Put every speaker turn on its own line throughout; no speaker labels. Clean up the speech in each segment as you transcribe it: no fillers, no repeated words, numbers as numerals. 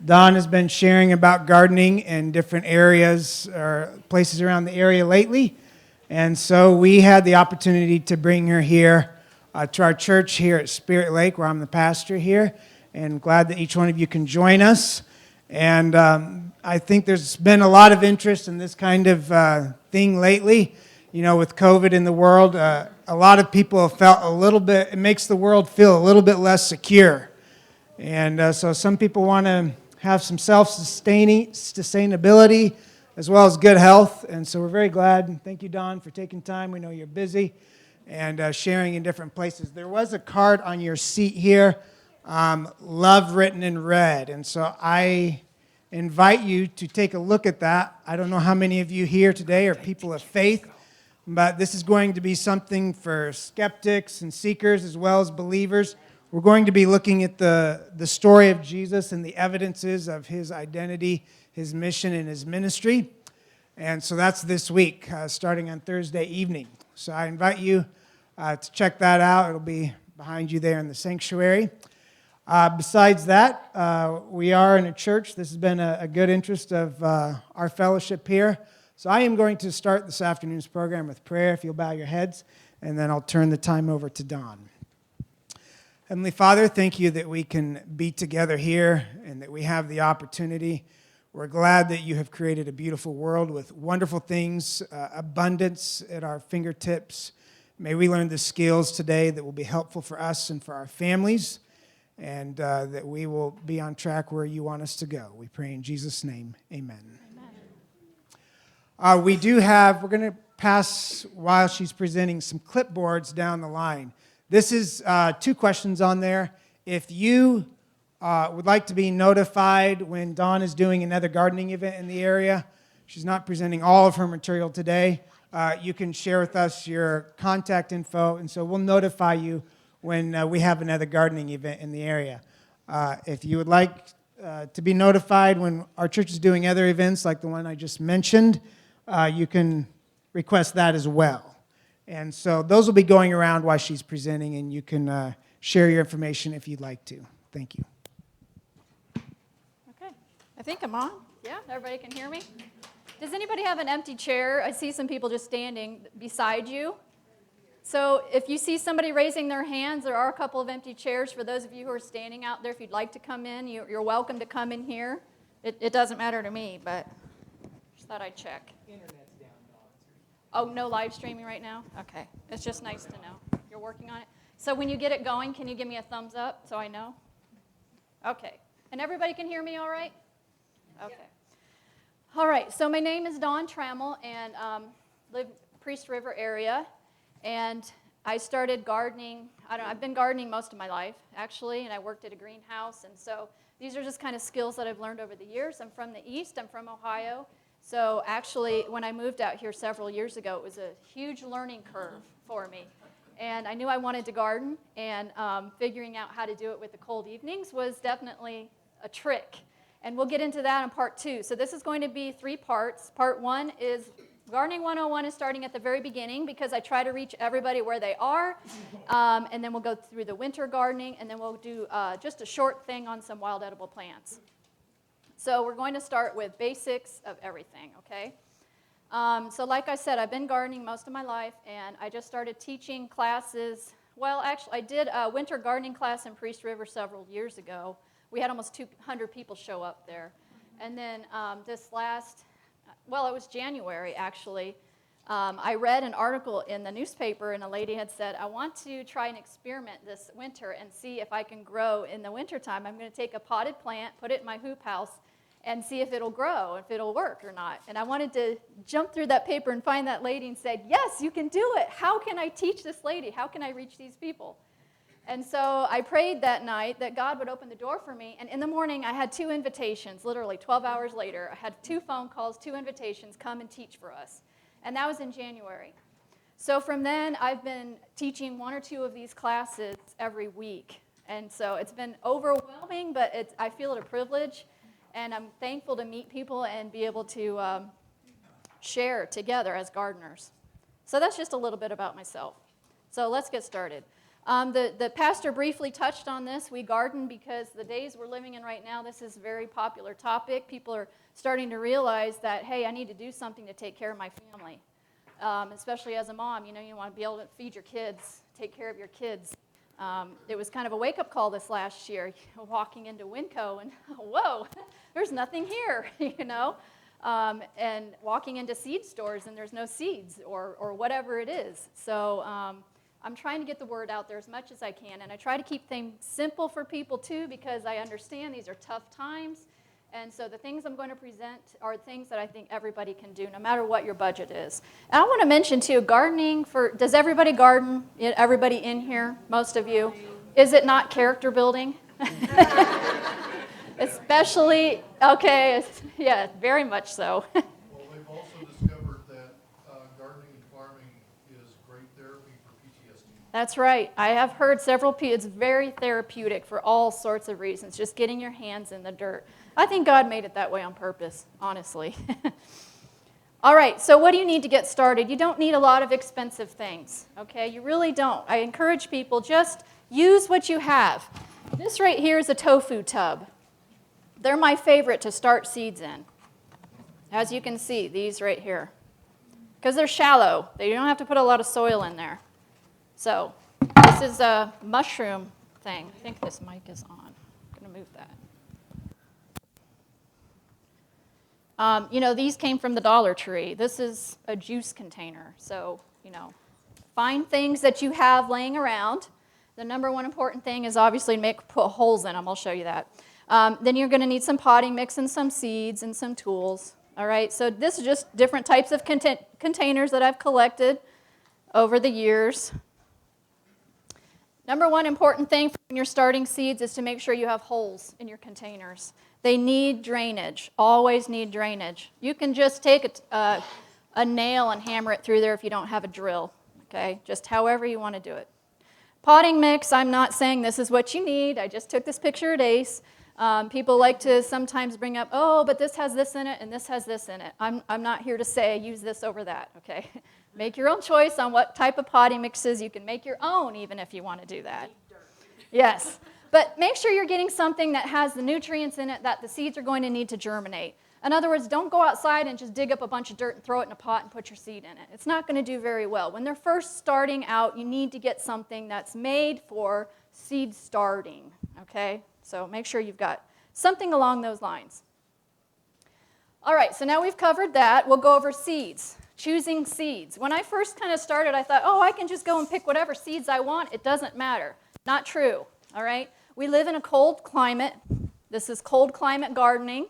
Don has been sharing about gardening in different areas or places around the area lately. And so we had the opportunity to bring her here to our church here at Spirit Lake, where I'm the pastor here. And glad that each one of you can join us. And I think there's been a lot of interest in this kind of thing lately. You know, with COVID in the world, a lot of people have felt a little bit, it makes the world feel a little bit less secure. And so some people want to have some sustainability as well as good health. And so we're very glad. Thank you, Don, for taking time. We know you're busy and sharing in different places. There was a card on your seat here, love written in red. And so I invite you to take a look at that. I don't know how many of you here today are people of faith, but this is going to be something for skeptics and seekers as well as believers. We're going to be looking at the story of Jesus and the evidences of his identity, his mission, and his ministry. And so that's this week, starting on Thursday evening. So I invite you to check that out. It'll be behind you there in the sanctuary. Besides that, we are in a church. This has been a good interest of our fellowship here. So I am going to start this afternoon's program with prayer, if you'll bow your heads, and then I'll turn the time over to Don. Heavenly Father, thank you that we can be together here and that we have the opportunity. We're glad that you have created a beautiful world with wonderful things, abundance at our fingertips. May we learn the skills today that will be helpful for us and for our families, and that we will be on track where you want us to go. We pray in Jesus' name, amen. We're going to pass, while she's presenting, some clipboards down the line. This is 2 questions on there. If you would like to be notified when Dawn is doing another gardening event in the area, she's not presenting all of her material today, you can share with us your contact info, and so we'll notify you when we have another gardening event in the area. If you would like to be notified when our church is doing other events like the one I just mentioned, you can request that as well. And so those will be going around while she's presenting, and you can share your information if you'd like to. Thank you.
Okay. I think I'm on. Yeah, everybody can hear me? Does anybody have an empty chair? I see some people just standing beside you. So if you see somebody raising their hands, there are a couple of empty chairs. For those of you who are standing out there, if you'd like to come in, you're welcome to come in here. It doesn't matter to me, but just thought I'd check.
Internet's down, Dawn.
Oh, no live streaming right now? Okay. It's just nice to know. You're working on it. So when you get it going, can you give me a thumbs up so I know? Okay. And everybody can hear me all right? Okay. All right. So my name is Dawn Trammell, and live Priest River area. And I started gardening. I've been gardening most of my life, actually, and I worked at a greenhouse. And so these are just kind of skills that I've learned over the years. I'm from the East. I'm from Ohio. So actually, when I moved out here several years ago, it was a huge learning curve for me. And I knew I wanted to garden, and figuring out how to do it with the cold evenings was definitely a trick. And we'll get into that in part 2. So this is going to be 3 parts. Part 1 is Gardening 101 is starting at the very beginning because I try to reach everybody where they are. And then we'll go through the winter gardening, and then we'll do just a short thing on some wild edible plants. So we're going to start with basics of everything, okay? So like I said, I've been gardening most of my life, and I just started teaching classes. Well, actually, I did a winter gardening class in Priest River several years ago. We had almost 200 people show up there. And then it was January, actually. I read an article in the newspaper, and a lady had said, I want to try an experiment this winter and see if I can grow in the wintertime. I'm going to take a potted plant, put it in my hoop house, and see if it'll grow, if it'll work or not. And I wanted to jump through that paper and find that lady and say, yes, you can do it. How can I teach this lady? How can I reach these people? And so I prayed that night that God would open the door for me. And in the morning, I had 2 invitations, literally 12 hours later. I had 2 phone calls, 2 invitations, come and teach for us. And that was in January. So from then, I've been teaching 1 or 2 of these classes every week. And so it's been overwhelming, but I feel it a privilege. And I'm thankful to meet people and be able to share together as gardeners. So that's just a little bit about myself. So let's get started. The pastor briefly touched on this. We garden because the days we're living in right now, this is a very popular topic. People are starting to realize that, hey, I need to do something to take care of my family. Especially as a mom, you want to be able to feed your kids, take care of your kids. It was kind of a wake-up call this last year, walking into Winco and, whoa, there's nothing here, and walking into seed stores and there's no seeds or whatever it is. So I'm trying to get the word out there as much as I can, and I try to keep things simple for people too, because I understand these are tough times. And so the things I'm going to present are things that I think everybody can do, no matter what your budget is. And I want to mention, too, gardening does everybody garden? Everybody in here? Most of you? Is it not character building? Especially, okay, yeah, very much so.
Well, they've also discovered that gardening and farming is great therapy for PTSD.
That's right. I have heard several people, it's very therapeutic for all sorts of reasons, just getting your hands in the dirt. I think God made it that way on purpose, honestly. All right, so what do you need to get started? You don't need a lot of expensive things, okay? You really don't. I encourage people, just use what you have. This right here is a tofu tub. They're my favorite to start seeds in. As you can see, these right here. Because they're shallow. You don't have to put a lot of soil in there. So this is a mushroom thing. I think this mic is on. I'm going to move that. These came from the Dollar Tree. This is a juice container. So, find things that you have laying around. The number one important thing is obviously put holes in them. I'll show you that. Then you're going to need some potting mix and some seeds and some tools. All right, so this is just different types of containers that I've collected over the years. Number one important thing when you're starting seeds is to make sure you have holes in your containers. They need drainage, always need drainage. You can just take a nail and hammer it through there if you don't have a drill, okay? Just however you want to do it. Potting mix, I'm not saying this is what you need. I just took this picture at ACE. People like to sometimes bring up, oh, but this has this in it and this has this in it. I'm not here to say use this over that, okay? Make your own choice on what type of potting mixes. You can make your own even if you want to do that. Yes. But make sure you're getting something that has the nutrients in it that the seeds are going to need to germinate. In other words, don't go outside and just dig up a bunch of dirt and throw it in a pot and put your seed in it. It's not going to do very well. When they're first starting out, you need to get something that's made for seed starting, okay? So make sure you've got something along those lines. All right, so now we've covered that. We'll go over seeds, choosing seeds. When I first kind of started, I thought, oh, I can just go and pick whatever seeds I want. It doesn't matter. Not true, all right? We live in a cold climate. This is cold climate gardening.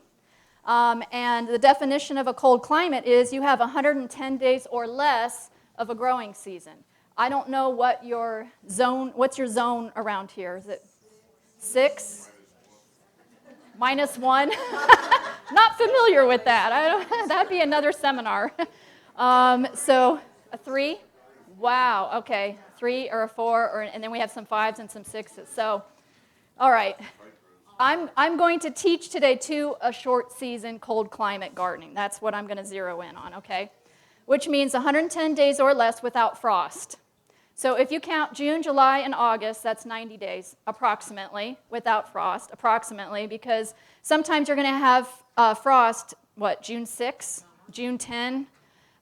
And the definition of a cold climate is you have 110 days or less of a growing season. I don't know what's your zone around here? Is it 6? -1? Not familiar with that. That'd be another seminar. So a 3? Wow, okay. 3 or a 4, and then we have some 5s and some 6s. So, all right. I'm going to teach today a short season cold climate gardening. That's what I'm going to zero in on, okay? Which means 110 days or less without frost. So if you count June, July, and August, that's 90 days approximately without frost, approximately, because sometimes you're going to have frost, June 6, June 10,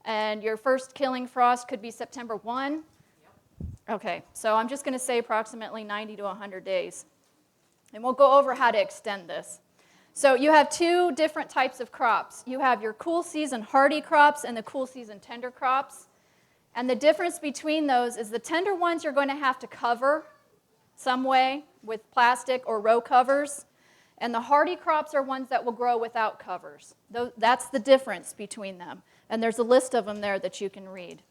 and your first killing frost could be September 1. Okay, so I'm just going to say approximately 90 to 100 days. And we'll go over how to extend this. So you have 2 different types of crops. You have your cool season hardy crops and the cool season tender crops. And the difference between those is the tender ones you're going to have to cover some way with plastic or row covers. And the hardy crops are ones that will grow without covers. That's the difference between them. And there's a list of them there that you can read.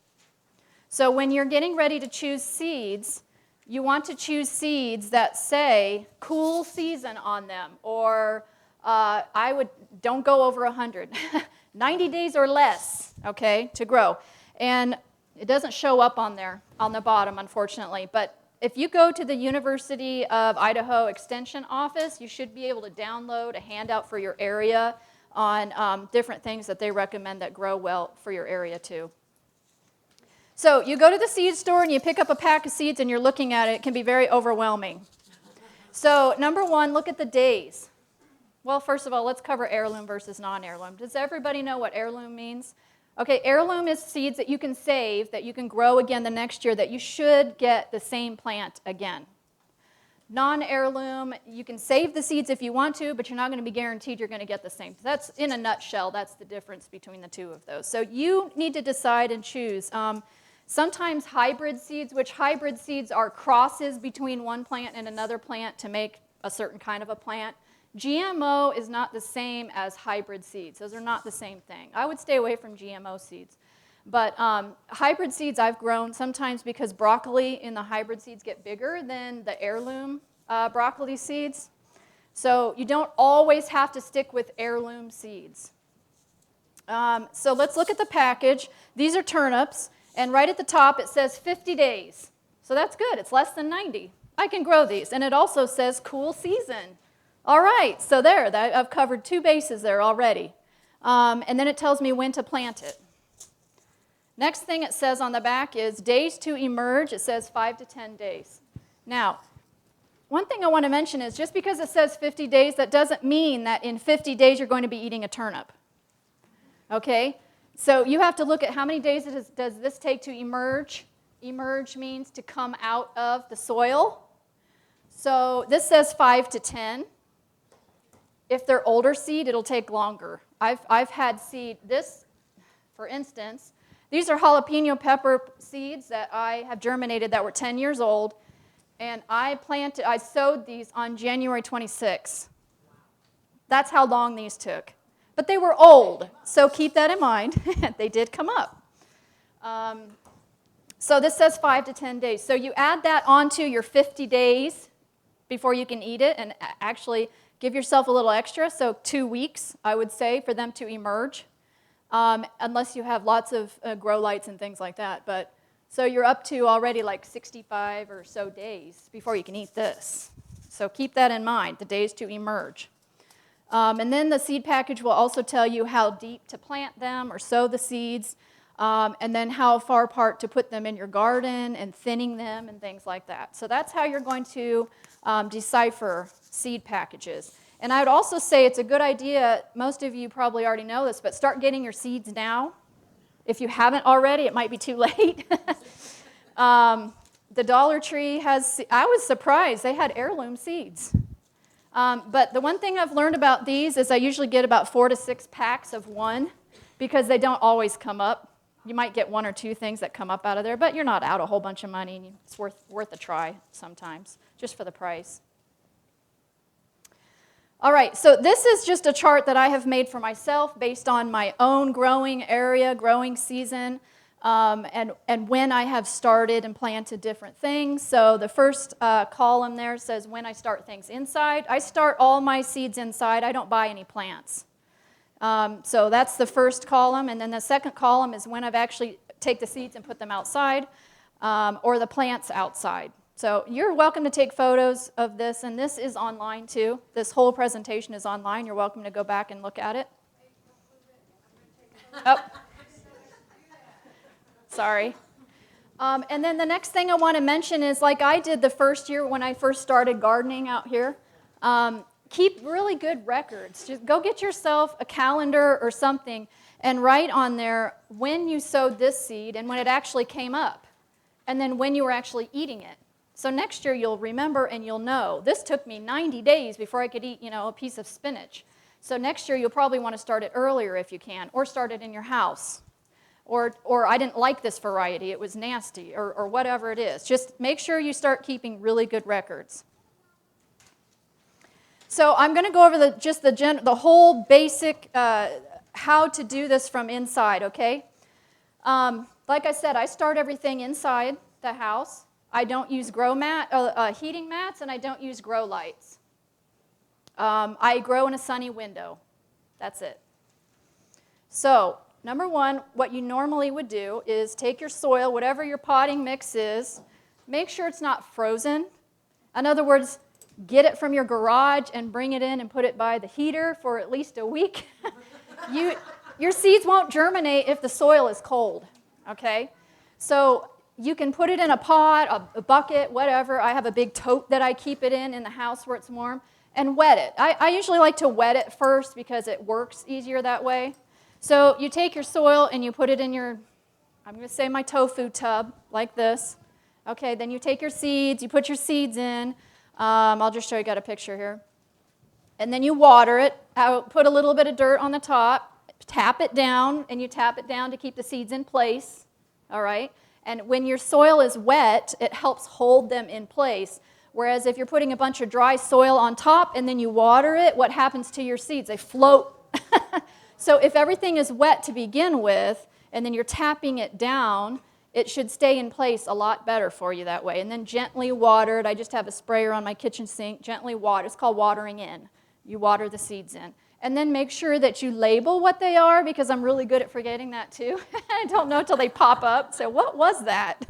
So when you're getting ready to choose seeds, you want to choose seeds that say cool season on them, or don't go over 100. 90 days or less, okay, to grow. And it doesn't show up on there, on the bottom, unfortunately. But if you go to the University of Idaho Extension office, you should be able to download a handout for your area on different things that they recommend that grow well for your area too. So you go to the seed store and you pick up a pack of seeds and you're looking at it. It can be very overwhelming. So number one, look at the days. Well, first of all, let's cover heirloom versus non-heirloom. Does everybody know what heirloom means? Okay, heirloom is seeds that you can save, that you can grow again the next year, that you should get the same plant again. Non-heirloom, you can save the seeds if you want to, but you're not going to be guaranteed you're going to get the same. That's, in a nutshell, that's the difference between the two of those. So you need to decide and choose. Sometimes hybrid seeds, which hybrid seeds are crosses between one plant and another plant to make a certain kind of a plant. GMO is not the same as hybrid seeds. Those are not the same thing. I would stay away from GMO seeds. But hybrid seeds I've grown sometimes because broccoli in the hybrid seeds get bigger than the heirloom broccoli seeds. So you don't always have to stick with heirloom seeds. So let's look at the package. These are turnips. And right at the top, it says 50 days. So that's good. It's less than 90. I can grow these. And it also says cool season. All right, so there. I've covered 2 bases there already. And then it tells me when to plant it. Next thing it says on the back is days to emerge. It says 5 to 10 days. Now, one thing I want to mention is just because it says 50 days, that doesn't mean that in 50 days you're going to be eating a turnip. Okay? So you have to look at how many days does this take to emerge. Emerge means to come out of the soil. So this says 5 to 10. If they're older seed, it'll take longer. I've had seed, this, for instance, these are jalapeno pepper seeds that I have germinated that were 10 years old. And I sowed these on January 26. That's how long these took. But they were old, so keep that in mind. They did come up. So this says 5 to 10 days. So you add that onto your 50 days before you can eat it, and actually give yourself a little extra. So 2 weeks, I would say, for them to emerge, unless you have lots of grow lights and things like that. But so you're up to already like 65 or so days before you can eat this. So keep that in mind, the days to emerge. And then the seed package will also tell you how deep to plant them or sow the seeds, and then how far apart to put them in your garden and thinning them and things like that. So that's how you're going to decipher seed packages. And I would also say it's a good idea, most of you probably already know this, but start getting your seeds now. If you haven't already, it might be too late. The Dollar Tree has, I was surprised, they had heirloom seeds. But the one thing I've learned about these is I usually get about 4 to 6 packs of one because they don't always come up. You might get 1 or 2 things that come up out of there, but you're not out a whole bunch of money, and it's worth a try sometimes, just for the price. All right, so this is just a chart that I have made for myself based on my own growing area, growing season, and when I have started and planted different things. So the first column there says when I start things inside. I start all my seeds inside. I don't buy any plants. So that's the first column, and then the second column is when I've actually take the seeds and put them outside, or the plants outside. So you're welcome to take photos of this, and this is online too. This whole presentation is online. You're welcome to go back and look at it. Oh, sorry. And then the next thing I want to mention is, like I did the first year when I first started gardening out here, keep really good records. Just go get yourself a calendar or something and write on there when you sowed this seed and when it actually came up, and then when you were actually eating it. So next year you'll remember and you'll know. This took me 90 days before I could eat, a piece of spinach. So next year you'll probably want to start it earlier if you can, or start it in your house. Or I didn't like this variety, it was nasty, or whatever it is. Just make sure you start keeping really good records. So I'm going to go over the whole basic how to do this from inside, okay? Like I said, I start everything inside the house. I don't use heating mats, and I don't use grow lights. I grow in a sunny window. That's it. So, number one, what you normally would do is take your soil, whatever your potting mix is, make sure it's not frozen. In other words, get it from your garage and bring it in and put it by the heater for at least a week. Your seeds won't germinate if the soil is cold, okay? So you can put it in a pot, a bucket, whatever. I have a big tote that I keep it in the house where it's warm, and wet it. I usually like to wet it first because it works easier that way. So you take your soil and you put it in your, I'm going to say my tofu tub, like this. Okay, then you take your seeds, you put your seeds in. I'll just show you, got a picture here. And then you water it, put a little bit of dirt on the top, tap it down, and you tap it down to keep the seeds in place, all right? And when your soil is wet, it helps hold them in place. Whereas if you're putting a bunch of dry soil on top and then you water it, what happens to your seeds? They float. So if everything is wet to begin with, and then you're tapping it down, it should stay in place a lot better for you that way. And then gently water it. I just have a sprayer on my kitchen sink. Gently water. It's called watering in. You water the seeds in. And then make sure that you label what they are, because I'm really good at forgetting that too. I don't know until they pop up. So what was that?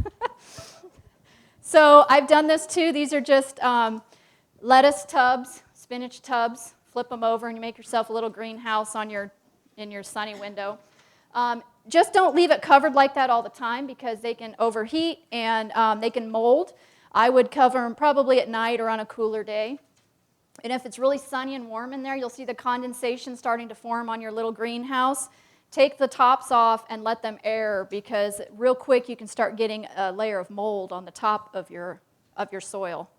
So I've done this too. These are just lettuce tubs, spinach tubs. Flip them over and you make yourself a little greenhouse in your sunny window. Just don't leave it covered like that all the time, because they can overheat and they can mold. I would cover them probably at night or on a cooler day. And if it's really sunny and warm in there, you'll see the condensation starting to form on your little greenhouse. Take the tops off and let them air, because real quick you can start getting a layer of mold on the top of your soil.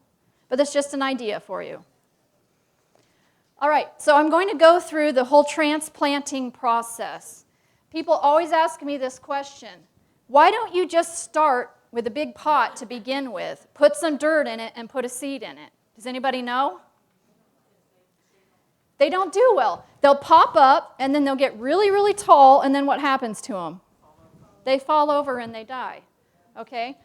But that's just an idea for you. All right, so I'm going to go through the whole transplanting process. People always ask me this question: why don't you just start with a big pot to begin with, put some dirt in it, and put a seed in it? Does anybody know? They don't do well. They'll pop up, and then they'll get really, really tall, and then what happens to them? They fall over and they die, okay?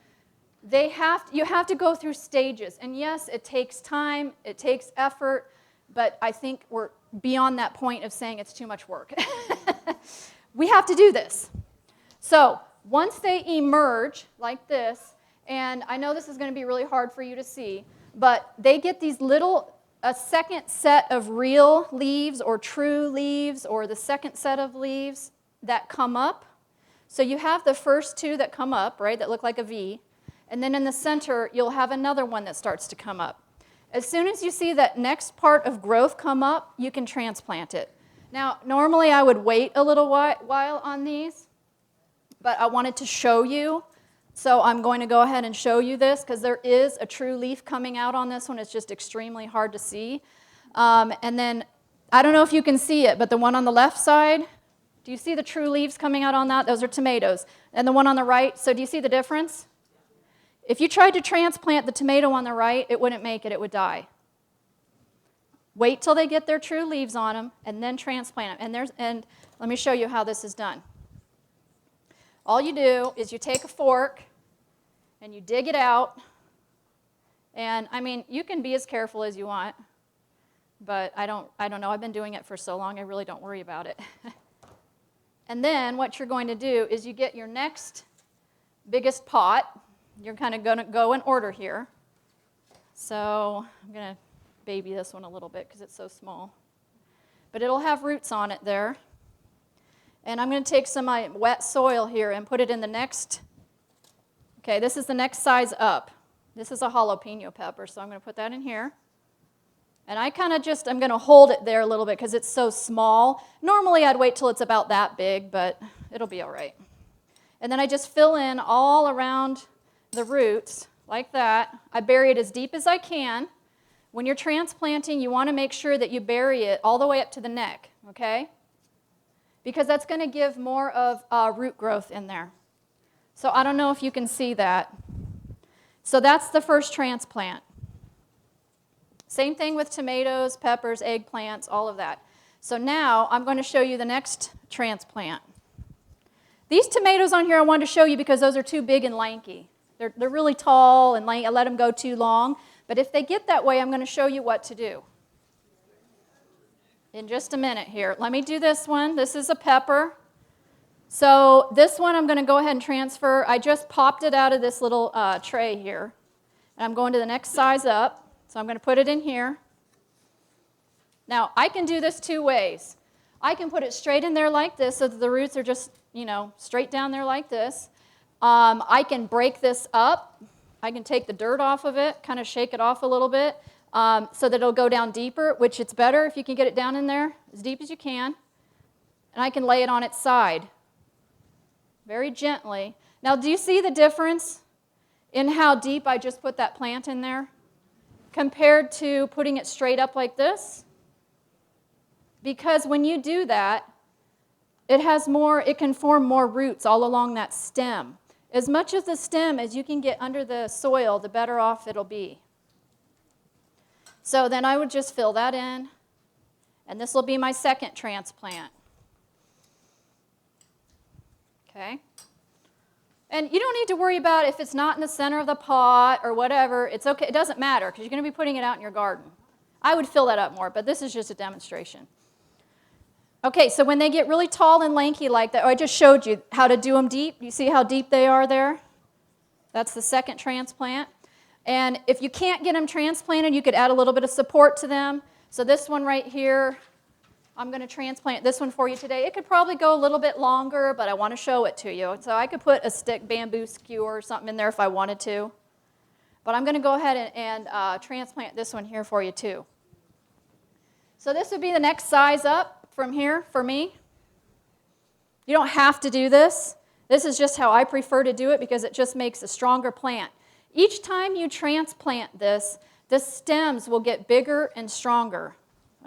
You have to go through stages, and yes, it takes time, it takes effort, but I think we're beyond that point of saying it's too much work. We have to do this. So once they emerge like this, and I know this is going to be really hard for you to see, but they get these a second set of real leaves or true leaves, or the second set of leaves that come up. So you have the first two that come up, right, that look like a V, and then in the center you'll have another one that starts to come up. As soon as you see that next part of growth come up, you can transplant it. Now, normally I would wait a little while on these, but I wanted to show you. So I'm going to go ahead and show you this, because there is a true leaf coming out on this one. It's just extremely hard to see. And then, I don't know if you can see it, but the one on the left side, do you see the true leaves coming out on that? Those are tomatoes. And the one on the right, so do you see the difference? If you tried to transplant the tomato on the right, it wouldn't make it. It would die. Wait till they get their true leaves on them, and then transplant them. And let me show you how this is done. All you do is you take a fork and you dig it out. And I mean, you can be as careful as you want, but I don't know. I've been doing it for so long, I really don't worry about it. And then what you're going to do is you get your next biggest pot. You're kind of going to go in order here. So I'm going to baby this one a little bit because it's so small. But it'll have roots on it there. And I'm going to take some of my wet soil here and put it in the next, okay, this is the next size up. This is a jalapeno pepper, so I'm going to put that in here. And I kind of I'm going to hold it there a little bit because it's so small. Normally I'd wait till it's about that big, but it'll be all right. And then I just fill in all around the roots like that. I bury it as deep as I can. When you're transplanting, you want to make sure that you bury it all the way up to the neck, okay? Because that's going to give more of root growth in there. So I don't know if you can see that. So that's the first transplant. Same thing with tomatoes, peppers, eggplants, all of that. So now I'm going to show you the next transplant. These tomatoes on here I wanted to show you because those are too big and lanky. They're really tall and lanky. I let them go too long. But if they get that way, I'm going to show you what to do in just a minute here. Let me do this one. This is a pepper. So this one I'm going to go ahead and transfer. I just popped it out of this little tray here. And I'm going to the next size up. So I'm going to put it in here. Now, I can do this two ways. I can put it straight in there like this so that the roots are just, straight down there like this. I can break this up. I can take the dirt off of it, kind of shake it off a little bit so that it'll go down deeper, which it's better if you can get it down in there as deep as you can. And I can lay it on its side very gently. Now, do you see the difference in how deep I just put that plant in there compared to putting it straight up like this? Because when you do that, it can form more roots all along that stem. As much of the stem as you can get under the soil, the better off it'll be. So then I would just fill that in, and this will be my second transplant. Okay? And you don't need to worry about if it's not in the center of the pot or whatever. It's okay. It doesn't matter because you're going to be putting it out in your garden. I would fill that up more, but this is just a demonstration. Okay, so when they get really tall and lanky like that, I just showed you how to do them deep. You see how deep they are there? That's the second transplant. And if you can't get them transplanted, you could add a little bit of support to them. So this one right here, I'm going to transplant this one for you today. It could probably go a little bit longer, but I want to show it to you. So I could put a stick bamboo skewer or something in there if I wanted to. But I'm going to go ahead and transplant this one here for you too. So this would be the next size up from here for me. You don't have to do this. This is just how I prefer to do it because it just makes a stronger plant. Each time you transplant this, the stems will get bigger and stronger,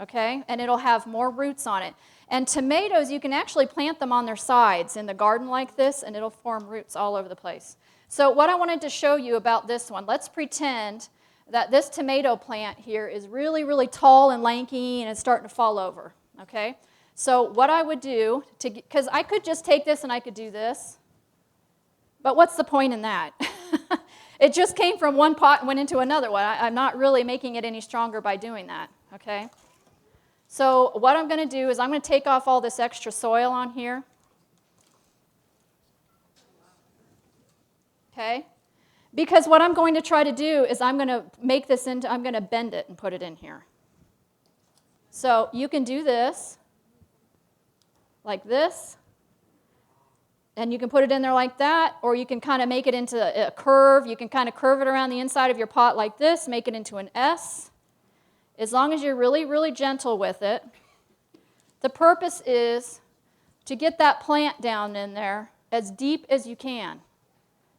okay? And it'll have more roots on it. And tomatoes, you can actually plant them on their sides in the garden like this, and it'll form roots all over the place. So what I wanted to show you about this one, let's pretend that this tomato plant here is really, really tall and lanky, and it's starting to fall over, okay? So what I would do, because I could just take this and I could do this, but what's the point in that? It just came from one pot and went into another one. I'm not really making it any stronger by doing that, okay? So what I'm going to do is I'm going to take off all this extra soil on here. Okay? Because what I'm going to try to do is I'm going to bend it and put it in here. So you can do this, like this. And you can put it in there like that, or you can kind of make it into a curve. You can kind of curve it around the inside of your pot like this, make it into an S. As long as you're really, really gentle with it. The purpose is to get that plant down in there as deep as you can,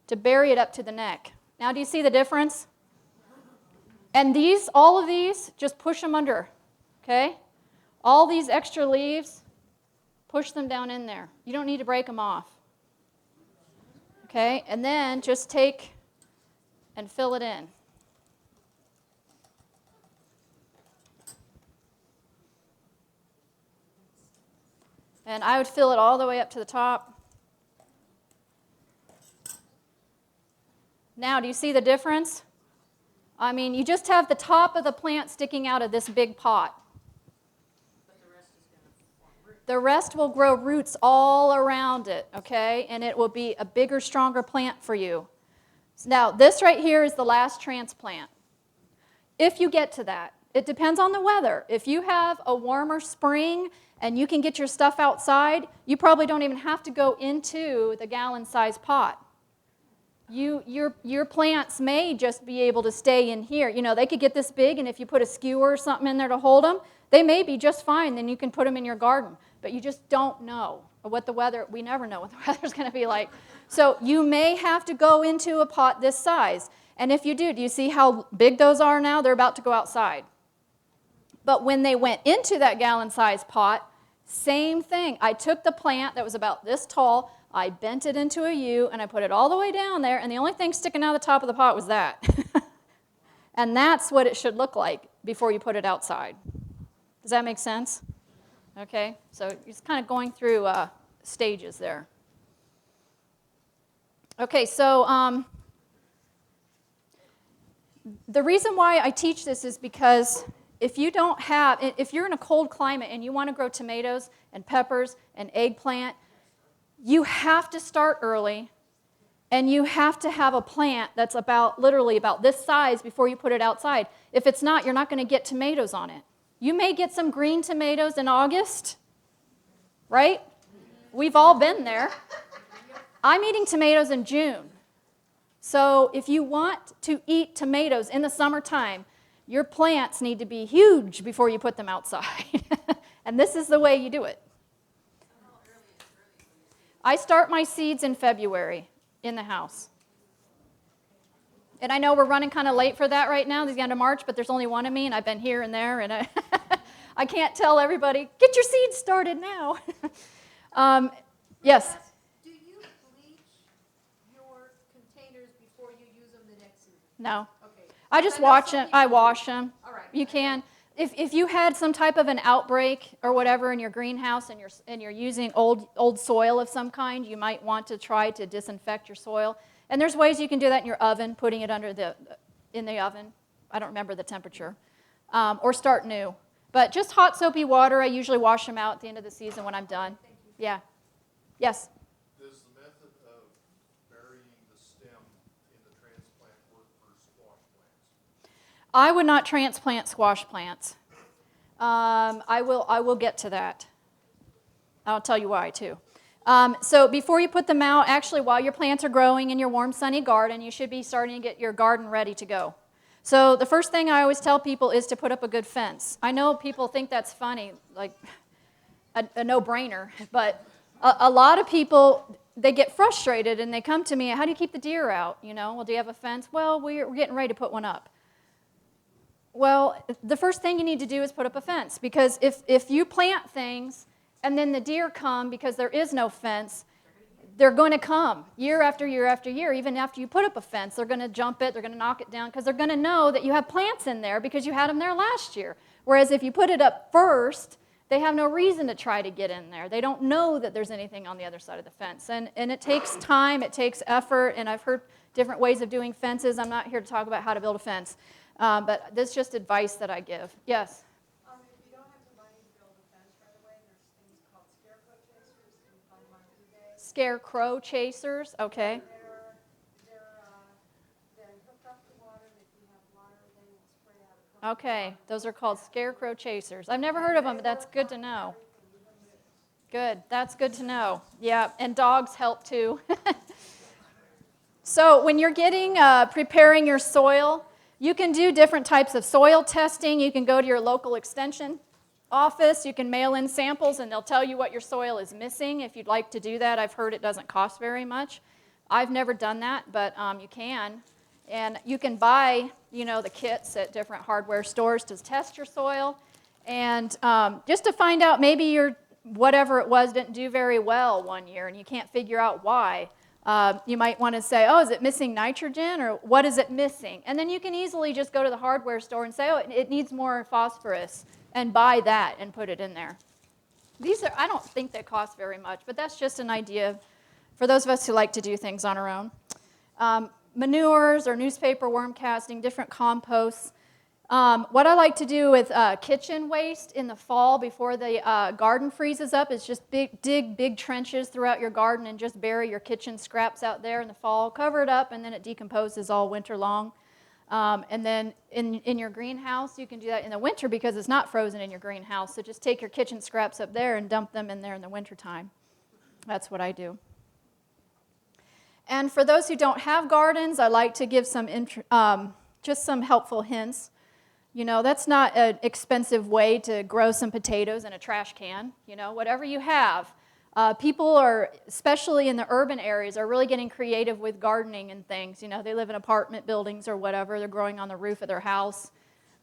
to bury it up to the neck. Now, do you see the difference? And all of these, just push them under, okay? All these extra leaves, push them down in there. You don't need to break them off. Okay, and then just take and fill it in. And I would fill it all the way up to the top. Now, do you see the difference? I mean, you just have the top of the plant sticking out of this big pot. The rest will grow roots all around it, okay? And it will be a bigger, stronger plant for you. Now, this right here is the last transplant. If you get to that, it depends on the weather. If you have a warmer spring and you can get your stuff outside, you probably don't even have to go into the gallon-sized pot. Your plants may just be able to stay in here. You know, they could get this big, and if you put a skewer or something in there to hold them, they may be just fine. Then you can put them in your garden. But you just don't know what the weather, we never know what the weather's going to be like. So you may have to go into a pot this size. And if you do you see how big those are now? They're about to go outside. But when they went into that gallon-sized pot, same thing. I took the plant that was about this tall, I bent it into a U, and I put it all the way down there, and the only thing sticking out of the top of the pot was that. And that's what it should look like before you put it outside. Does that make sense? Okay, so it's kind of going through stages there. Okay, so the reason why I teach this is because if you're in a cold climate and you want to grow tomatoes and peppers and eggplant, you have to start early, and you have to have a plant that's literally about this size before you put it outside. If it's not, you're not going to get tomatoes on it. You may get some green tomatoes in August, right? We've all been there. I'm eating tomatoes in June. So if you want to eat tomatoes in the summertime, your plants need to be huge before you put them outside. And this is the way you do it. I start my seeds in February in the house. And I know we're running kind of late for that right now, the end of March, but there's only one of me, and I've been here and there, and I can't tell everybody, get your seeds started now. Yes?
Do you bleach your containers before you use them the next season?
No.
Okay.
I just
I know
watch
some
them.
people
I
do.
wash them.
All right.
You can. If you had some type of an outbreak or whatever in your greenhouse and you're using old soil of some kind, you might want to try to disinfect your soil. And there's ways you can do that in your oven, putting it in the oven. I don't remember the temperature. Or start new. But just hot soapy water, I usually wash them out at the end of the season when I'm done. Yeah. Yes?
Does the method of burying the stem in the transplant work for squash plants?
I would not transplant squash plants. I will get to that. I'll tell you why, too. So before you put them out, actually, while your plants are growing in your warm, sunny garden, you should be starting to get your garden ready to go. So the first thing I always tell people is to put up a good fence. I know people think that's funny, like a no-brainer, but a lot of people, they get frustrated and they come to me, how do you keep the deer out? Well, do you have a fence? Well, we're getting ready to put one up. Well, the first thing you need to do is put up a fence, because if you plant things and then the deer come because there is no fence, they're going to come year after year after year. Even after you put up a fence, they're going to jump it, they're going to knock it down, because they're going to know that you have plants in there because you had them there last year. Whereas if you put it up first, they have no reason to try to get in there. They don't know that there's anything on the other side of the fence. And it takes time, it takes effort, and I've heard different ways of doing fences. I'm not here to talk about how to build a fence, but this is just advice that I give. Yes?
If you don't have the money to build a fence right away, there's things called scarecrow chasers. You can find them on eBay.
Scarecrow chasers, okay.
They hook up the water, and if you have water, they will spray out a couple.
Okay, those are called scarecrow chasers. I've never heard of them, but that's good to know. Good, that's good to know. Yeah, and dogs help too. So when you're preparing your soil, you can do different types of soil testing. You can go to your local extension office. You can mail in samples, and they'll tell you what your soil is missing. If you'd like to do that, I've heard it doesn't cost very much. I've never done that, but you can. And you can buy, the kits at different hardware stores to test your soil. And just to find out, maybe your whatever it was didn't do very well one year, and you can't figure out why. You might want to say, is it missing nitrogen, or what is it missing? And then you can easily just go to the hardware store and say, it needs more phosphorus, and buy that and put it in there. I don't think they cost very much, but that's just an idea for those of us who like to do things on our own. Manures or newspaper worm casting, different composts. What I like to do with kitchen waste in the fall before the garden freezes up is just dig big trenches throughout your garden and just bury your kitchen scraps out there in the fall. Cover it up, and then it decomposes all winter long. And then in your greenhouse, you can do that in the winter because it's not frozen in your greenhouse. So just take your kitchen scraps up there and dump them in there in the wintertime. That's what I do. And for those who don't have gardens, I like to give just some helpful hints. That's not an expensive way to grow some potatoes in a trash can. Whatever you have. People are, especially in the urban areas, are really getting creative with gardening and things. They live in apartment buildings or whatever. They're growing on the roof of their house,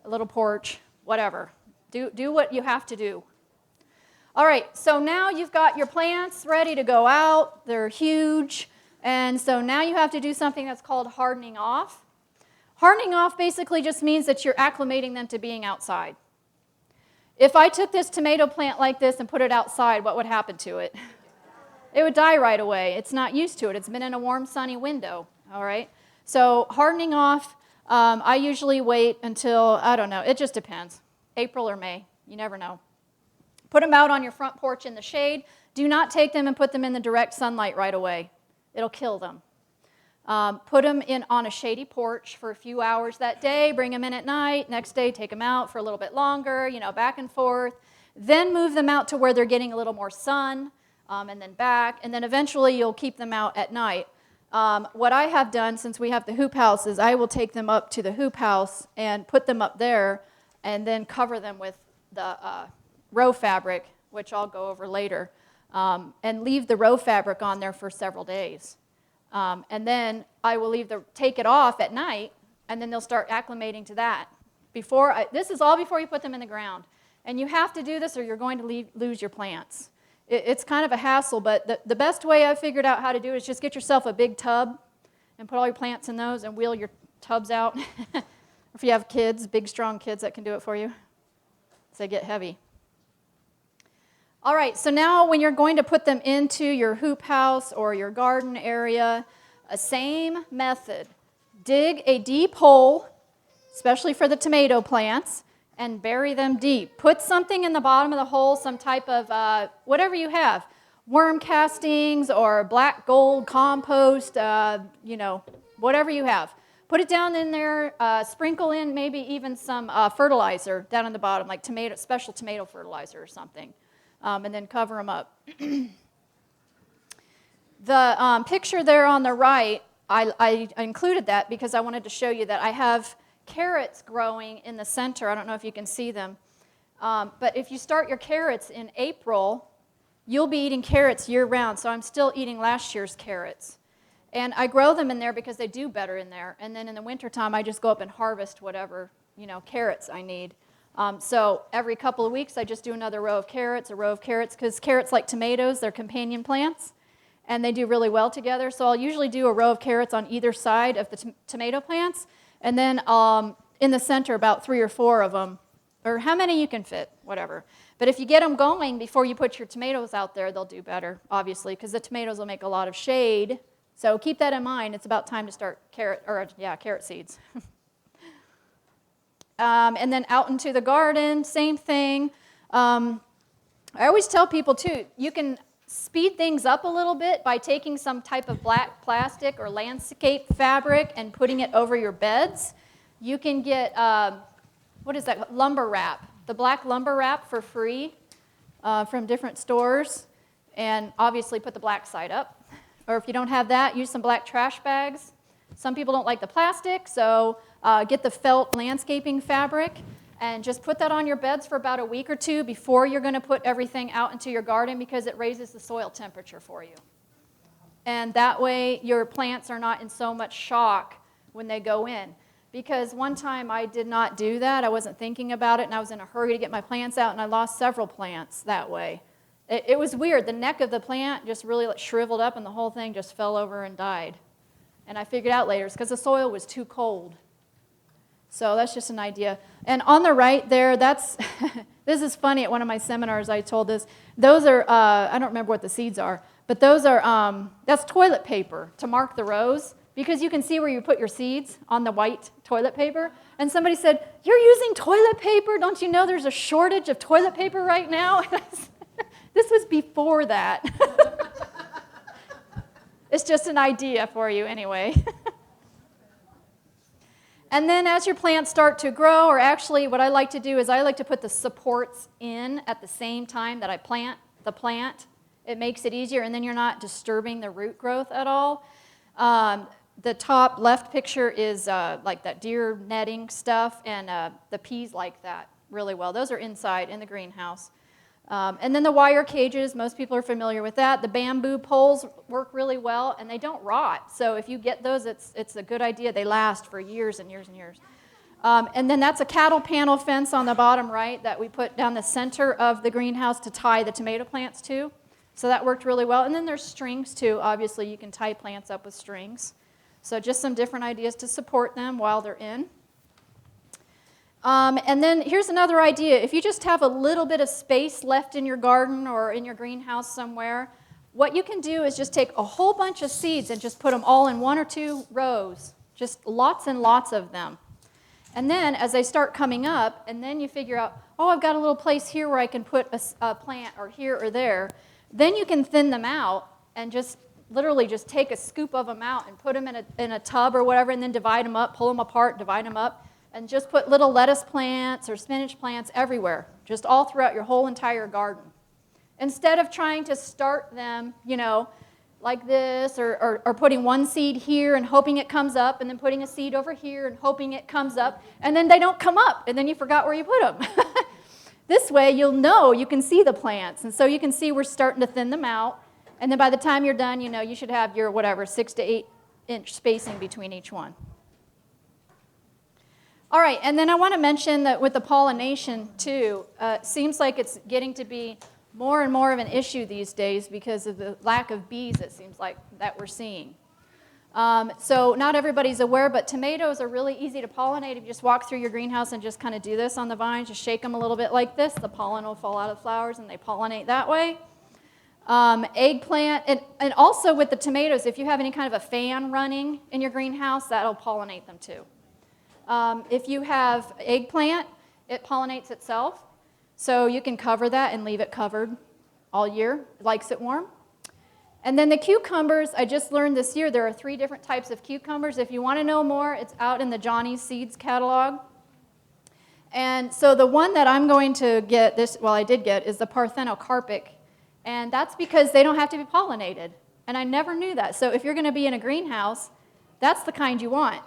a little porch, whatever. Do what you have to do. All right, so now you've got your plants ready to go out. They're huge. And so now you have to do something that's called hardening off. Hardening off basically just means that you're acclimating them to being outside. If I took this tomato plant like this and put it outside, what would happen to it? It would die right away. It's not used to it. It's been in a warm, sunny window, all right? So hardening off, I usually wait until, I don't know, it just depends. April or May, you never know. Put them out on your front porch in the shade. Do not take them and put them in the direct sunlight right away. It'll kill them. Put them on a shady porch for a few hours that day, bring them in at night, next day take them out for a little bit longer, back and forth. Then move them out to where they're getting a little more sun. and then back, and then eventually you'll keep them out at night. What I have done, since we have the hoop house, is I will take them up to the hoop house and put them up there and then cover them with the row fabric, which I'll go over later, and leave the row fabric on there for several days. And then I will take it off at night, and then they'll start acclimating to that. This is all before you put them in the ground. And you have to do this or you're going to lose your plants. It's kind of a hassle, but the best way I've figured out how to do it is just get yourself a big tub and put all your plants in those and wheel your tubs out. If you have kids, big, strong kids that can do it for you. So they get heavy. All right, so now when you're going to put them into your hoop house or your garden area, same method. Dig a deep hole, especially for the tomato plants, and bury them deep. Put something in the bottom of the hole, some type of, whatever you have, worm castings or black gold compost, whatever you have. Put it down in there, sprinkle in maybe even some fertilizer down in the bottom, like special tomato fertilizer or something, and then cover them up. The picture there on the right, I included that because I wanted to show you that I have carrots growing in the center. I don't know if you can see them. But if you start your carrots in April, you'll be eating carrots year-round. So I'm still eating last year's carrots. And I grow them in there because they do better in there. And then in the wintertime, I just go up and harvest whatever carrots I need. So every couple of weeks, I just do another row of carrots, because carrots, like tomatoes, they're companion plants. And they do really well together. So I'll usually do a row of carrots on either side of the tomato plants. And then in the center, about 3 or 4 of them, or how many you can fit, whatever. But if you get them going before you put your tomatoes out there, they'll do better, obviously, because the tomatoes will make a lot of shade. So keep that in mind. It's about time to start carrot seeds. And then out into the garden, same thing. I always tell people, too, you can speed things up a little bit by taking some type of black plastic or landscape fabric and putting it over your beds. You can get, lumber wrap, the black lumber wrap for free from different stores, and obviously put the black side up. Or if you don't have that, use some black trash bags. Some people don't like the plastic, so get the felt landscaping fabric and just put that on your beds for about a week or 2 before you're going to put everything out into your garden, because it raises the soil temperature for you. And that way your plants are not in so much shock when they go in. Because one time I did not do that. I wasn't thinking about it, and I was in a hurry to get my plants out, and I lost several plants that way. It was weird. The neck of the plant just really shriveled up, and the whole thing just fell over and died. And I figured out later it's because the soil was too cold. So that's just an idea. And on the right there, this is funny. At one of my seminars, I told this. Those are, I don't remember what the seeds are, but those are, that's toilet paper to mark the rows, because you can see where you put your seeds on the white toilet paper. And somebody said, "You're using toilet paper? Don't you know there's a shortage of toilet paper right now?" This was before that. It's just an idea for you anyway. And then as your plants start to grow, or actually what I like to do is I like to put the supports in at the same time that I plant the plant. It makes it easier, and then you're not disturbing the root growth at all. The top left picture is like that deer netting stuff, and the peas like that really well. Those are inside in the greenhouse. And then the wire cages, most people are familiar with that. The bamboo poles work really well, and they don't rot. So if you get those, it's a good idea. They last for years and years and years. And then that's a cattle panel fence on the bottom right that we put down the center of the greenhouse to tie the tomato plants to. So that worked really well. And then there's strings, too. Obviously, you can tie plants up with strings. So just some different ideas to support them while they're in. And then here's another idea. If you just have a little bit of space left in your garden or in your greenhouse somewhere, what you can do is just take a whole bunch of seeds and just put them all in 1 or 2 rows, just lots and lots of them. And then as they start coming up, and then you figure out, oh, I've got a little place here where I can put a plant, or here or there, then you can thin them out and just literally just take a scoop of them out and put them in a tub or whatever, and then divide them up, pull them apart, divide them up. And just put little lettuce plants or spinach plants everywhere, just all throughout your whole entire garden. Instead of trying to start them, like this, or putting one seed here and hoping it comes up, and then putting a seed over here and hoping it comes up, and then they don't come up, and then you forgot where you put them. This way, you'll know, you can see the plants, and so you can see we're starting to thin them out, and then by the time you're done, you should have your, 6 to 8 inch spacing between each one. All right, and then I want to mention that with the pollination, too, seems like it's getting to be more and more of an issue these days because of the lack of bees, it seems like, that we're seeing. So not everybody's aware, but tomatoes are really easy to pollinate. If you just walk through your greenhouse and just kind of do this on the vines, just shake them a little bit like this, the pollen will fall out of the flowers and they pollinate that way. Eggplant, and also with the tomatoes, if you have any kind of a fan running in your greenhouse, that'll pollinate them too. If you have eggplant, it pollinates itself. So you can cover that and leave it covered all year. It likes it warm. And then the cucumbers, I just learned this year there are 3 different types of cucumbers. If you want to know more, it's out in the Johnny's Seeds catalog. And so the one that I'm going to get, I did get, is the parthenocarpic. And that's because they don't have to be pollinated. And I never knew that. So if you're going to be in a greenhouse, that's the kind you want.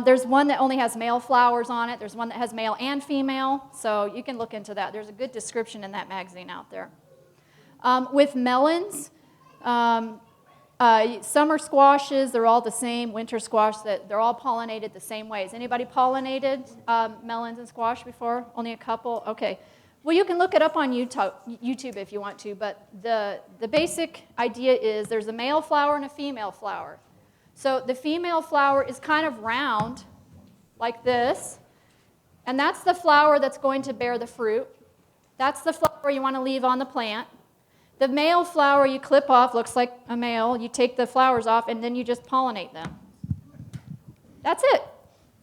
There's one that only has male flowers on it. There's one that has male and female. So you can look into that. There's a good description in that magazine out there. With melons, summer squashes, they're all the same. Winter squash, they're all pollinated the same way. Has anybody pollinated melons and squash before? Only a couple? Okay. Well, you can look it up on YouTube if you want to, but the basic idea is there's a male flower and a female flower. So the female flower is kind of round, like this, and that's the flower that's going to bear the fruit. That's the flower you want to leave on the plant. The male flower you clip off, looks like a male. You take the flowers off, and then you just pollinate them. That's it.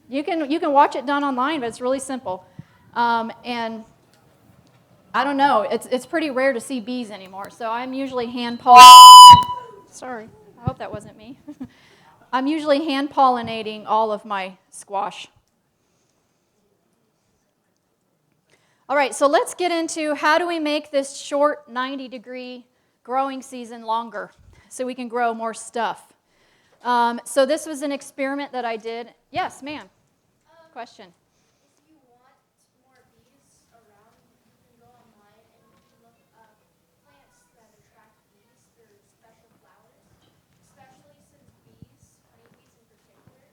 You can watch it done online, but it's really simple. And I don't know, it's pretty rare to see bees anymore, so I'm usually hand pollinating. Sorry, I hope that wasn't me. I'm usually hand pollinating all of my squash. All right, so let's get into how do we make this short 90-degree growing season longer so we can grow more stuff. So this was an experiment that I did. Yes, ma'am. Question.
If you want more bees around, you can go online and you can look up plants that attract bees through special flowers, especially since bees, honeybees in particular,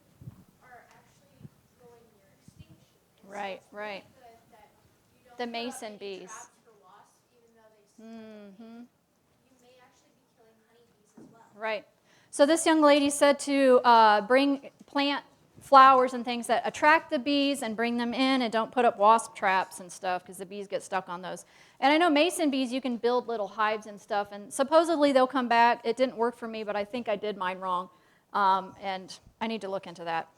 are actually going near extinction. And
Right,
so it's
right.
really good that you don't
The
put out
mason
any
bees.
traps for wasps, even though they still you may actually be killing honeybees as well.
Right. So this young lady said to plant flowers and things that attract the bees and bring them in, and don't put up wasp traps and stuff because the bees get stuck on those. And I know mason bees, you can build little hives and stuff, and supposedly they'll come back. It didn't work for me, but I think I did mine wrong, and I need to look into that.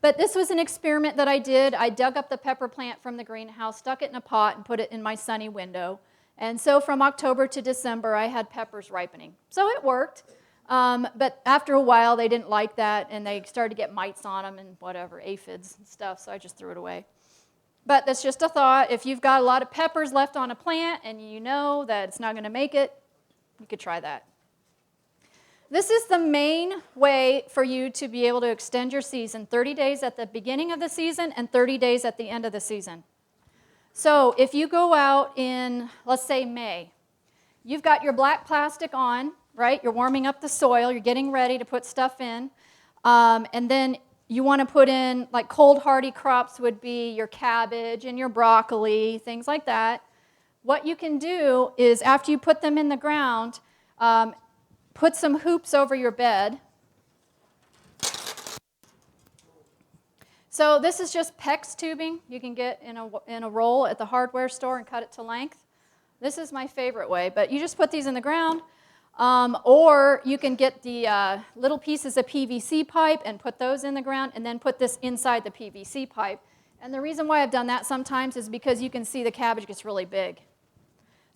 But this was an experiment that I did. I dug up the pepper plant from the greenhouse, stuck it in a pot, and put it in my sunny window. And so from October to December, I had peppers ripening. So it worked. But after a while, they didn't like that, and they started to get mites on them and whatever, aphids and stuff, so I just threw it away. But that's just a thought. If you've got a lot of peppers left on a plant and you know that it's not going to make it, you could try that. This is the main way for you to be able to extend your season, 30 days at the beginning of the season and 30 days at the end of the season. So if you go out in, let's say, May, you've got your black plastic on, right? You're warming up the soil. You're getting ready to put stuff in. And then you want to put in, like cold hardy crops would be your cabbage and your broccoli, things like that. What you can do is after you put them in the ground, put some hoops over your bed. So this is just PEX tubing you can get in a roll at the hardware store and cut it to length. This is my favorite way, but you just put these in the ground. Or you can get the little pieces of PVC pipe and put those in the ground and then put this inside the PVC pipe. And the reason why I've done that sometimes is because you can see the cabbage gets really big.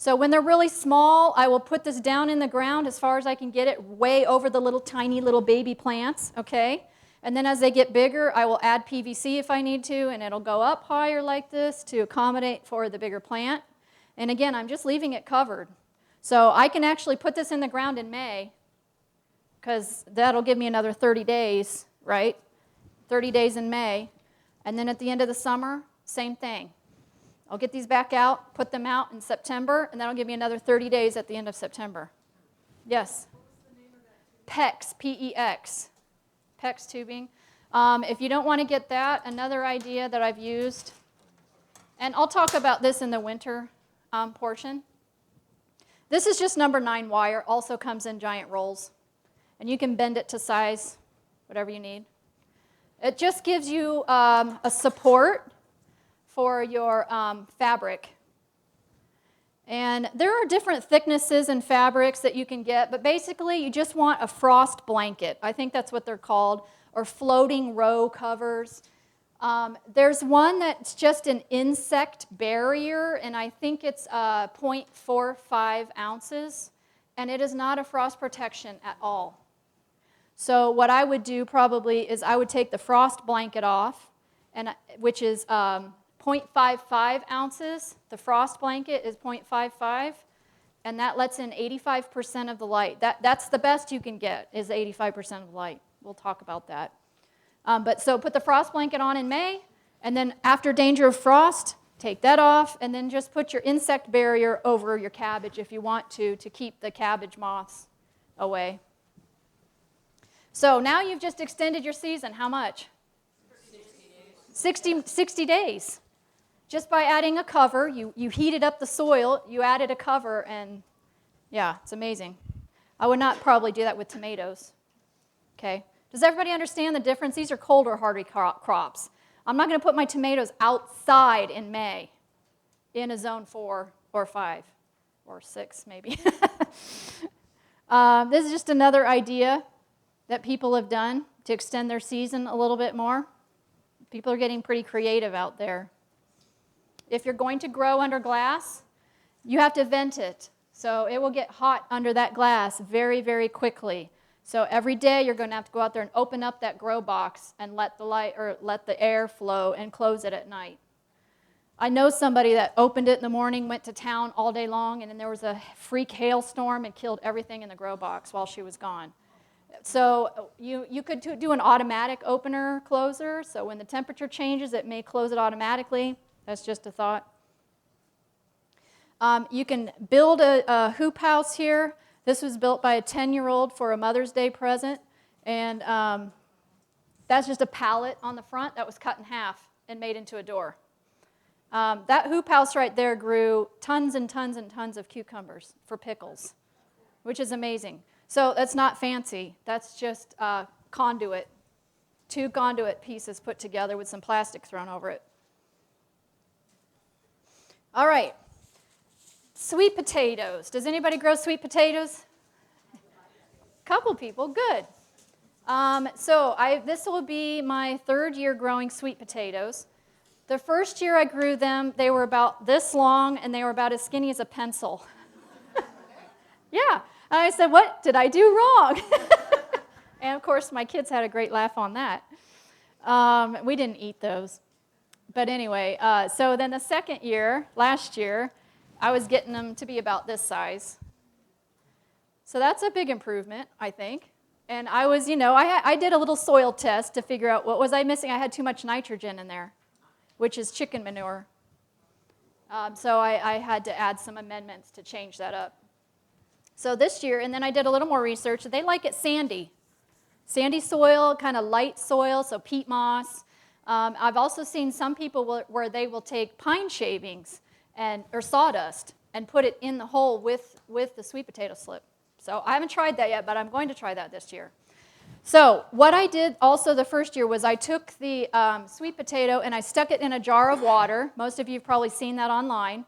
So when they're really small, I will put this down in the ground as far as I can get it, way over the little tiny little baby plants, okay? And then as they get bigger, I will add PVC if I need to, and it'll go up higher like this to accommodate for the bigger plant. And again, I'm just leaving it covered. So I can actually put this in the ground in May, because that'll give me another 30 days, right? 30 days in May. And then at the end of the summer, same thing. I'll get these back out, put them out in September, and that'll give me another 30 days at the end of September. Yes? PEX, P-E-X. PEX tubing. If you don't want to get that, another idea that I've used, and I'll talk about this in the winter portion. This is just number 9 wire, also comes in giant rolls. And you can bend it to size, whatever you need. It just gives you a support for your fabric. And there are different thicknesses and fabrics that you can get, but basically you just want a frost blanket. I think that's what they're called, or floating row covers. There's one that's just an insect barrier, and I think it's 0.45 ounces, and it is not a frost protection at all. So what I would do probably is I would take the frost blanket off, and which is 0.55 ounces. The frost blanket is 0.55, and that lets in 85% of the light. That's the best you can get, is 85% of the light. We'll talk about that. But so put the frost blanket on in May, and then after danger of frost, take that off, and then just put your insect barrier over your cabbage if you want to keep the cabbage moths away. So now you've just extended your season. How much? 60 days. Just by adding a cover, you heated up the soil, you added a cover, and yeah, it's amazing. I would not probably do that with tomatoes. Okay? Does everybody understand the difference? These are colder hardy crops. I'm not going to put my tomatoes outside in May in a zone 4 or 5 or 6 maybe. This is just another idea that people have done to extend their season a little bit more. People are getting pretty creative out there. If you're going to grow under glass, you have to vent it. So it will get hot under that glass very, very quickly. So every day you're going to have to go out there and open up that grow box and let the air flow and close it at night. I know somebody that opened it in the morning, went to town all day long, and then there was a freak hailstorm and killed everything in the grow box while she was gone. So you could do an automatic opener closer. So when the temperature changes, it may close it automatically. That's just a thought. You can build a hoop house here. This was built by a 10-year-old for a Mother's Day present. And that's just a pallet on the front that was cut in half and made into a door. That hoop house right there grew tons and tons and tons of cucumbers for pickles, which is amazing. So that's not fancy. That's just conduit, 2 conduit pieces put together with some plastic thrown over it. All right. Sweet potatoes. Does anybody grow sweet potatoes? Couple people. Good. This will be my 3rd year growing sweet potatoes. The first year I grew them, they were about this long, and they were about as skinny as a pencil. Yeah. And I said, what did I do wrong? And, of course, my kids had a great laugh on that. We didn't eat those. But anyway, so then the second year, last year, I was getting them to be about this size. So that's a big improvement, I think. And I was, I did a little soil test to figure out what was I missing. I had too much nitrogen in there, which is chicken manure. So I had to add some amendments to change that up. So this year, and then I did a little more research, they like it sandy. Sandy soil, kind of light soil, so peat moss. I've also seen some people where they will take pine shavings or sawdust and put it in the hole with the sweet potato slip. So I haven't tried that yet, but I'm going to try that this year. So what I did also the first year was I took the sweet potato and I stuck it in a jar of water. Most of you have probably seen that online.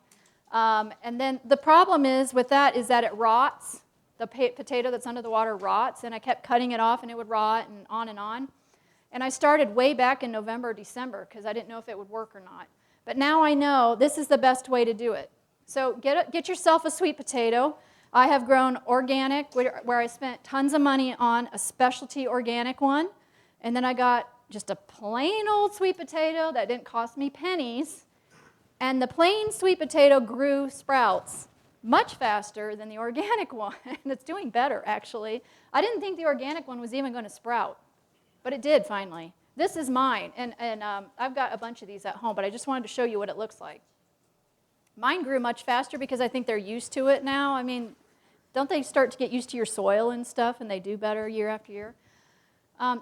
And then the problem with that is that it rots. The potato that's under the water rots, and I kept cutting it off and it would rot and on and on. And I started way back in November or December because I didn't know if it would work or not. But now I know this is the best way to do it. So get yourself a sweet potato. I have grown organic, where I spent tons of money on a specialty organic one. And then I got just a plain old sweet potato that didn't cost me pennies. And the plain sweet potato grew sprouts much faster than the organic one. It's doing better, actually. I didn't think the organic one was even going to sprout, but it did finally. This is mine, and I've got a bunch of these at home, but I just wanted to show you what it looks like. Mine grew much faster because I think they're used to it now. I mean, don't they start to get used to your soil and stuff, and they do better year after year?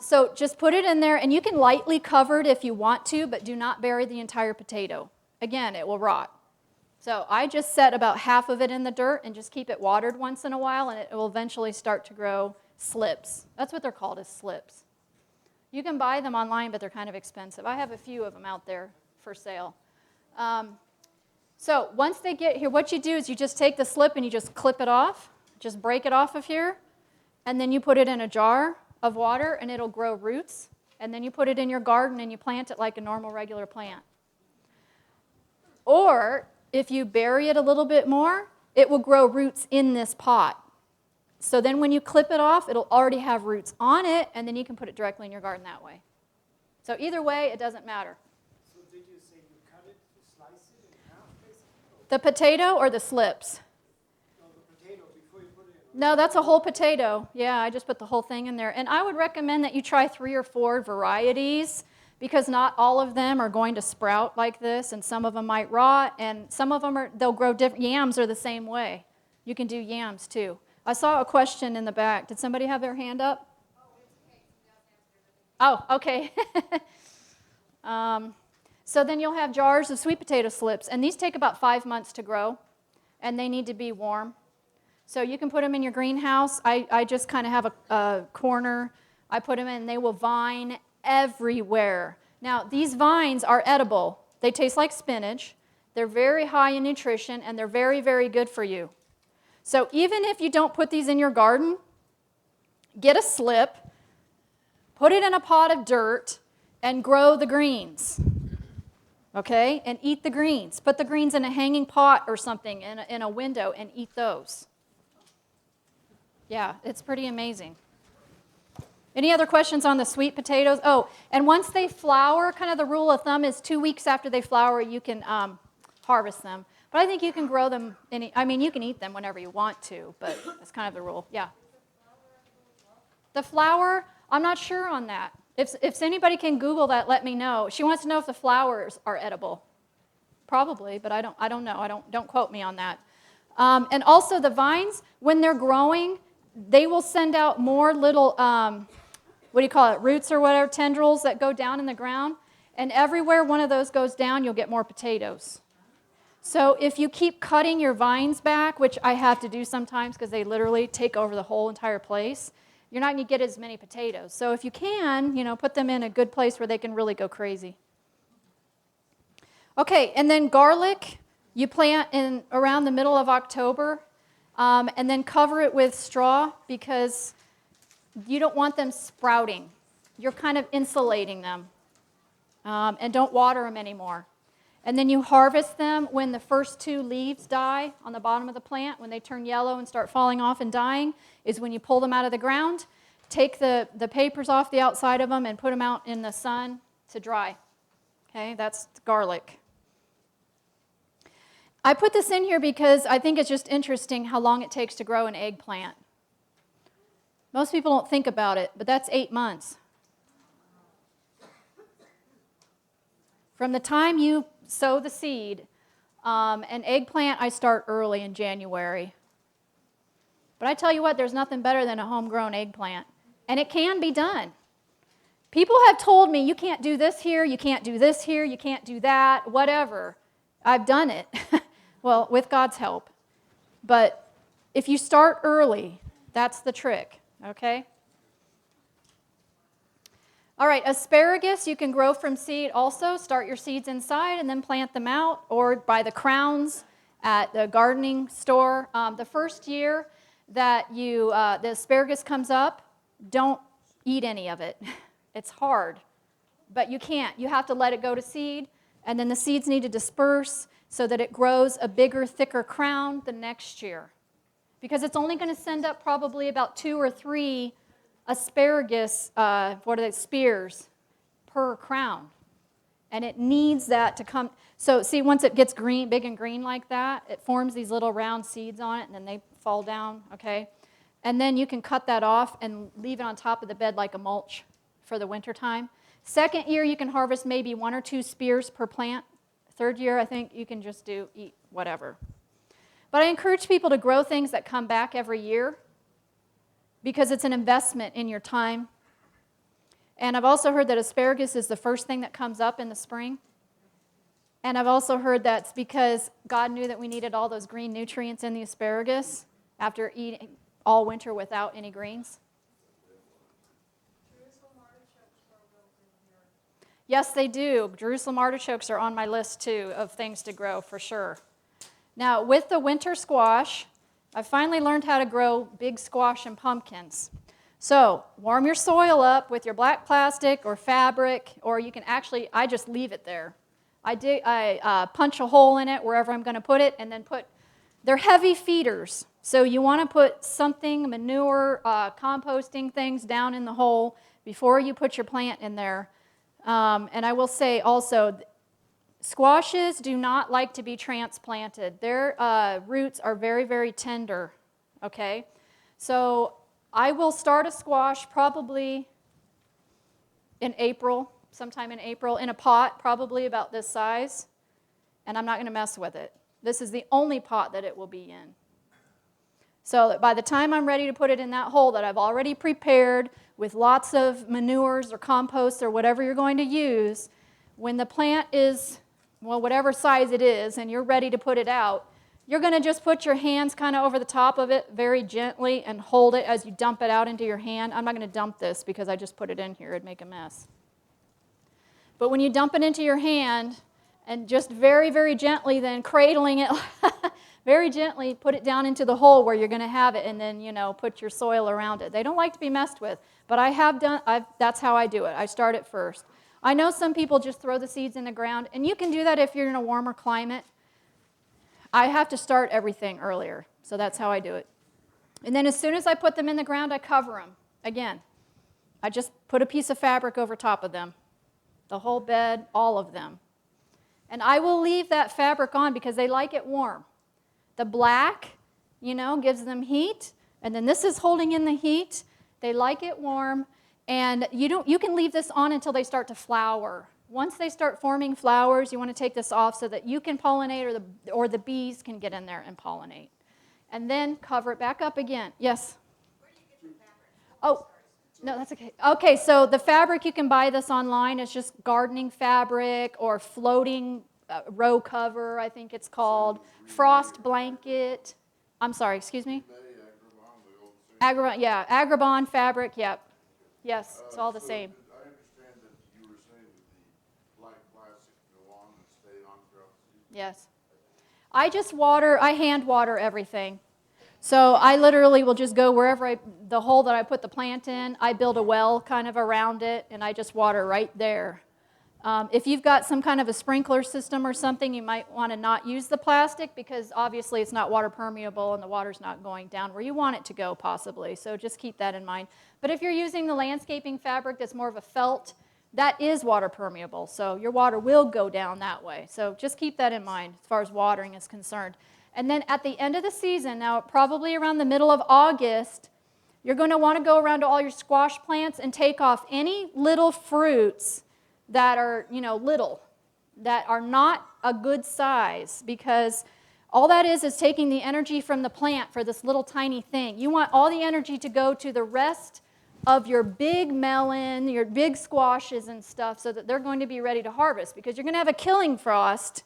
So just put it in there, and you can lightly cover it if you want to, but do not bury the entire potato. Again, it will rot. So I just set about half of it in the dirt and just keep it watered once in a while, and it will eventually start to grow slips. That's what they're called, is slips. You can buy them online, but they're kind of expensive. I have a few of them out there for sale. So once they get here, what you do is you just take the slip and you just clip it off, just break it off of here, and then you put it in a jar of water, and it'll grow roots. And then you put it in your garden and you plant it like a normal, regular plant. Or if you bury it a little bit more, it will grow roots in this pot. So then when you clip it off, it'll already have roots on it, and then you can put it directly in your garden that way. So either way, it doesn't matter.
So did you say you cut it, you slice it in half, basically?
The potato or the slips?
No, the potato before you put it in.
No, that's a whole potato. Yeah, I just put the whole thing in there. And I would recommend that you try 3 or 4 varieties, because not all of them are going to sprout like this, and some of them might rot, and some of them they'll grow different. Yams are the same way. You can do yams too. I saw a question in the back. Did somebody have their hand up? Oh, okay. So then you'll have jars of sweet potato slips, and these take about 5 months to grow, and they need to be warm. So you can put them in your greenhouse. I just kind of have a corner. I put them in, and they will vine everywhere. Now, these vines are edible. They taste like spinach. They're very high in nutrition, and they're very, very good for you. So even if you don't put these in your garden, get a slip, put it in a pot of dirt, and grow the greens. Okay? And eat the greens. Put the greens in a hanging pot or something in a window and eat those. Yeah, it's pretty amazing. Any other questions on the sweet potatoes? Oh, and once they flower, kind of the rule of thumb is 2 weeks after they flower, you can harvest them. But I think you can grow them, you can eat them whenever you want to, but that's kind of the rule. Yeah. The flower, I'm not sure on that. If anybody can Google that, let me know. She wants to know if the flowers are edible. Probably, but I don't know. Don't quote me on that. And also the vines, when they're growing, they will send out more little, roots or whatever, tendrils that go down in the ground. And everywhere one of those goes down, you'll get more potatoes. So if you keep cutting your vines back, which I have to do sometimes because they literally take over the whole entire place, you're not going to get as many potatoes. So if you can, put them in a good place where they can really go crazy. Okay, and then garlic, you plant in around the middle of October, and then cover it with straw because you don't want them sprouting. You're kind of insulating them, and don't water them anymore. And then you harvest them when the first 2 leaves die on the bottom of the plant. When they turn yellow and start falling off and dying is when you pull them out of the ground, take the papers off the outside of them and put them out in the sun to dry. Okay, that's garlic. I put this in here because I think it's just interesting how long it takes to grow an eggplant. Most people don't think about it, but that's 8 months. From the time you sow the seed, an eggplant I start early in January. But I tell you what, there's nothing better than a homegrown eggplant. And it can be done. People have told me, you can't do this here, you can't do this here, you can't do that, whatever. I've done it. Well, with God's help. But if you start early, that's the trick, okay? All right, asparagus you can grow from seed also. Start your seeds inside and then plant them out, or buy the crowns at the gardening store. The first year that the asparagus comes up, don't eat any of it. It's hard, but you can't. You have to let it go to seed, and then the seeds need to disperse so that it grows a bigger, thicker crown the next year. Because it's only going to send up probably about 2 or 3 asparagus, spears per crown. And it needs that to come. So see, once it gets green, big and green like that, it forms these little round seeds on it, and then they fall down, okay? And then you can cut that off and leave it on top of the bed like a mulch for the winter time. Second year, you can harvest maybe 1 or 2 spears per plant. Third year, I think you can just eat whatever. But I encourage people to grow things that come back every year because it's an investment in your time. And I've also heard that asparagus is the first thing that comes up in the spring. And I've also heard that's because God knew that we needed all those green nutrients in the asparagus after eating all winter without any greens.
Jerusalem artichokes grow real good here.
Yes, they do. Jerusalem artichokes are on my list, too, of things to grow for sure. Now, with the winter squash, I finally learned how to grow big squash and pumpkins. So, warm your soil up with your black plastic or fabric, or you can actually, I just leave it there. I punch a hole in it wherever I'm going to put it, and then they're heavy feeders. So you want to put something, manure, composting things down in the hole before you put your plant in there. And I will say also, squashes do not like to be transplanted. Their roots are very, very tender, okay? So I will start a squash probably in April, sometime in April, in a pot probably about this size, and I'm not going to mess with it. This is the only pot that it will be in. So that by the time I'm ready to put it in that hole that I've already prepared with lots of manures or compost or whatever you're going to use, when the plant is, well, whatever size it is, and you're ready to put it out, you're going to just put your hands kind of over the top of it very gently and hold it as you dump it out into your hand. I'm not going to dump this because I just put it in here. It'd make a mess. But when you dump it into your hand and just very, very gently then cradling it, very gently put it down into the hole where you're going to have it and then, put your soil around it. They don't like to be messed with, but that's how I do it. I start it first. I know some people just throw the seeds in the ground, and you can do that if you're in a warmer climate. I have to start everything earlier, so that's how I do it. And then as soon as I put them in the ground, I cover them. Again, I just put a piece of fabric over top of them, the whole bed, all of them. And I will leave that fabric on because they like it warm. The black, gives them heat, and then this is holding in the heat. They like it warm, and you can leave this on until they start to flower. Once they start forming flowers, you want to take this off so that you can pollinate or the bees can get in there and pollinate. And then cover it back up again. Yes?
Where do you get the fabric?
Oh, no, that's okay. Okay, so the fabric, you can buy this online. It's just gardening fabric or floating row cover, I think it's called. Frost blanket. I'm sorry, excuse me? Agrabah fabric, yep. Yes, it's all the same.
I understand that you were saying that the black plastic go on and stay on throughout the season.
Yes. I hand water everything. So I literally will just go wherever the hole that I put the plant in, I build a well kind of around it, and I just water right there. If you've got some kind of a sprinkler system or something, you might want to not use the plastic because obviously it's not water permeable and the water's not going down where you want it to go possibly. So just keep that in mind. But if you're using the landscaping fabric that's more of a felt, that is water permeable. So your water will go down that way. So just keep that in mind as far as watering is concerned. And then at the end of the season, now probably around the middle of August, you're going to want to go around to all your squash plants and take off any little fruits that are, little, that are not a good size, because all that is taking the energy from the plant for this little tiny thing. You want all the energy to go to the rest of your big melon, your big squashes and stuff, so that they're going to be ready to harvest, because you're going to have a killing frost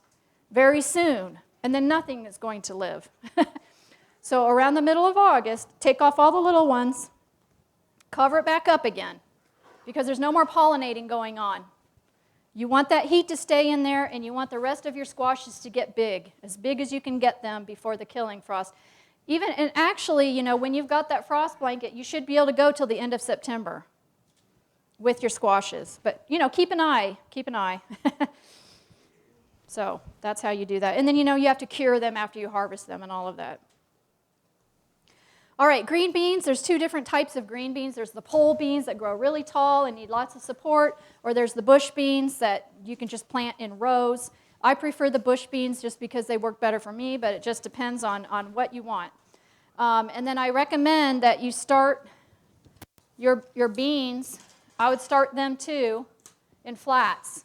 very soon, and then nothing is going to live. So around the middle of August, take off all the little ones, cover it back up again, because there's no more pollinating going on. You want that heat to stay in there, and you want the rest of your squashes to get big as you can get them before the killing frost. And actually, when you've got that frost blanket, you should be able to go till the end of September with your squashes. But, keep an eye. So that's how you do that. And then, you have to cure them after you harvest them and all of that. All right, green beans, there's two different types of green beans. There's the pole beans that grow really tall and need lots of support, or there's the bush beans that you can just plant in rows. I prefer the bush beans just because they work better for me, but it just depends on what you want. And then I recommend that you start your beans, I would start them too, in flats.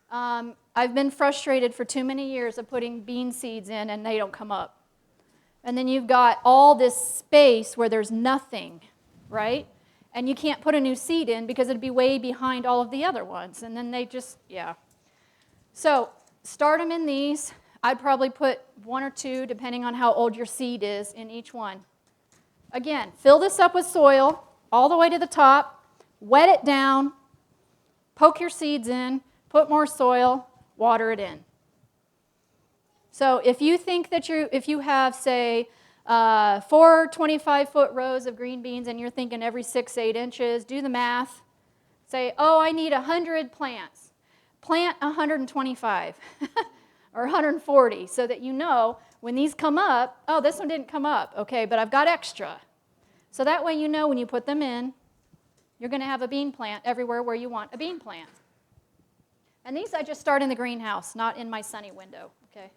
I've been frustrated for too many years of putting bean seeds in and they don't come up. And then you've got all this space where there's nothing, right? And you can't put a new seed in because it'd be way behind all of the other ones. And then they just, yeah. So start them in these. I'd probably put 1 or 2, depending on how old your seed is, in each one. Again, fill this up with soil all the way to the top, wet it down, poke your seeds in, put more soil, water it in. So if you think that if you have, say, 4 25-foot rows of green beans and you're thinking every 6, 8 inches, do the math. Say, oh, I need 100 plants. Plant 125 or 140 so that you know when these come up, oh, this one didn't come up, okay, but I've got extra. So that way you know when you put them in, you're going to have a bean plant everywhere where you want a bean plant. And these I just start in the greenhouse, not in my sunny window, okay?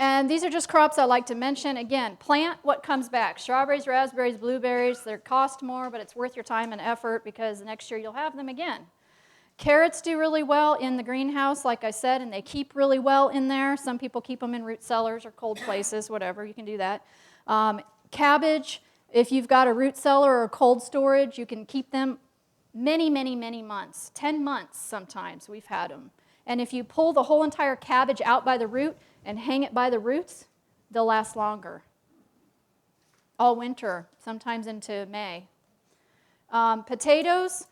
And these are just crops I like to mention. Again, plant what comes back. Strawberries, raspberries, blueberries, they cost more, but it's worth your time and effort because next year you'll have them again. Carrots do really well in the greenhouse, like I said, and they keep really well in there. Some people keep them in root cellars or cold places, whatever, you can do that. Cabbage, if you've got a root cellar or a cold storage, you can keep them many, many, many months, 10 months sometimes we've had them. And if you pull the whole entire cabbage out by the root and hang it by the roots, they'll last longer. All winter, sometimes into May. Potatoes,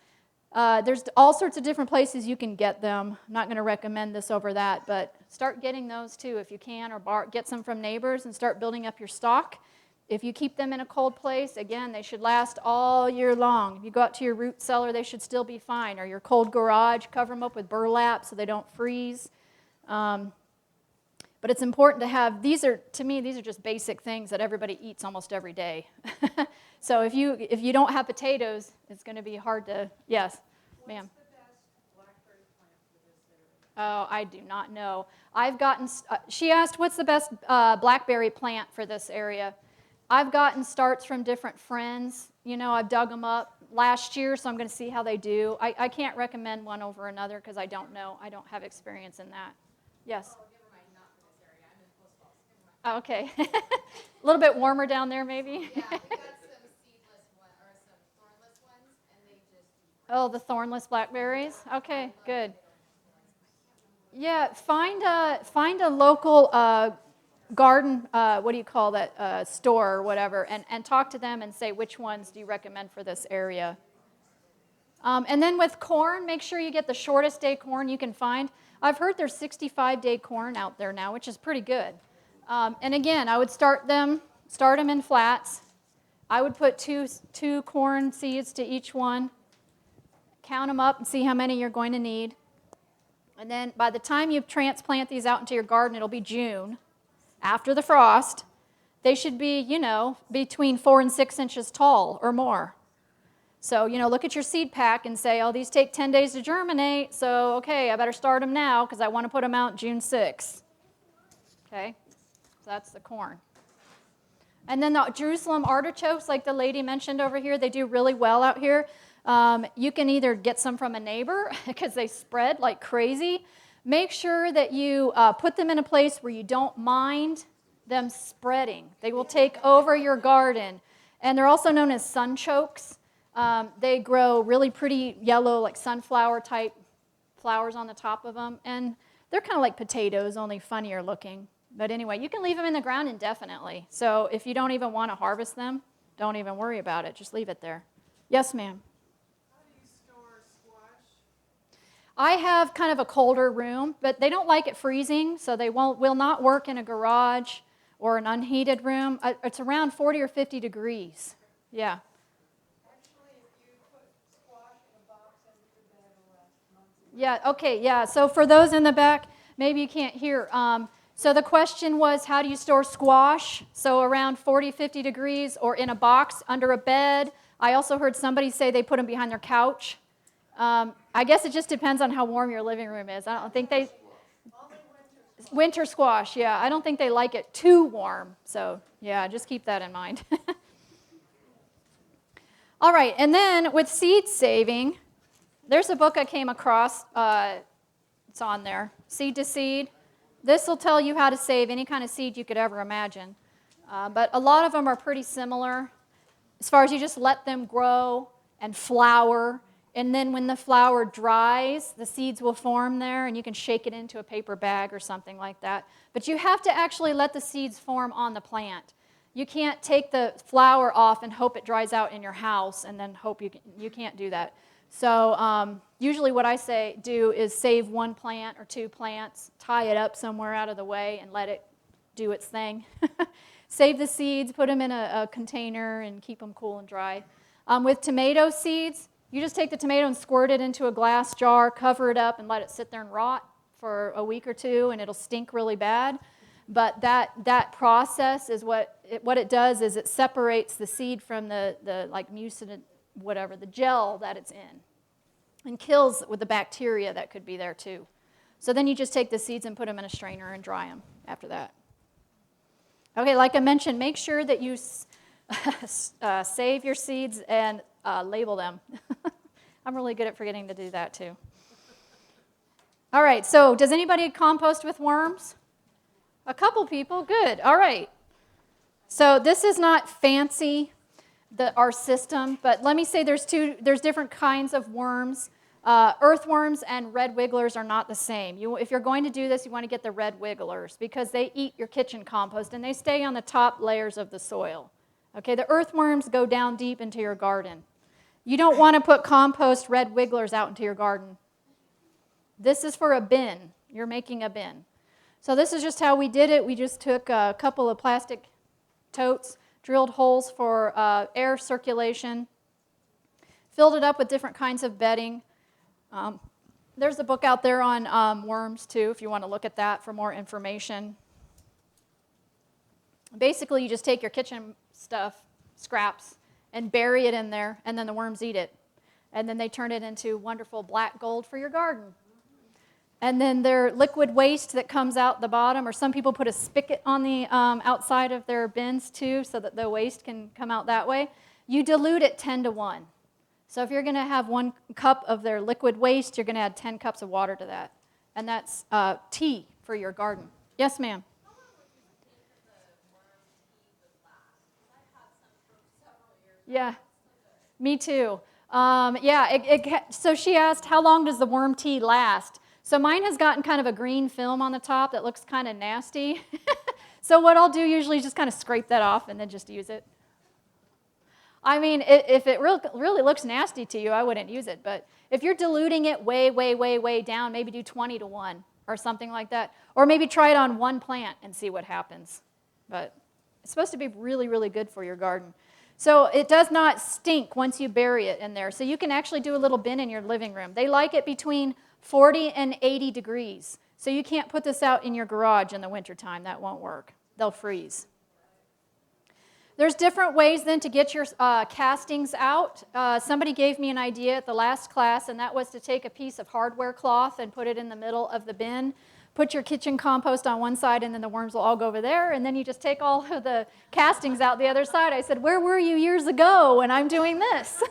there's all sorts of different places you can get them. I'm not going to recommend this over that, but start getting those too if you can, or get some from neighbors and start building up your stock. If you keep them in a cold place, again, they should last all year long. If you go out to your root cellar, they should still be fine. Or your cold garage, cover them up with burlap so they don't freeze. But it's important to have, to me, these are just basic things that everybody eats almost every day. So if you don't have potatoes, it's going to be hard to, yes, ma'am.
What's the best blackberry plant for this area?
Oh, I do not know. She asked, what's the best blackberry plant for this area? I've gotten starts from different friends. You know, I've dug them up last year, so I'm going to see how they do. I can't recommend one over another because I don't know. I don't have experience in that. Yes?
Oh, never mind, not for this area. I'm in Post Falls. Never mind.
Oh, okay. A little bit warmer down there, maybe?
Yeah, we got some seedless ones, or some thornless ones, and they just...
Oh, the thornless blackberries? Okay, good. Yeah, find a local garden, what do you call that, store or whatever, and talk to them and say which ones do you recommend for this area. And then with corn, make sure you get the shortest day corn you can find. I've heard there's 65-day corn out there now, which is pretty good. And again, I would start them in flats. I would put two corn seeds to each one. Count them up and see how many you're going to need. And then by the time you transplant these out into your garden, it'll be June. After the frost, they should be, between 4 and 6 inches tall or more. So, look at your seed pack and say, oh, these take 10 days to germinate, so, okay, I better start them now because I want to put them out June 6th. Okay, so that's the corn. And then the Jerusalem artichokes, like the lady mentioned over here, they do really well out here. You can either get some from a neighbor because they spread like crazy. Make sure that you put them in a place where you don't mind them spreading. They will take over your garden. And they're also known as sunchokes. They grow really pretty yellow, like sunflower type flowers on the top of them. And they're kind of like potatoes, only funnier looking. But anyway, you can leave them in the ground indefinitely. So if you don't even want to harvest them, don't even worry about it. Just leave it there. Yes, ma'am?
How do you store squash?
I have kind of a colder room, but they don't like it freezing, so they will not work in a garage or an unheated room. It's around 40 or 50 degrees. Yeah.
Actually, if you put squash in a box under your bed, it'll last months.
Yeah, okay, yeah. So for those in the back, maybe you can't hear. So the question was, how do you store squash? So around 40, 50 degrees or in a box under a bed. I also heard somebody say they put them behind their couch. I guess it just depends on how warm your living room is. I don't think they... Winter squash, yeah. I don't think they like it too warm. So, yeah, just keep that in mind. All right, and then with seed saving, there's a book I came across. It's on there, Seed to Seed. This will tell you how to save any kind of seed you could ever imagine. But a lot of them are pretty similar. As far as you just let them grow and flower, and then when the flower dries, the seeds will form there, and you can shake it into a paper bag or something like that. But you have to actually let the seeds form on the plant. You can't take the flower off and hope it dries out in your house and then hope you can't do that. So usually what I do is save one plant or two plants, tie it up somewhere out of the way, and let it do its thing. Save the seeds, put them in a container, and keep them cool and dry. With tomato seeds, you just take the tomato and squirt it into a glass jar, cover it up, and let it sit there and rot for a week or two, and it'll stink really bad. But that process is what it does is it separates the seed from the like mucin, whatever, the gel that it's in, and kills with the bacteria that could be there too. So then you just take the seeds and put them in a strainer and dry them after that. Okay, like I mentioned, make sure that you save your seeds and label them. I'm really good at forgetting to do that too. All right, so does anybody compost with worms? A couple people, good, all right. So this is not fancy, our system, but let me say there's different kinds of worms. Earthworms and red wigglers are not the same. If you're going to do this, you want to get the red wigglers because they eat your kitchen compost and they stay on the top layers of the soil. Okay, the earthworms go down deep into your garden. You don't want to put compost red wigglers out into your garden. This is for a bin. You're making a bin. So this is just how we did it. We just took a couple of plastic totes, drilled holes for air circulation, filled it up with different kinds of bedding. There's a book out there on worms too, if you want to look at that for more information. Basically, you just take your kitchen stuff, scraps, and bury it in there, and then the worms eat it. And then they turn it into wonderful black gold for your garden. And then their liquid waste that comes out the bottom, or some people put a spigot on the outside of their bins too, so that the waste can come out that way. You dilute it 10-1. So if you're going to have 1 cup of their liquid waste, you're going to add 10 cups of water to that. And that's tea for your garden. Yes, ma'am?
How long would you think that the worm tea would last? Because I've had some for several years.
Yeah, me too. So she asked, how long does the worm tea last? So mine has gotten kind of a green film on the top that looks kind of nasty. So what I'll do usually is just kind of scrape that off and then just use it. I mean, if it really looks nasty to you, I wouldn't use it. But if you're diluting it way, way, way, way down, maybe do 20-1 or something like that. Or maybe try it on one plant and see what happens. But it's supposed to be really, really good for your garden. So it does not stink once you bury it in there. So you can actually do a little bin in your living room. They like it between 40 and 80 degrees. So you can't put this out in your garage in the wintertime. That won't work. They'll freeze. There's different ways then to get your castings out. Somebody gave me an idea at the last class, and that was to take a piece of hardware cloth and put it in the middle of the bin. Put your kitchen compost on one side, and then the worms will all go over there, and then you just take all of the castings out the other side. I said, where were you years ago when I'm doing this?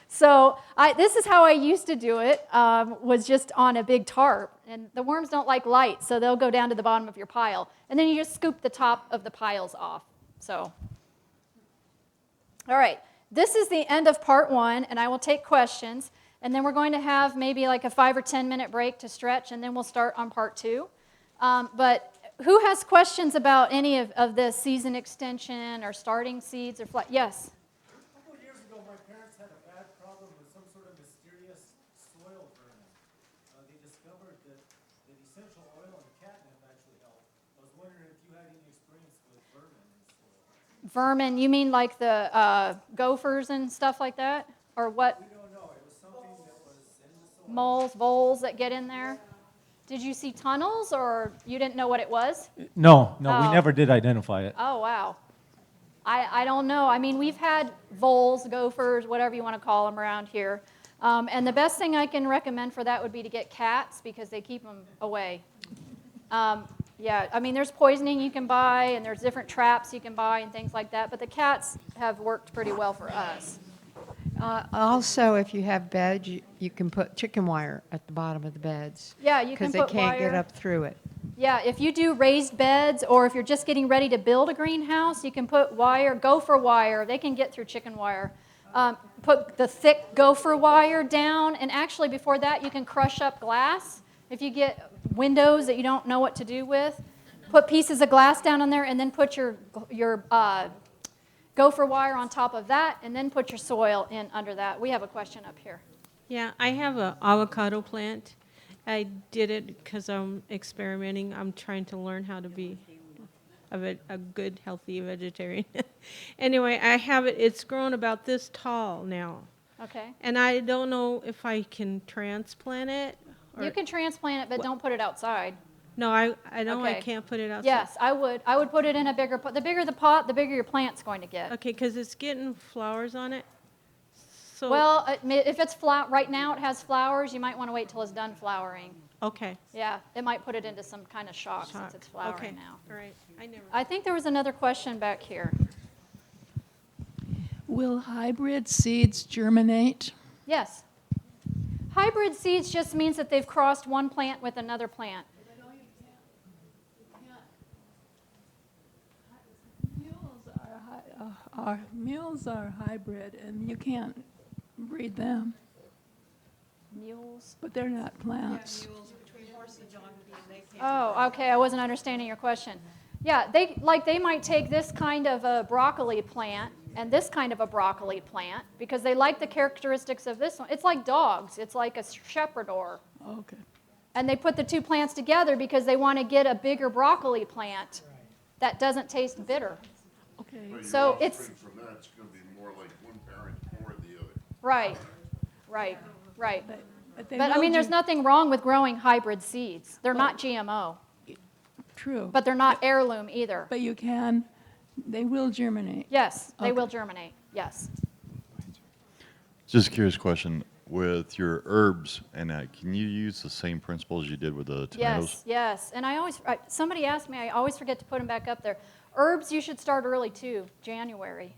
So this is how I used to do it, was just on a big tarp. And the worms don't like light, so they'll go down to the bottom of your pile. And then you just scoop the top of the piles off. So, all right, this is the end of part 1, and I will take questions. And then we're going to have maybe like a 5 or 10 minute break to stretch, and then we'll start on part 2. But who has questions about any of this season extension or starting seeds or yes?
A couple of years ago, my parents had a bad problem with some sort of mysterious soil vermin. They discovered that essential oil and catnip actually help. I was wondering if you had any experience with vermin in soil.
Vermin, you mean like the gophers and stuff like that? Or what?
We don't know. It was something that was in the soil.
Moles, voles that get in there? Did you see tunnels, or you didn't know what it was?
No, we
Oh.
never did identify it.
Oh, wow. I don't know. I mean, we've had voles, gophers, whatever you want to call them around here. And the best thing I can recommend for that would be to get cats because they keep them away. Yeah, I mean, there's poisoning you can buy, and there's different traps you can buy and things like that. But the cats have worked pretty well for us.
Also, if you have beds, you can put chicken wire at the bottom of the beds.
Yeah, you can
Because
put
they can't get
wire.
up through it.
Yeah, if you do raised beds or if you're just getting ready to build a greenhouse, you can put wire, gopher wire. They can get through chicken wire. Put the thick gopher wire down, and actually before that you can crush up glass. If you get windows that you don't know what to do with, put pieces of glass down in there and then put your gopher wire on top of that and then put your soil in under that. We have a question up here.
Yeah, I have an avocado plant. I did it because I'm experimenting. I'm trying to learn how to be a good, healthy vegetarian. Anyway, I have it. It's grown about this tall now.
Okay.
And I don't know if I can transplant it.
You can transplant it, but don't put it outside.
No, I know I
Okay.
can't put it outside.
Yes, I would. I would put it in a bigger pot. The bigger the pot, the bigger your plant's going to get.
Okay, because it's getting flowers on it. So,
Well, if it's right now it has flowers, you might want to wait till it's done flowering.
okay.
Yeah, it might put it into some kind of shock since it's flowering
Okay,
now.
all right.
I think there was another question back here.
Will hybrid seeds germinate?
Yes. Hybrid seeds just means that they've crossed one plant with another plant.
Mules are hybrid, and you can't breed them,
Mules.
but they're not plants.
Oh, okay. I wasn't understanding your question. Yeah, they might take this kind of a broccoli plant and this kind of a broccoli plant because they like the characteristics of this one. It's like dogs. It's like a shepherdor.
Okay.
And they put the two plants together because they want to get a bigger broccoli plant that doesn't taste bitter.
Okay.
But
So
your
it's-
offspring from that, it's gonna be more like one parent or the other.
Right.
But they
But I
will
mean, there's
ger-
nothing wrong with growing hybrid seeds. They're not GMO,
True.
but they're not heirloom either.
But they will germinate.
Yes, they
Okay.
will germinate. Yes.
Just a curious question. With your herbs and that, can you use the same principles you did with the tomatoes?
Yes. And somebody asked me, I always forget to put them back up there. Herbs, you should start early too, January.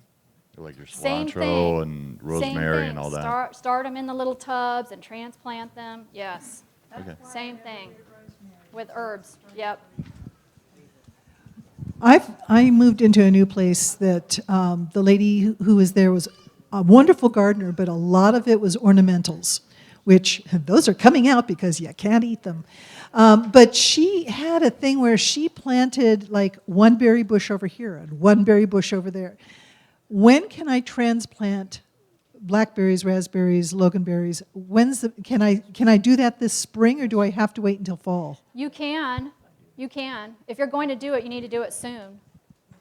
Like your
Same
cilantro
thing.
and
Same
rosemary
thing.
and all that?
Start them in the little tubs and transplant them. Yes.
Okay.
Same thing with herbs. Yep.
I moved into a new place that the lady who was there was a wonderful gardener, but a lot of it was ornamentals, which those are coming out because you can't eat them. But she had a thing where she planted like one berry bush over here and one berry bush over there. When can I transplant blackberries, raspberries, loganberries? Can I do that this spring, or do I have to wait until fall?
You can. If you're going to do it, you need to do it soon.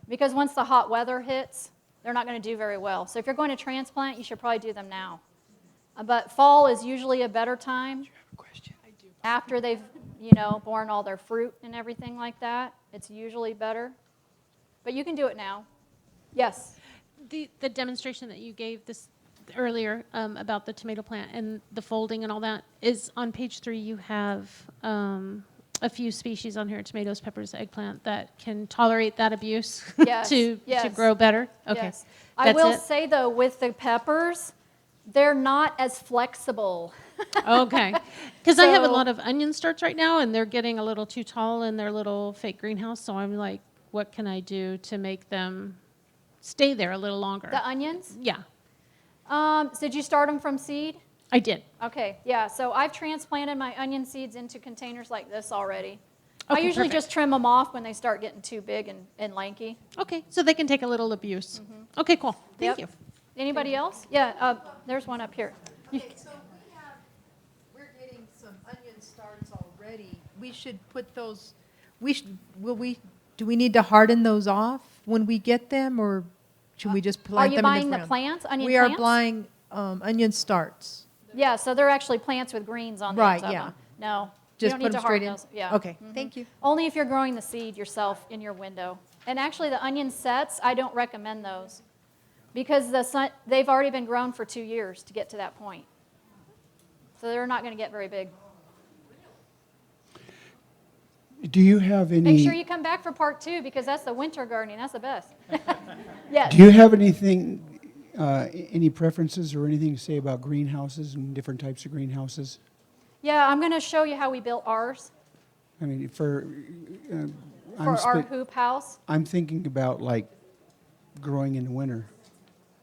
Because once the hot weather hits, they're not going to do very well. So if you're going to transplant, you should probably do them now. But fall is usually a better time. After they've, borne all their fruit and everything like that, it's usually better. But you can do it now. Yes.
The demonstration that you gave this earlier about the tomato plant and the folding and all that is on page 3. You have a few species on here: tomatoes, peppers, eggplant, that can tolerate that abuse
Yes,
to
yes.
grow better. Okay,
Yes. I
That's
will
it?
say, though, with the peppers, they're not as flexible.
Okay, because I have a
So-
lot of onion starts right now, and they're getting a little too tall in their little fake greenhouse. So I'm like, what can I do to make them stay there a little longer?
The onions?
Yeah,
So did you start them from seed?
I did.
Okay, yeah. So I've transplanted my onion seeds into containers like this already. I
Okay,
usually
perfect.
just trim them off when they start getting too big and lanky.
Okay, so they can take a little abuse. Okay, cool. Thank
Yep.
you.
Anybody else? Yeah, there's one up here.
Okay, so we're getting some onion starts already. We should put those, do we need to harden those off when we get them, or should we just
Are
plant
you
them in
buying
the
the
ground?
plants, onion
We are
plants?
buying onion starts.
Yeah, so they're actually plants with greens on the
Right,
ends of
yeah.
them. No,
Just
don't
put
need to
them straight
harden
in?
those. Yeah.
Okay, thank you.
Only if you're growing the seed yourself in your window. And actually, the onion sets, I don't recommend those because they've already been grown for 2 years to get to that point. So they're not going to get very big.
Do you have any?
Make sure you come back for part 2 because that's the winter gardening. That's the best. Yes.
Do you have anything, any preferences or anything to say about greenhouses and different types of greenhouses?
Yeah, I'm going to show you how we built ours
I mean,
for our hoop house.
I'm thinking about like growing in the winter.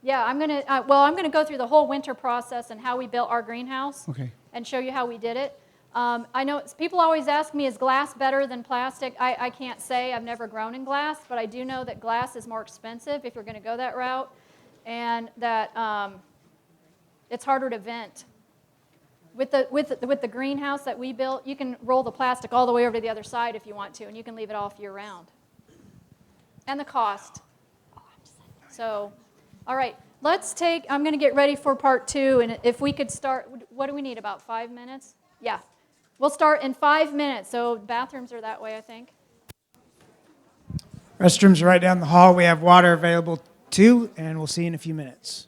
Yeah, I'm going to go through the whole winter process and how we built our greenhouse.
Okay.
And show you how we did it. I know people always ask me, is glass better than plastic? I can't say. I've never grown in glass, but I do know that glass is more expensive if you're going to go that route, and that it's harder to vent. With the greenhouse that we built, you can roll the plastic all the way over to the other side if you want to, and you can leave it off year round. And the cost. So, all right, I'm going to get ready for part 2, and if we could start, what do we need, about 5 minutes? Yeah. We'll start in 5 minutes, so bathrooms are that way, I think.
Restrooms are right down the hall. We have water available too, and we'll see you in a few minutes.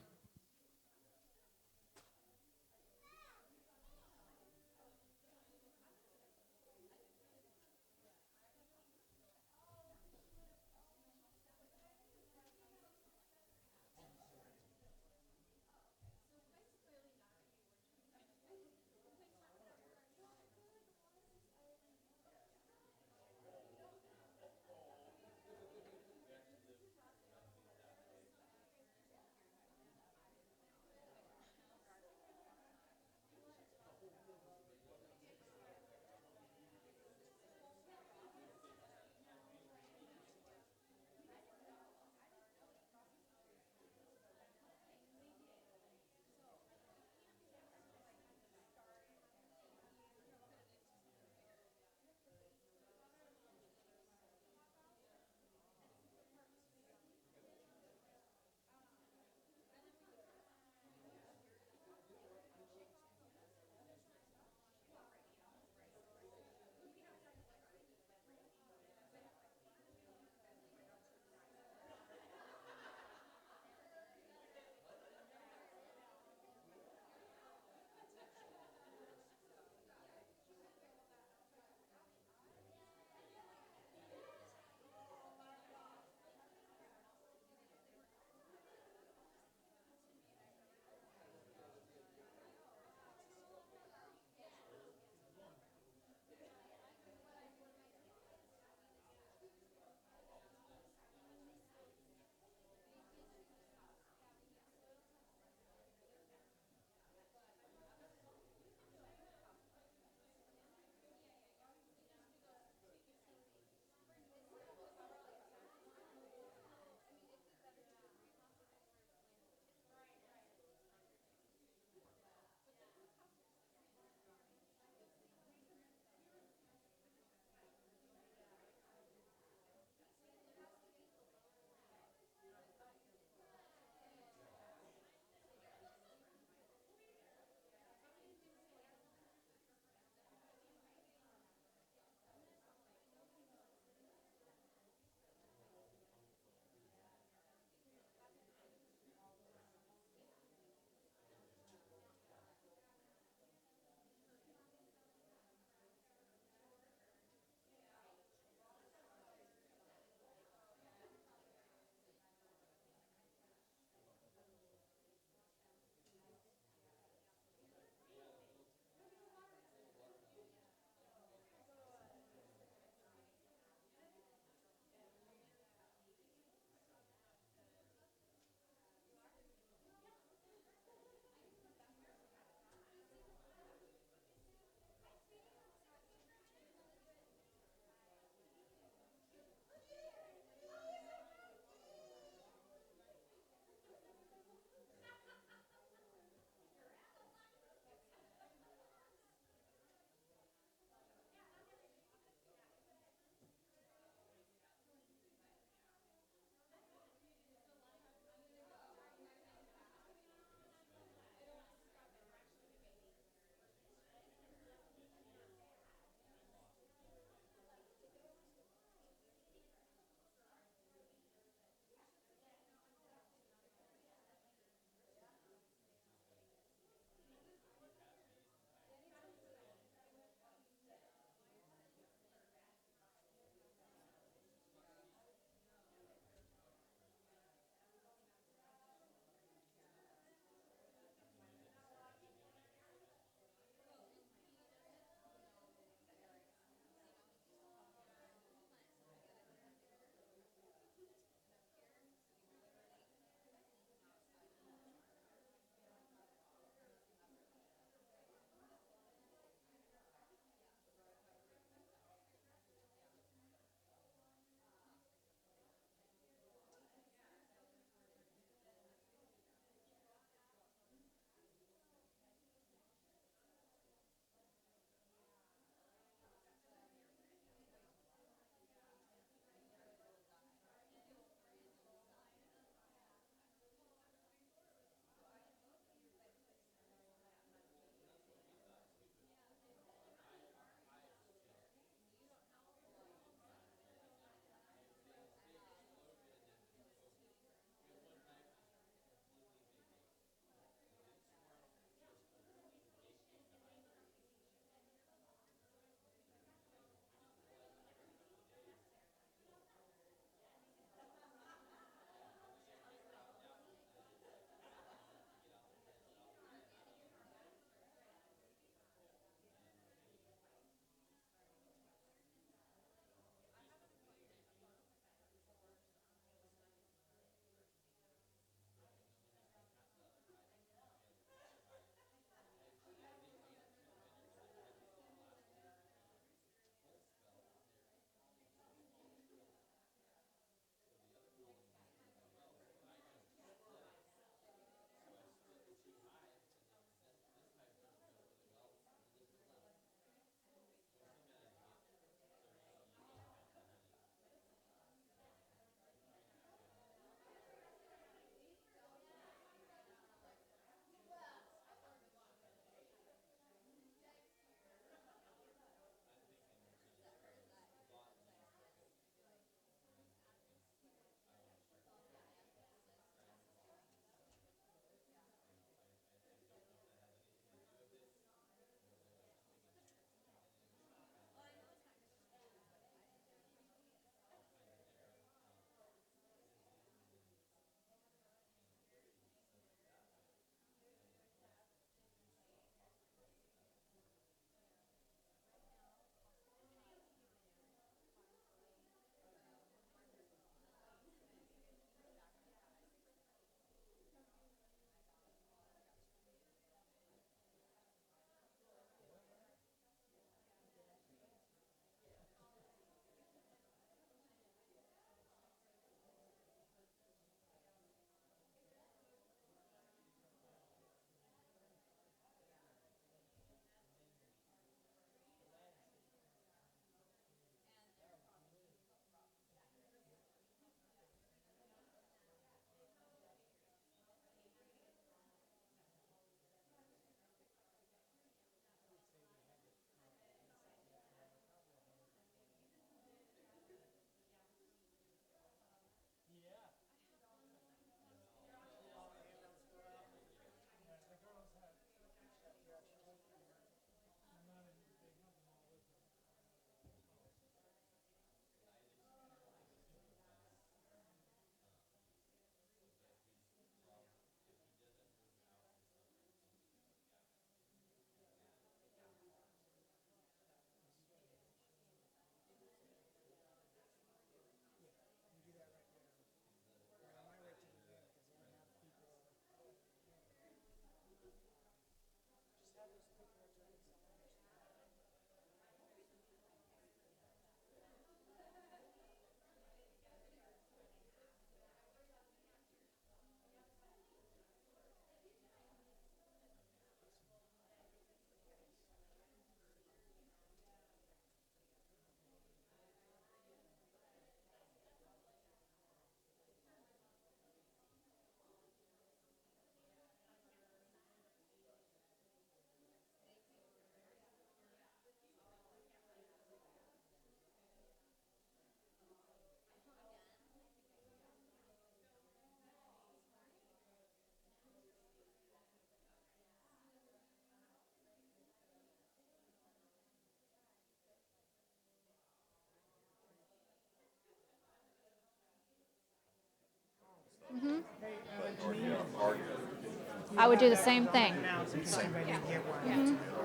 I would do the same thing.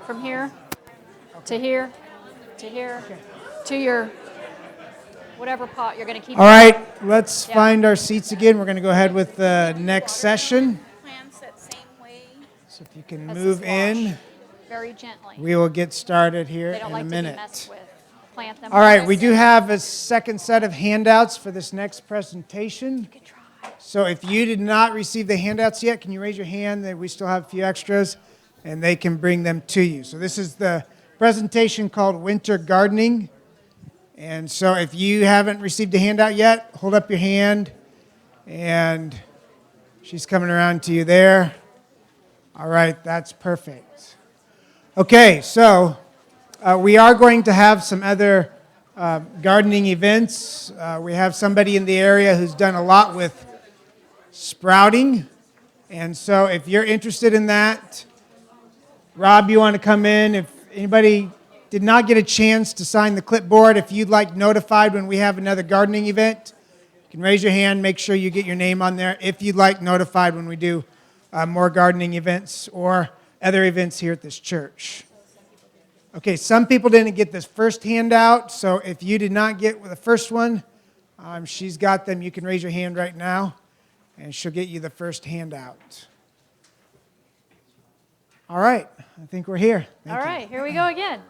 From here to here to here to your whatever pot you're going to keep.
All right, let's
Yeah.
find our seats again. We're going to go ahead with the next session.
Plants that same way.
So if you can
That's
move
the squash.
in,
Very gently.
we will get started here
They don't
in
like
a
to be
minute.
messed with. Plant them.
All right, we do have a second set of handouts for this next presentation. So if you did not receive the handouts yet, can you raise your hand? That we still have a few extras, and they can bring them to you. So this is the presentation called Winter Gardening. And so if you haven't received a handout yet, hold up your hand, and she's coming around to you there. All right, that's perfect. Okay, so we are going to have some other gardening events. We have somebody in the area who's done a lot with sprouting. And so if you're interested in that, Rob, you want to come in? If anybody did not get a chance to sign the clipboard, if you'd like notified when we have another gardening event, you can raise your hand, make sure you get your name on there if you'd like notified when we do more gardening events or other events here at this church. Okay, some people didn't get this first handout, so if you did not get the first one, she's got them. You can raise your hand right now, and she'll get you the first handout. All right, I think we're here. Thank
All
you.
right, here we go again.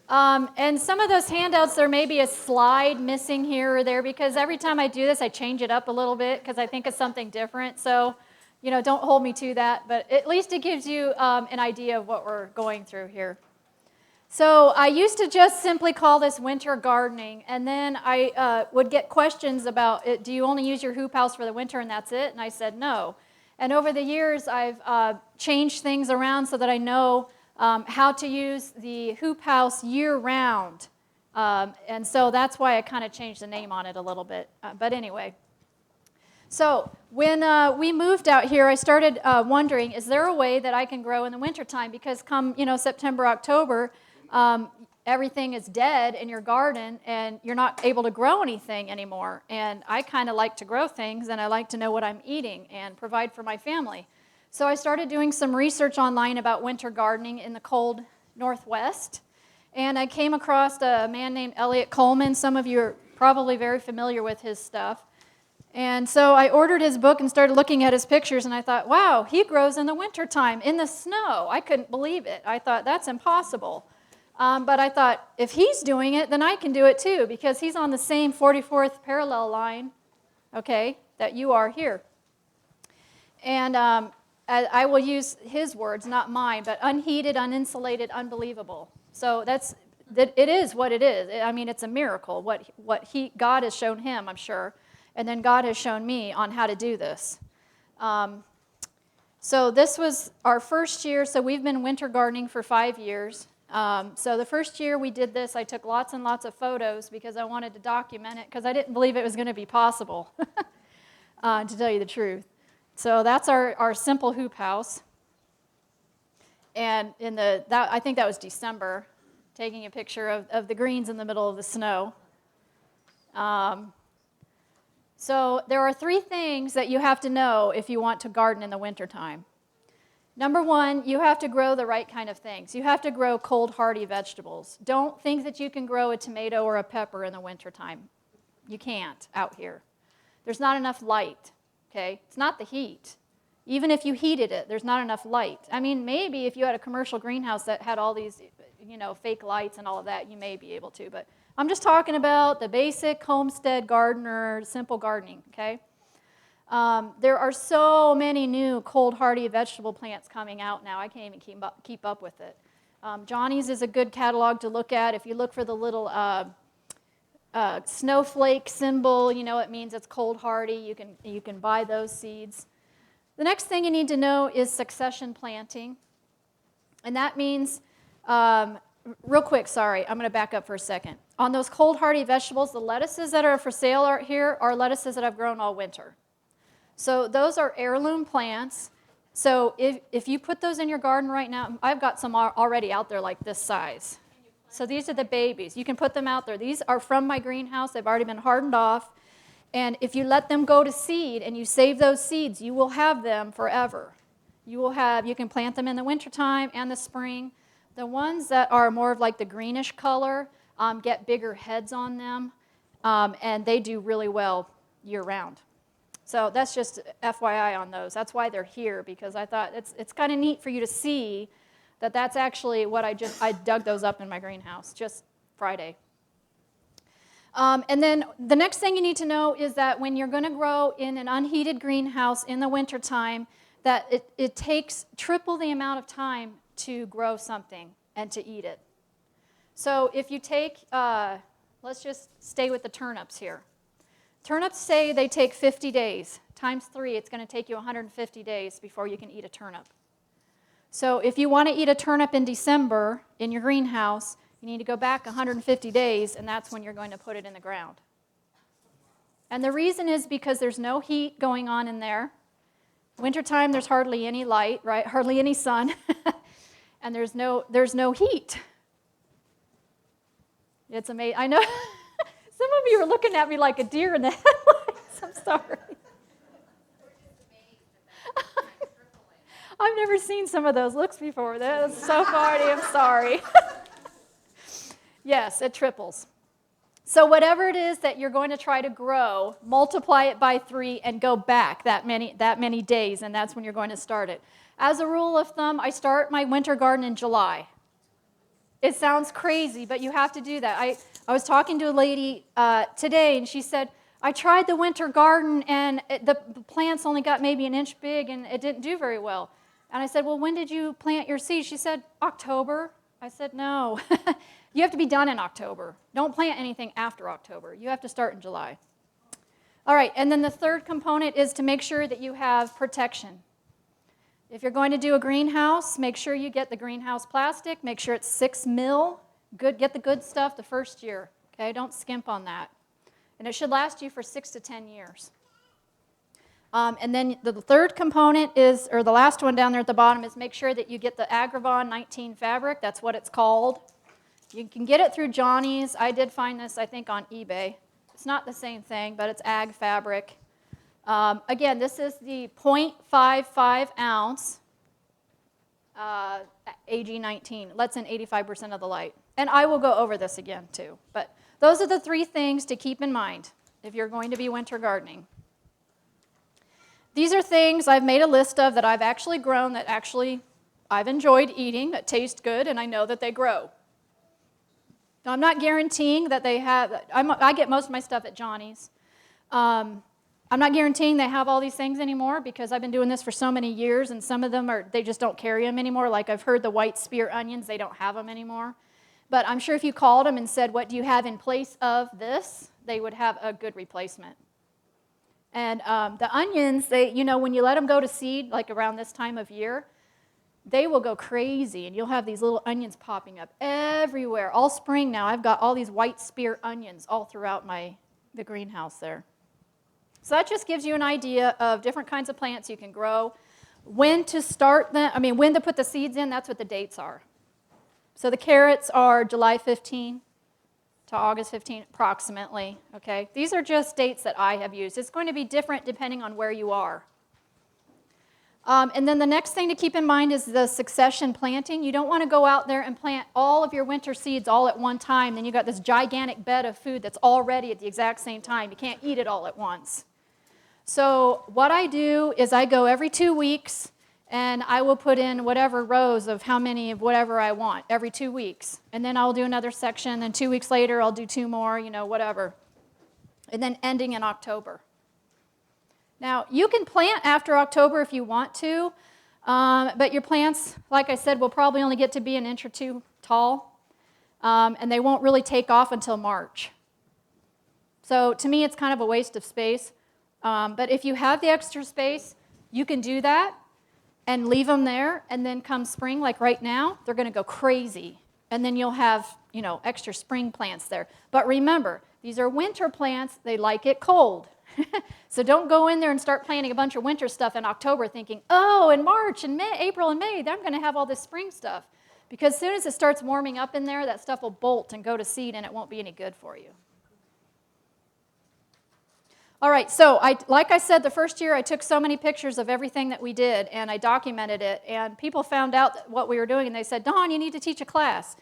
And some of those handouts, there may be a slide missing here or there because every time I do this, I change it up a little bit because I think it's something different. So, don't hold me to that, but at least it gives you an idea of what we're going through here. So I used to just simply call this winter gardening, and then I would get questions about, do you only use your hoop house for the winter and that's it? And I said no. And over the years, I've changed things around so that I know how to use the hoop house year-round. And so that's why I kind of changed the name on it a little bit. But anyway. So when we moved out here, I started wondering, is there a way that I can grow in the wintertime? Because come, September, October, everything is dead in your garden and you're not able to grow anything anymore. And I kind of like to grow things and I like to know what I'm eating and provide for my family. So I started doing some research online about winter gardening in the cold Northwest. And I came across a man named Elliot Coleman. Some of you are probably very familiar with his stuff. And so I ordered his book and started looking at his pictures, and I thought, wow, he grows in the wintertime, in the snow. I couldn't believe it. I thought, that's impossible. But I thought, if he's doing it, then I can do it too, because he's on the same 44th parallel line, okay, that you are here. And I will use his words, not mine, but unheated, uninsulated, unbelievable. So it is what it is. I mean, it's a miracle, what God has shown him, I'm sure. And then God has shown me on how to do this. So this was our first year. So we've been winter gardening for 5 years. So the first year we did this, I took lots and lots of photos because I wanted to document it because I didn't believe it was going to be possible, to tell you the truth. So that's our simple hoop house. And I think that was December, taking a picture of the greens in the middle of the snow. So there are 3 things that you have to know if you want to garden in the wintertime. Number 1, you have to grow the right kind of things. You have to grow cold, hardy vegetables. Don't think that you can grow a tomato or a pepper in the wintertime. You can't out here. There's not enough light, okay? It's not the heat. Even if you heated it, there's not enough light. I mean, maybe if you had a commercial greenhouse that had all these, fake lights and all of that, you may be able to. But I'm just talking about the basic homestead gardener, simple gardening, okay? There are so many new cold hardy vegetable plants coming out now. I can't even keep up with it. Johnny's is a good catalog to look at. If you look for the little snowflake symbol, it means it's cold hardy. You can buy those seeds. The next thing you need to know is succession planting. And that means, real quick, sorry, I'm going to back up for a second. On those cold hardy vegetables, the lettuces that are for sale here are lettuces that I've grown all winter. So those are heirloom plants. So if you put those in your garden right now, I've got some already out there like this size. So these are the babies. You can put them out there. These are from my greenhouse. They've already been hardened off. And if you let them go to seed and you save those seeds, you will have them forever. You can plant them in the wintertime and the spring. The ones that are more of like the greenish color get bigger heads on them, and they do really well year-round. So that's just FYI on those. That's why they're here, because I thought it's kind of neat for you to see that that's actually what I dug those up in my greenhouse just Friday. And then the next thing you need to know is that when you're going to grow in an unheated greenhouse in the wintertime, that it takes triple the amount of time to grow something and to eat it. So if you take, let's just stay with the turnips here. Turnips say they take 50 days. Times 3, it's going to take you 150 days before you can eat a turnip. So if you want to eat a turnip in December in your greenhouse, you need to go back 150 days, and that's when you're going to put it in the ground. And the reason is because there's no heat going on in there. Wintertime, there's hardly any light, right? Hardly any sun. And there's no heat. It's amazing. I know some of you are looking at me like a deer in the headlights. I'm sorry. I've never seen some of those looks before. That's so funny. I'm sorry. Yes, it triples. So whatever it is that you're going to try to grow, multiply it by 3 and go back that many days, and that's when you're going to start it. As a rule of thumb, I start my winter garden in July. It sounds crazy, but you have to do that. I was talking to a lady today, and she said, I tried the winter garden, and the plants only got maybe an inch big, and it didn't do very well. And I said, well, when did you plant your seeds? She said, October. I said, no. You have to be done in October. Don't plant anything after October. You have to start in July. All right, and then the third component is to make sure that you have protection. If you're going to do a greenhouse, make sure you get the greenhouse plastic. Make sure it's 6 mil. Get the good stuff the first year. Okay, don't skimp on that. And it should last you for 6 to 10 years. And then the third component is, or the last one down there at the bottom, is make sure that you get the Agrabah 19 fabric. That's what it's called. You can get it through Johnny's. I did find this, I think, on eBay. It's not the same thing, but it's ag fabric. Again, this is the 0.55 ounce AG19. Lets in 85% of the light. And I will go over this again, too. But those are the 3 things to keep in mind if you're going to be winter gardening. These are things I've made a list of that I've actually grown, that actually I've enjoyed eating, that taste good, and I know that they grow. Now, I'm not guaranteeing that they have, I get most of my stuff at Johnny's. I'm not guaranteeing they have all these things anymore, because I've been doing this for so many years, and some of them they just don't carry them anymore. Like I've heard the white spear onions, they don't have them anymore. But I'm sure if you called them and said, what do you have in place of this, they would have a good replacement. And the onions, when you let them go to seed, like around this time of year, they will go crazy, and you'll have these little onions popping up everywhere. All spring now, I've got all these white spear onions all throughout the greenhouse there. So that just gives you an idea of different kinds of plants you can grow. When to start them, when to put the seeds in, that's what the dates are. So the carrots are July 15 to August 15 approximately, okay? These are just dates that I have used. It's going to be different depending on where you are. And then the next thing to keep in mind is the succession planting. You don't want to go out there and plant all of your winter seeds all at one time. Then you've got this gigantic bed of food that's all ready at the exact same time. You can't eat it all at once. So what I do is I go every 2 weeks, and I will put in whatever rows of how many of whatever I want every 2 weeks. And then I'll do another section. Then 2 weeks later, I'll do 2 more, whatever. And then ending in October. Now, you can plant after October if you want to, but your plants, like I said, will probably only get to be an inch or 2 tall, and they won't really take off until March. So to me, it's kind of a waste of space. But if you have the extra space, you can do that and leave them there, and then come spring, like right now, they're going to go crazy. And then you'll have, extra spring plants there. But remember, these are winter plants. They like it cold. So don't go in there and start planting a bunch of winter stuff in October thinking, oh, in March and May, April and May, I'm going to have all this spring stuff. Because as soon as it starts warming up in there, that stuff will bolt and go to seed, and it won't be any good for you. All right, so like I said, the first year I took so many pictures of everything that we did, and I documented it, and people found out what we were doing, and they said, Dawn, you need to teach a class.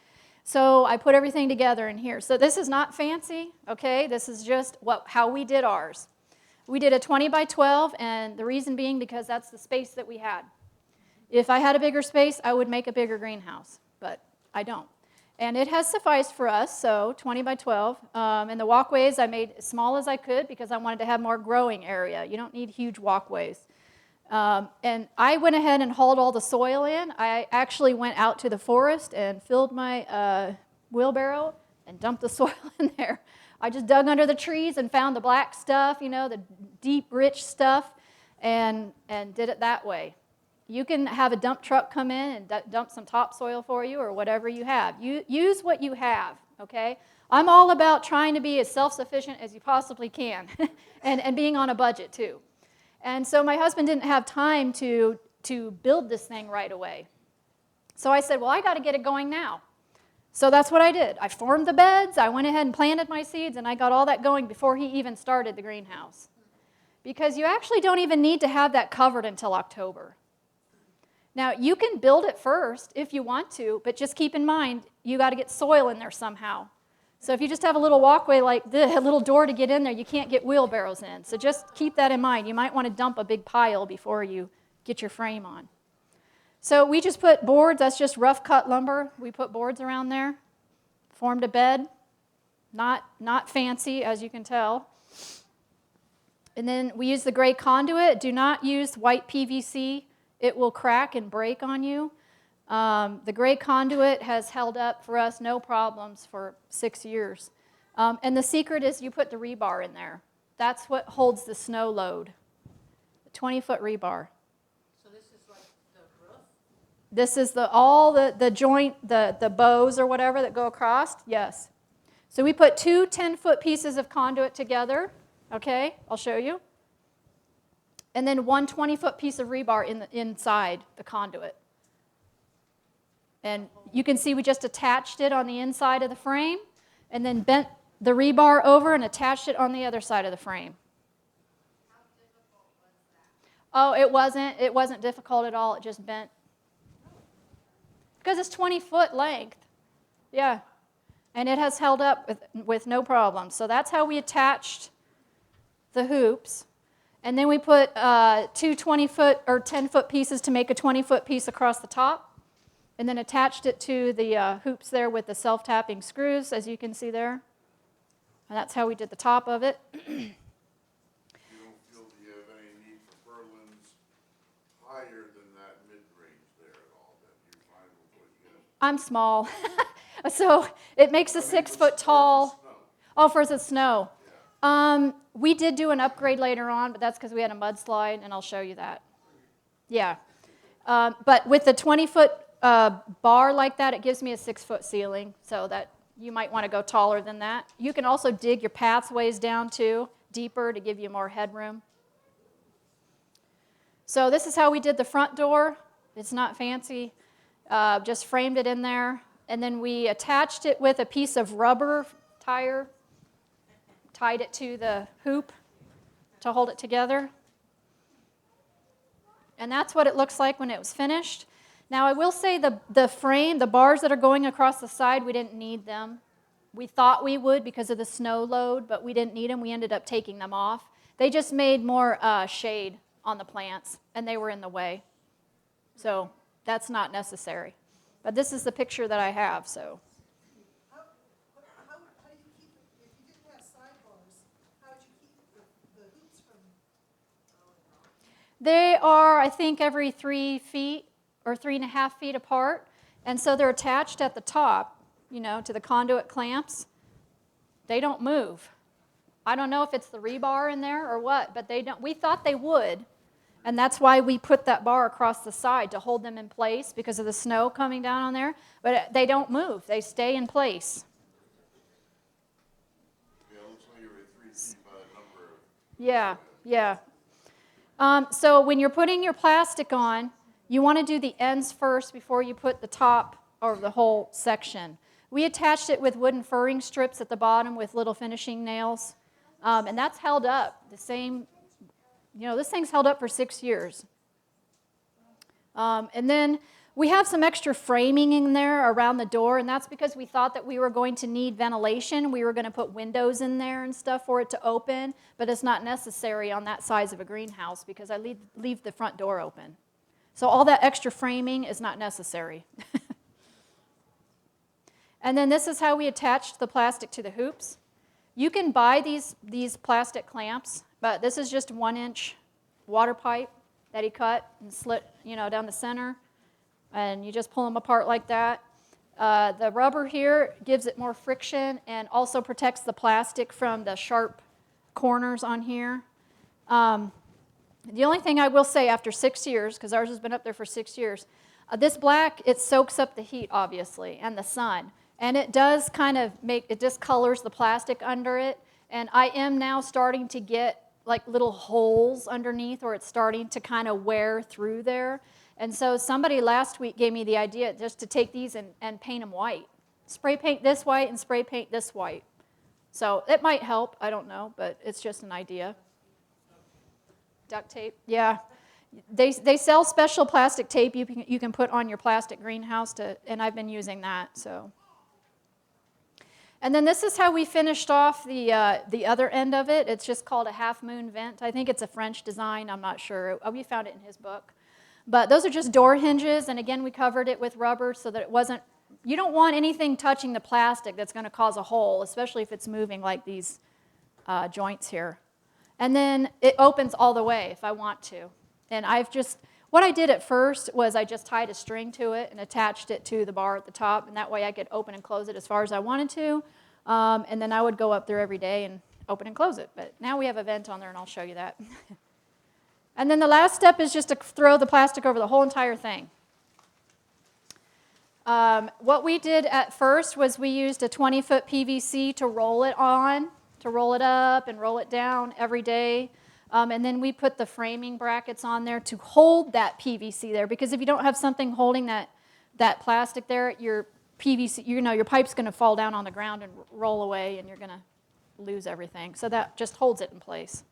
So I put everything together in here. So this is not fancy, okay? This is just how we did ours. We did a 20 by 12, and the reason being because that's the space that we had. If I had a bigger space, I would make a bigger greenhouse, but I don't. And it has sufficed for us, so 20 by 12. And the walkways I made as small as I could because I wanted to have more growing area. You don't need huge walkways. And I went ahead and hauled all the soil in. I actually went out to the forest and filled my wheelbarrow and dumped the soil in there. I just dug under the trees and found the black stuff, the deep, rich stuff, and did it that way. You can have a dump truck come in and dump some topsoil for you or whatever you have. Use what you have, okay? I'm all about trying to be as self-sufficient as you possibly can and being on a budget too. And so my husband didn't have time to build this thing right away. So I said, well, I got to get it going now. So that's what I did. I formed the beds, I went ahead and planted my seeds, and I got all that going before he even started the greenhouse. Because you actually don't even need to have that covered until October. Now, you can build it first if you want to, but just keep in mind, you got to get soil in there somehow. So if you just have a little walkway like this, a little door to get in there, you can't get wheelbarrows in. So just keep that in mind. You might want to dump a big pile before you get your frame on. So we just put boards, that's just rough cut lumber. We put boards around there, formed a bed, not fancy as you can tell. And then we use the gray conduit. Do not use white PVC. It will crack and break on you. The gray conduit has held up for us no problems for 6 years. And the secret is you put the rebar in there. That's what holds the snow load, the 20-foot rebar.
So this is like the roof?
This is all the joint, the bows or whatever that go across, yes. So we put two 10-foot pieces of conduit together, okay? I'll show you. And then one 20-foot piece of rebar inside the conduit. And you can see we just attached it on the inside of the frame and then bent the rebar over and attached it on the other side of the frame.
How difficult was that?
Oh, it wasn't difficult at all. It just bent. Because it's 20-foot length. Yeah. And it has held up with no problem. So that's how we attached the hoops. And then we put two 20-foot or 10-foot pieces to make a 20-foot piece across the top. And then attached it to the hoops there with the self-tapping screws, as you can see there. And that's how we did the top of it.
You don't feel you have any need for purlins higher than that mid-range there at all, that you find with what you have?
I'm small. So it makes a 6-foot tall. Oh, for the snow. We did do an upgrade later on, but that's because we had a mudslide, and I'll show you that. Yeah. But with the 20-foot bar like that, it gives me a 6-foot ceiling, so that you might want to go taller than that. You can also dig your pathways down, too, deeper to give you more headroom. So this is how we did the front door. It's not fancy. Just framed it in there. And then we attached it with a piece of rubber tire, tied it to the hoop to hold it together. And that's what it looks like when it was finished. Now, I will say the frame, the bars that are going across the side, we didn't need them. We thought we would because of the snow load, but we didn't need them. We ended up taking them off. They just made more shade on the plants, and they were in the way. So that's not necessary. But this is the picture that I have, so.
How do you keep, if you didn't have sidebars, how would you keep the hoops from?
They are, I think, every 3 feet or 3.5 feet apart. And so they're attached at the top, to the conduit clamps. They don't move. I don't know if it's the rebar in there or what, but they don't. We thought they would. And that's why we put that bar across the side to hold them in place because of the snow coming down on there. But they don't move. They stay in place.
Yeah, it looks like you're at 3 feet by the number of.
Yeah. So when you're putting your plastic on, you want to do the ends first before you put the top or the whole section. We attached it with wooden furring strips at the bottom with little finishing nails. And that's held up. The same, this thing's held up for 6 years. And then we have some extra framing in there around the door, and that's because we thought that we were going to need ventilation. We were going to put windows in there and stuff for it to open, but it's not necessary on that size of a greenhouse because I leave the front door open. So all that extra framing is not necessary. And then this is how we attached the plastic to the hoops. You can buy these plastic clamps, but this is just 1-inch water pipe that he cut and slit, down the center. And you just pull them apart like that. The rubber here gives it more friction and also protects the plastic from the sharp corners on here. The only thing I will say after 6 years, because ours has been up there for 6 years, this black, it soaks up the heat, obviously, and the sun. And it does kind of it discolors the plastic under it. And I am now starting to get like little holes underneath, or it's starting to kind of wear through there. And so somebody last week gave me the idea just to take these and paint them white. Spray paint this white and spray paint this white. So it might help, I don't know, but it's just an idea. Duct tape, yeah. They sell special plastic tape you can put on your plastic greenhouse, and I've been using that, so. And then this is how we finished off the other end of it. It's just called a half-moon vent. I think it's a French design, I'm not sure. We found it in his book. But those are just door hinges, and again, we covered it with rubber so that it wasn't, you don't want anything touching the plastic that's going to cause a hole, especially if it's moving like these joints here. And then it opens all the way if I want to. And what I did at first was I just tied a string to it and attached it to the bar at the top, and that way I could open and close it as far as I wanted to. And then I would go up there every day and open and close it. But now we have a vent on there, and I'll show you that. And then the last step is just to throw the plastic over the whole entire thing. What we did at first was we used a 20-foot PVC to roll it on, to roll it up and roll it down every day. And then we put the framing brackets on there to hold that PVC there, because if you don't have something holding that plastic there, your PVC, your pipe's going to fall down on the ground and roll away, and you're going to lose everything. So that just holds it in place.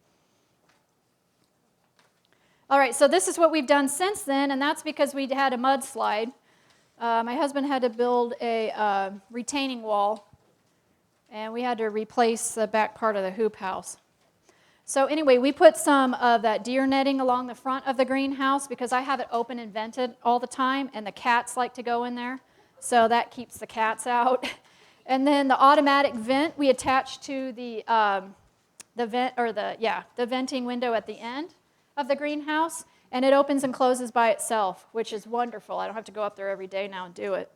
All right, so this is what we've done since then, and that's because we had a mudslide. My husband had to build a retaining wall, and we had to replace the back part of the hoop house. So anyway, we put some of that deer netting along the front of the greenhouse because I have it open and vented all the time, and the cats like to go in there, so that keeps the cats out. And then the automatic vent we attach to the venting window at the end of the greenhouse, and it opens and closes by itself, which is wonderful. I don't have to go up there every day now and do it.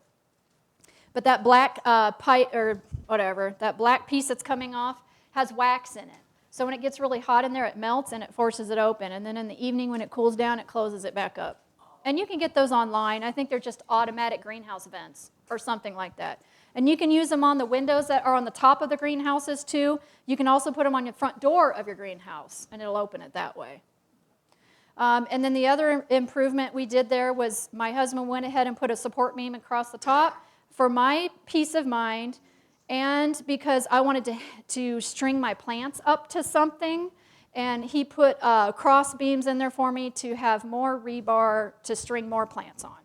But that black pipe, or whatever, that black piece that's coming off has wax in it. So when it gets really hot in there, it melts and it forces it open. And then in the evening when it cools down, it closes it back up. And you can get those online. I think they're just automatic greenhouse vents or something like that. And you can use them on the windows that are on the top of the greenhouses too. You can also put them on your front door of your greenhouse, and it'll open it that way. And then the other improvement we did there was my husband went ahead and put a support beam across the top for my peace of mind, and because I wanted to string my plants up to something, and he put cross beams in there for me to have more rebar to string more plants on.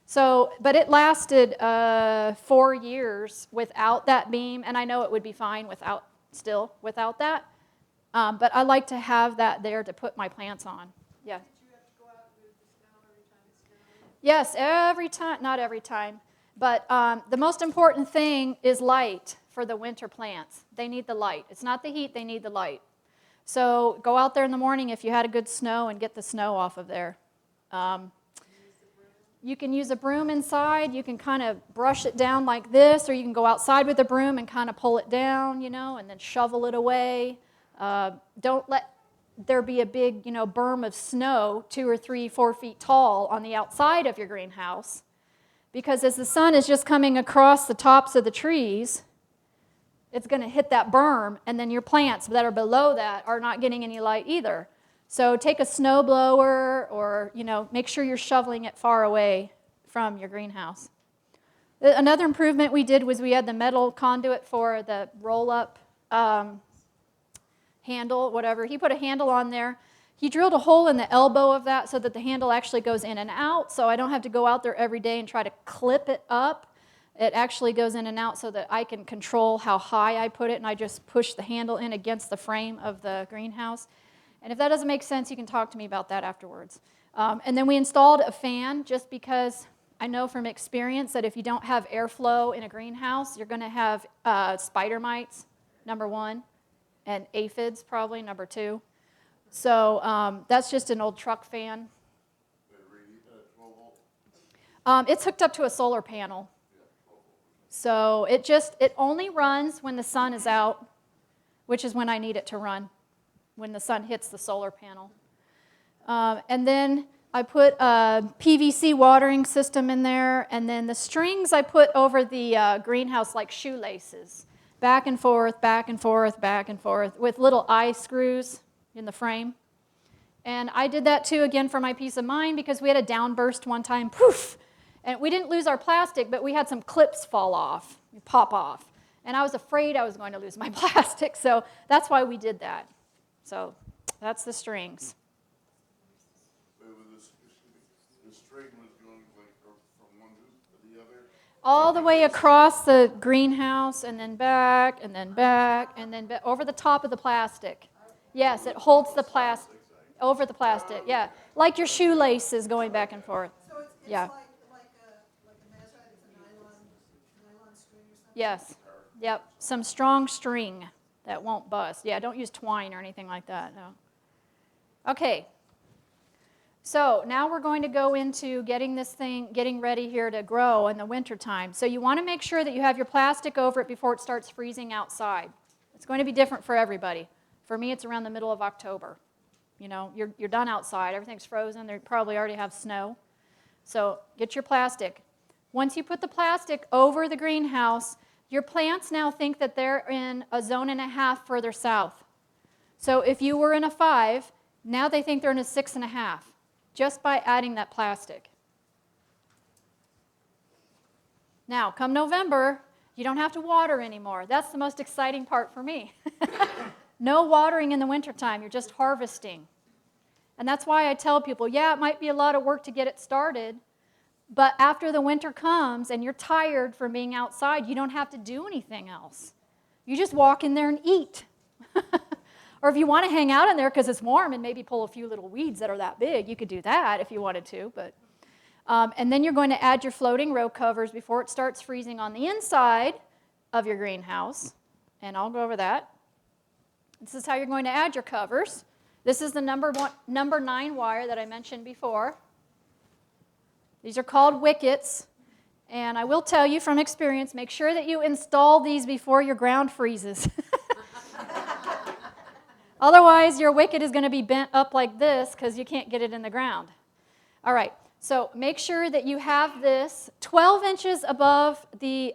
So, but it lasted 4 years without that beam, and I know it would be fine without that. But I like to have that there to put my plants on. Yeah. Did you have to go out and move the snow every time it snowed? Yes, every time, not every time. But the most important thing is light for the winter plants. They need the light. It's not the heat, they need the light. So go out there in the morning if you had a good snow and get the snow off of there. You can use a broom inside. You can kind of brush it down like this, or you can go outside with a broom and kind of pull it down, and then shovel it away. Don't let there be a big, berm of snow 2 or 3, 4 feet tall on the outside of your greenhouse, because as the sun is just coming across the tops of the trees, it's going to hit that berm, and then your plants that are below that are not getting any light either. So take a snow blower, or make sure you're shoveling it far away from your greenhouse. Another improvement we did was we had the metal conduit for the roll-up handle, whatever. He put a handle on there. He drilled a hole in the elbow of that so that the handle actually goes in and out, so I don't have to go out there every day and try to clip it up. It actually goes in and out so that I can control how high I put it, and I just push the handle in against the frame of the greenhouse. And if that doesn't make sense, you can talk to me about that afterwards. And then we installed a fan just because I know from experience that if you don't have airflow in a greenhouse, you're going to have spider mites, number one, and aphids probably, number two. So that's just an old truck fan. It's hooked up to a solar panel. So it only runs when the sun is out, which is when I need it to run, when the sun hits the solar panel. And then I put a PVC watering system in there, and then the strings I put over the greenhouse like shoelaces, back and forth, back and forth, back and forth, with little eye screws in the frame. And I did that too, again, for my peace of mind, because we had a downburst one time, poof, and we didn't lose our plastic, but we had some clips fall off, pop off. And I was afraid I was going to lose my plastic, so that's why we did that. So that's the strings.
The string was going like from one to the other?
All the way across the greenhouse, and then back, and then back, and then over the top of the plastic. Yes, it holds the plastic, over the plastic, yeah. Like your shoelaces going back and forth.
So it's
Yeah.
like a Mazarite, it's a nylon string or something?
Yes, yep, some strong string that won't bust. Yeah, don't use twine or anything like that, no. Okay, so now we're going to go into getting ready here to grow in the wintertime. So you want to make sure that you have your plastic over it before it starts freezing outside. It's going to be different for everybody. For me, it's around the middle of October. You know, you're done outside, everything's frozen, they probably already have snow. So get your plastic. Once you put the plastic over the greenhouse, your plants now think that they're in a 1.5 zones further south. So if you were in a 5, now they think they're in a 6.5, just by adding that plastic. Now, come November, you don't have to water anymore. That's the most exciting part for me. No watering in the wintertime, you're just harvesting. And that's why I tell people, yeah, it might be a lot of work to get it started, but after the winter comes and you're tired from being outside, you don't have to do anything else. You just walk in there and eat. Or if you want to hang out in there because it's warm and maybe pull a few little weeds that are that big, you could do that if you wanted to. But and then you're going to add your floating row covers before it starts freezing on the inside of your greenhouse. And I'll go over that. This is how you're going to add your covers. This is the number 9 wire that I mentioned before. These are called wickets. And I will tell you from experience, make sure that you install these before your ground freezes. Otherwise, your wicket is going to be bent up like this because you can't get it in the ground. All right, so make sure that you have this 12 inches above the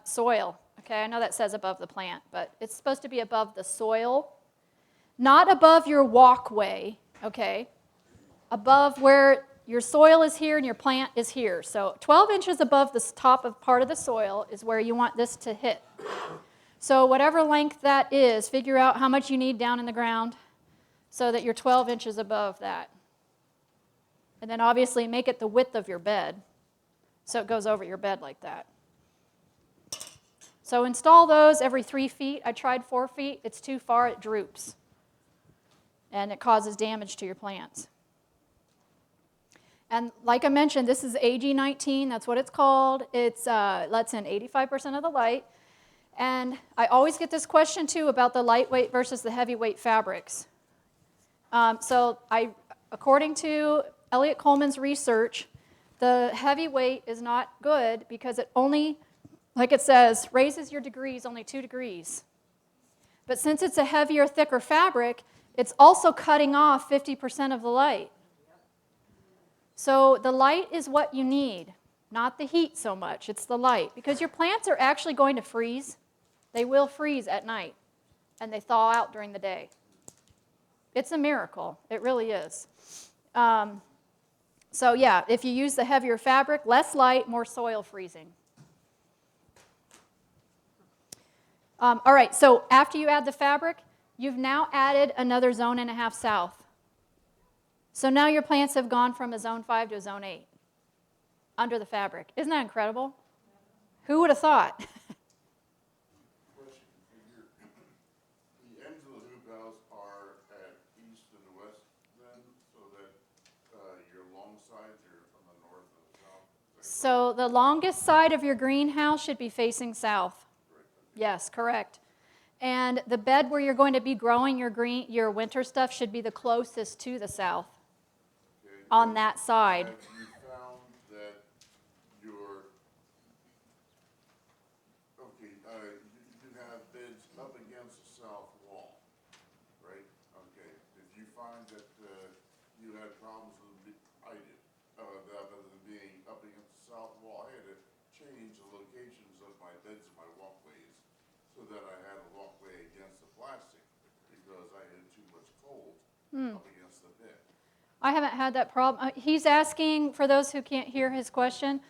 soil. Okay, I know that says above the plant, but it's supposed to be above the soil, not above your walkway, okay? Above where your soil is here and your plant is here. So 12 inches above the top of part of the soil is where you want this to hit. So whatever length that is, figure out how much you need down in the ground so that you're 12 inches above that. And then obviously make it the width of your bed so it goes over your bed like that. So install those every 3 feet. I tried 4 feet. It's too far. It droops. And it causes damage to your plants. And like I mentioned, this is AG19. That's what it's called. It lets in 85% of the light. And I always get this question, too, about the lightweight versus the heavyweight fabrics. According to Elliot Coleman's research, the heavyweight is not good because it only, like it says, raises your degrees only 2 degrees. But since it's a heavier, thicker fabric, it's also cutting off 50% of the light. So the light is what you need, not the heat so much. It's the light. Because your plants are actually going to freeze. They will freeze at night, and they thaw out during the day. It's a miracle. It really is. So yeah, if you use the heavier fabric, less light, more soil freezing. All right, so after you add the fabric, You've now added another zone and a half south. So now your plants have gone from a zone 5 to a zone 8 under the fabric. Isn't that incredible? Who would have thought?
Question, the ends of the hoop house are at east and west then, so that, your long sides are from the north and the south?
So the longest side of your greenhouse should be facing south. Yes, correct. And the bed where you're going to be growing your winter stuff should be the closest to the south
Okay,
on that side.
have you found that your, okay, you have beds up against the south wall, right? Okay, did you find that, you had problems with, I did, that other than being up against the south wall? I had to change the locations of my beds and my walkways so that I had a walkway against the plastic because I had too much cold up against the bed.
I haven't had that problem. He's asking, for those who can't hear his question,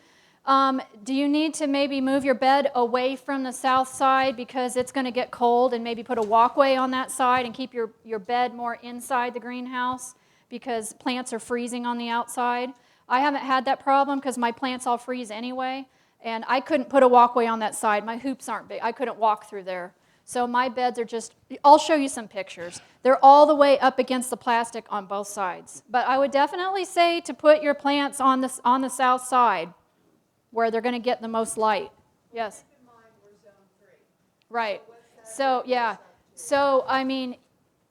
do you need to maybe move your bed away from the south side because it's going to get cold, and maybe put a walkway on that side and keep your bed more inside the greenhouse because plants are freezing on the outside? I haven't had that problem because my plants all freeze anyway, and I couldn't put a walkway on that side. My hoops aren't big. I couldn't walk through there. So my beds are just, I'll show you some pictures. They're all the way up against the plastic on both sides. But I would definitely say to put your plants on the south side where they're going to get the most light. Yes? Right. So, yeah. So, I mean,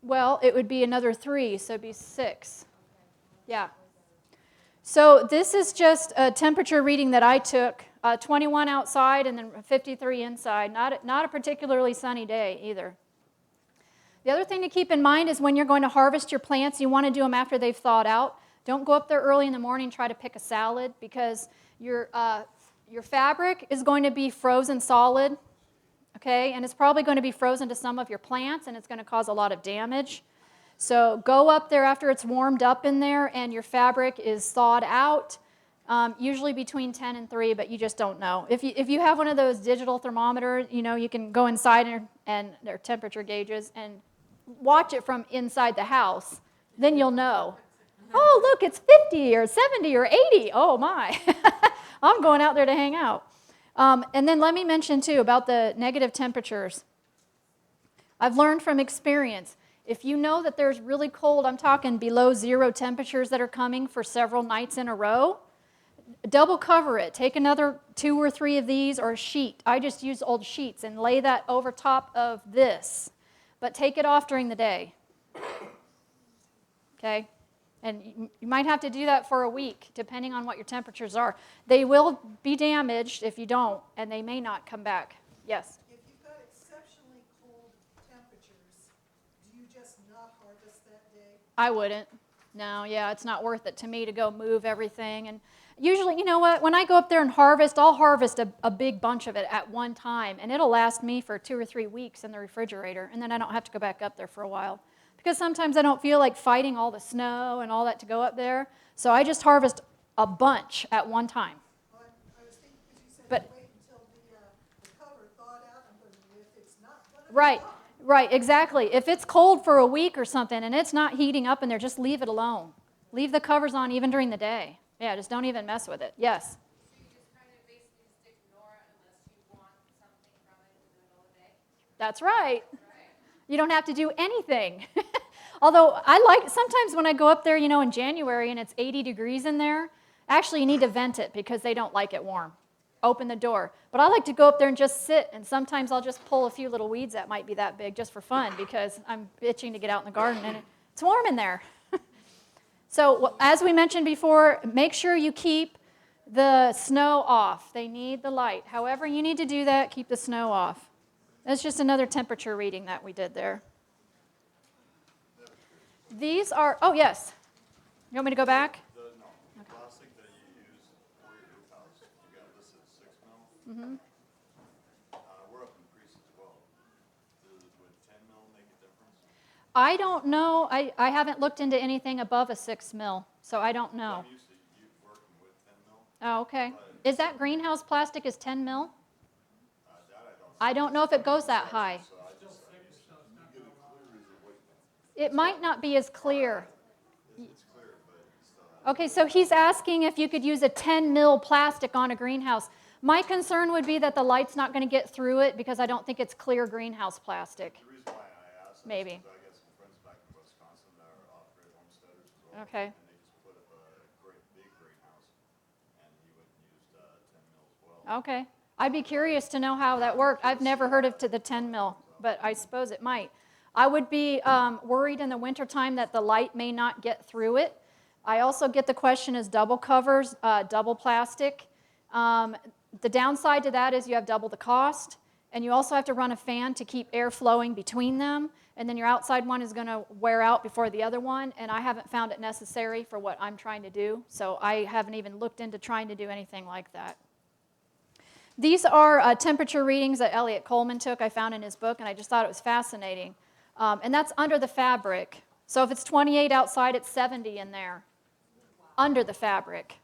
well, it would be another 3, so it'd be 6. Yeah. So this is just a temperature reading that I took, 21 outside and then 53 inside. Not a particularly sunny day either. The other thing to keep in mind is when you're going to harvest your plants, you want to do them after they've thawed out. Don't go up there early in the morning and try to pick a salad because your fabric is going to be frozen solid, okay? And it's probably going to be frozen to some of your plants, and it's going to cause a lot of damage. So go up there after it's warmed up in there and your fabric is thawed out, usually between 10 and 3, but you just don't know. If you have one of those digital thermometers, you know, you can go inside and their temperature gauges and watch it from inside the house. Then you'll know. Oh, look, it's 50 or 70 or 80. Oh, my. I'm going out there to hang out. And then let me mention, too, about the negative temperatures. I've learned from experience. If you know that there's really cold, I'm talking below 0 temperatures that are coming for several nights in a row, double cover it. Take another 2 or 3 of these or a sheet. I just use old sheets and lay that over top of this. But take it off during the day. Okay? And you might have to do that for a week, depending on what your temperatures are. They will be damaged if you don't, and they may not come back. Yes?
If you've got exceptionally cold temperatures, do you just not harvest that day?
I wouldn't. No, yeah, it's not worth it to me to go move everything. And usually, you know what, when I go up there and harvest, I'll harvest a big bunch of it at one time, and it'll last me for 2 or 3 weeks in the refrigerator, and then I don't have to go back up there for a while. Because sometimes I don't feel like fighting all the snow and all that to go up there, so I just harvest a bunch at one time.
Well, I was thinking, because you said
But-
wait until the cover thawed out, I'm going, if it's not going to
Right,
thaw.
right, exactly. If it's cold for a week or something and it's not heating up in there, just leave it alone. Leave the covers on even during the day. Yeah, just don't even mess with it. Yes?
So you just kind of basically just ignore it unless you want something from it in the middle of the day?
That's right. You don't have to do anything. Although I like, sometimes when I go up there, you know, in January and it's 80 degrees in there, actually you need to vent it because they don't like it warm. Open the door. But I like to go up there and just sit, and sometimes I'll just pull a few little weeds that might be that big just for fun because I'm itching to get out in the garden and it's warm in there. So as we mentioned before, make sure you keep the snow off. They need the light. However you need to do that, keep the snow off. That's just another temperature reading that we did there. These are, oh yes. You want me to go back?
The plastic that you use for your hoop house, you got listed 6 mil.
Mm-hmm.
We're up in Priest as well. Would 10 mil make a difference?
I don't know. I haven't looked into anything above a 6 mil, so I don't know.
I'm used to you working with 10 mil.
Oh, okay. Is that greenhouse plastic is 10 mil?
That I don't know.
I don't know if it goes that high.
So I just, you get a clear
It might not be as clear. Okay, so he's asking if you could use a 10 mil plastic on a greenhouse. My concern would be that the light's not going to get through it because I don't think it's clear greenhouse plastic.
The reason why I asked that
Maybe.
is I got some friends back in Wisconsin that are off-grid homesteaders as well.
Okay.
And they just put up a great big greenhouse, and he went and used 10 mil as well.
Okay. I'd be curious to know how that worked. I've never heard of to the 10 mil, but I suppose it might. I would be worried in the wintertime that the light may not get through it. I also get the question is double covers, double plastic. The downside to that is you have double the cost, and you also have to run a fan to keep air flowing between them, and then your outside one is going to wear out before the other one, and I haven't found it necessary for what I'm trying to do, so I haven't even looked into trying to do anything like that. These are temperature readings that Elliot Coleman took, I found in his book, and I just thought it was fascinating. And that's under the fabric. So if it's 28 outside, it's 70 in there, under the fabric,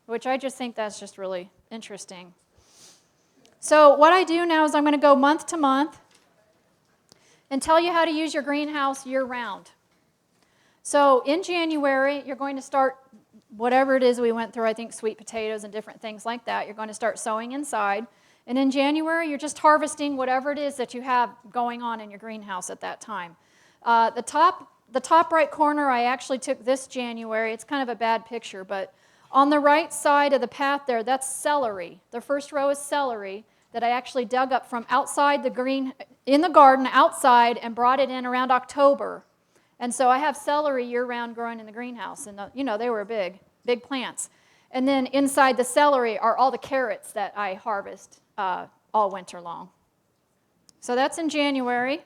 which I just think that's just really interesting. So what I do now is I'm going to go month to month and tell you how to use your greenhouse year-round. So in January, you're going to start whatever it is we went through, I think sweet potatoes and different things like that. You're going to start sowing inside. And in January, you're just harvesting whatever it is that you have going on in your greenhouse at that time. The top right corner, I actually took this January. It's kind of a bad picture, but on the right side of the path there, that's celery. The first row is celery that I actually dug up from outside in the garden outside and brought it in around October. And so I have celery year-round growing in the greenhouse, and they were big plants. And then inside the celery are all the carrots that I harvest all winter long. So that's in January.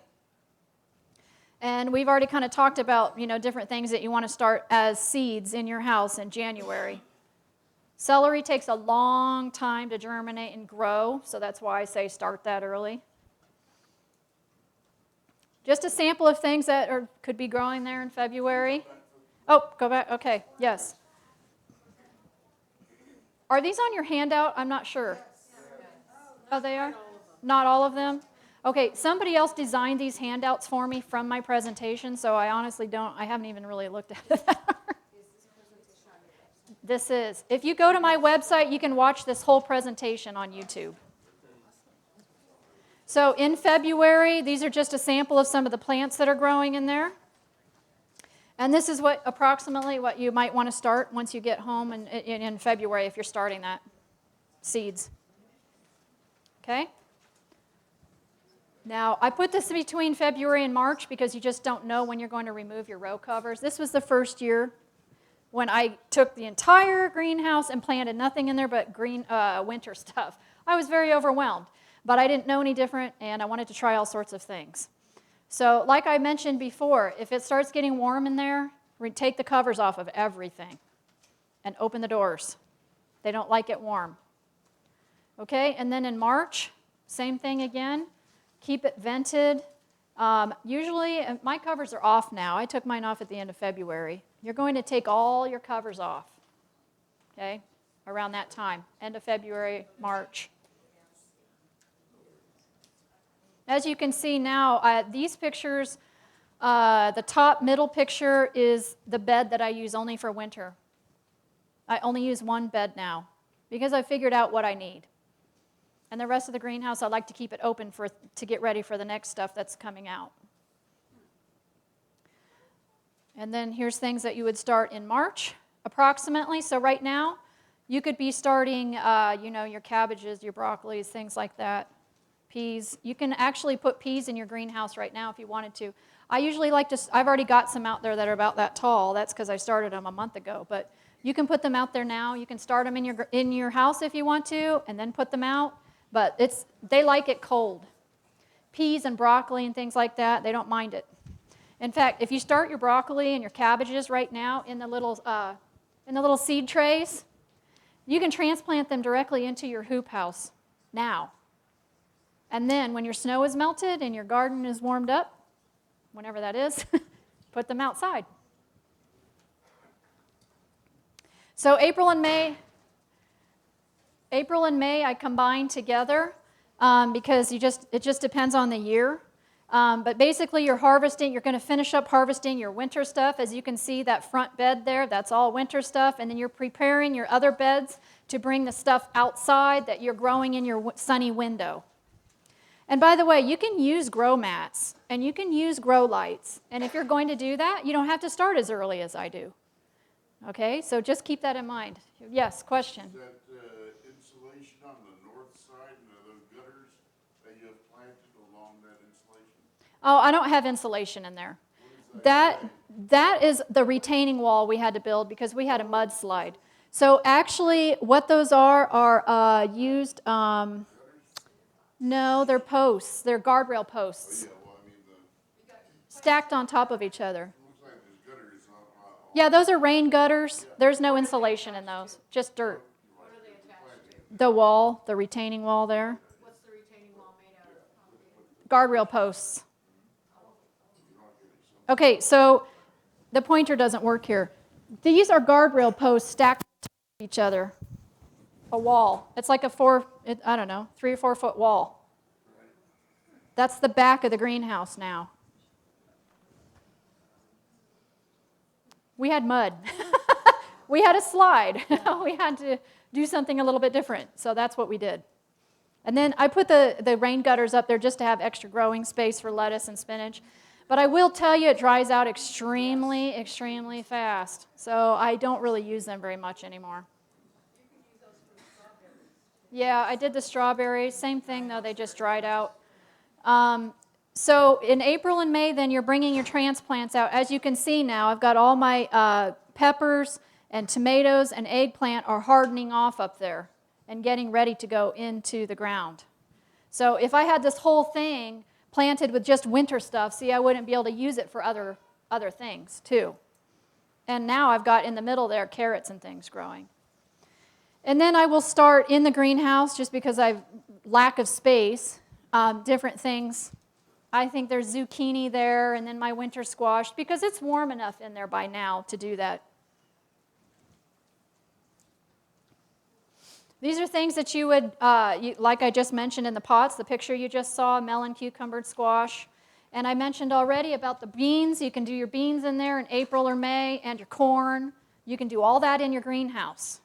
And we've already kind of talked about, different things that you want to start as seeds in your house in January. Celery takes a long time to germinate and grow, so that's why I say start that early. Just a sample of things that could be growing there in February. Oh, go back. Okay, yes. Are these on your handout? I'm not sure. Oh, they are? Not all of them? Okay, somebody else designed these handouts for me from my presentation, so I honestly I haven't even really looked at it. This is. If you go to my website, you can watch this whole presentation on YouTube. So in February, these are just a sample of some of the plants that are growing in there. And this is approximately what you might want to start once you get home in February if you're starting that, seeds. Okay? Now, I put this between February and March because you just don't know when you're going to remove your row covers. This was the first year when I took the entire greenhouse and planted nothing in there but winter stuff. I was very overwhelmed, but I didn't know any different, and I wanted to try all sorts of things. So like I mentioned before, if it starts getting warm in there, take the covers off of everything and open the doors. They don't like it warm. Okay, and then in March, same thing again. Keep it vented. Usually, my covers are off now. I took mine off at the end of February. You're going to take all your covers off, okay, around that time, end of February, March. As you can see now, these pictures, the top middle picture is the bed that I use only for winter. I only use one bed now because I figured out what I need. And the rest of the greenhouse, I like to keep it open to get ready for the next stuff that's coming out. And then here's things that you would start in March, approximately. So right now, you could be starting, your cabbages, your broccolis, things like that, peas. You can actually put peas in your greenhouse right now if you wanted to. I usually like to, I've already got some out there that are about that tall. That's because I started them a month ago. But you can put them out there now. You can start them in your house if you want to, and then put them out. But they like it cold. Peas and broccoli and things like that, they don't mind it. In fact, if you start your broccoli and your cabbages right now in the little seed trays, you can transplant them directly into your hoop house now. And then when your snow is melted and your garden is warmed up, whenever that is, put them outside. So April and May I combine together because it just depends on the year. But basically, you're harvesting, you're going to finish up harvesting your winter stuff. As you can see, that front bed there, that's all winter stuff. And then you're preparing your other beds to bring the stuff outside that you're growing in your sunny window. And by the way, you can use grow mats, and you can use grow lights. And if you're going to do that, you don't have to start as early as I do. Okay, so just keep that in mind. Yes, question?
Is that insulation on the north side and those gutters that you have planted along that insulation?
Oh, I don't have insulation in there. That is the retaining wall we had to build because we had a mudslide. So actually, what those are used. No, they're posts. They're guardrail posts.
Yeah, well, I mean,
Stacked on top of each other.
looks like there's gutters on.
Yeah, those are rain gutters. There's no insulation in those, just dirt.
What are they attached to?
The wall, the retaining wall there.
What's the retaining wall made out of?
Guardrail posts. Okay, so the pointer doesn't work here. These are guardrail posts stacked on top of each other. A wall. It's like a 3 or 4 foot wall. That's the back of the greenhouse now. We had mud. We had a slide. We had to do something a little bit different. So that's what we did. And then I put the rain gutters up there just to have extra growing space for lettuce and spinach. But I will tell you, it dries out extremely, extremely fast. So I don't really use them very much anymore. Yeah, I did the strawberries. Same thing, though. They just dried out. So in April and May, then you're bringing your transplants out. As you can see now, I've got all my peppers and tomatoes and eggplant are hardening off up there and getting ready to go into the ground. So if I had this whole thing planted with just winter stuff, see, I wouldn't be able to use it for other things, too. And now I've got in the middle there carrots and things growing. And then I will start in the greenhouse, just because I've lack of space, different things. I think there's zucchini there, and then my winter squash, because it's warm enough in there by now to do that. These are things that you would, like I just mentioned in the pots, the picture you just saw, melon, cucumber, squash. And I mentioned already about the beans. You can do your beans in there in April or May, and your corn. You can do all that in your greenhouse.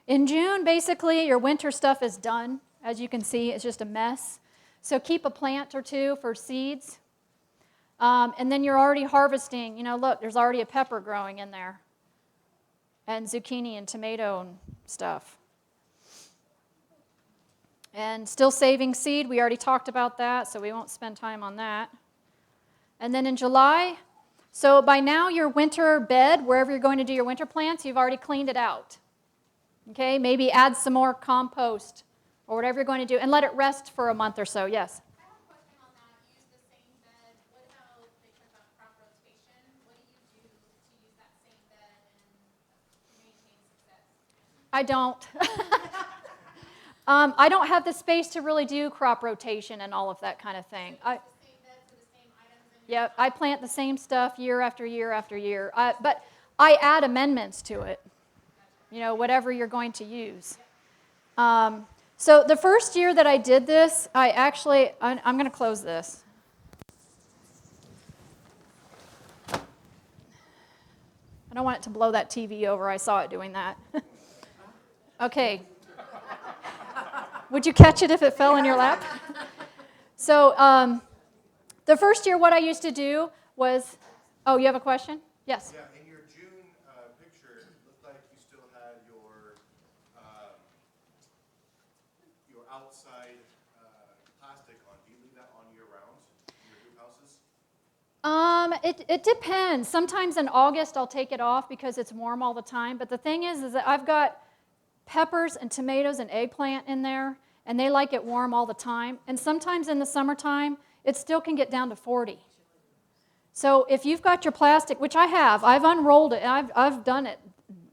In June, basically, your winter stuff is done. As you can see, it's just a mess. So keep a plant or two for seeds. And then you're already harvesting. You know, look, there's already a pepper growing in there. And zucchini and tomato and stuff. And still saving seed. We already talked about that, so we won't spend time on that. And then in July, so by now your winter bed, wherever you're going to do your winter plants, you've already cleaned it out. Okay, maybe add some more compost or whatever you're going to do, and let it rest for a month or so. Yes?
I have a question on that. Use the same bed. What about, they talk about crop rotation. What do you do to use that same bed and maintain success?
I don't. I don't have the space to really do crop rotation and all of that kind of thing.
The same bed for the same items in your
I plant the same stuff year after year after year. But I add amendments to it, you know, whatever you're going to use. So the first year that I did this, I'm going to close this. I don't want it to blow that TV over. I saw it doing that. Okay. Would you catch it if it fell in your lap? So the first year, what I used to do was, oh, you have a question? Yes.
Yeah, in your June picture, it looked like you still had your outside plastic on. Do you leave that on year round in your greenhouses?
It depends. Sometimes in August I'll take it off because it's warm all the time. But the thing is that I've got peppers and tomatoes and eggplant in there, and they like it warm all the time. And sometimes in the summertime, it still can get down to 40. So if you've got your plastic, which I have, I've unrolled it, and I've done it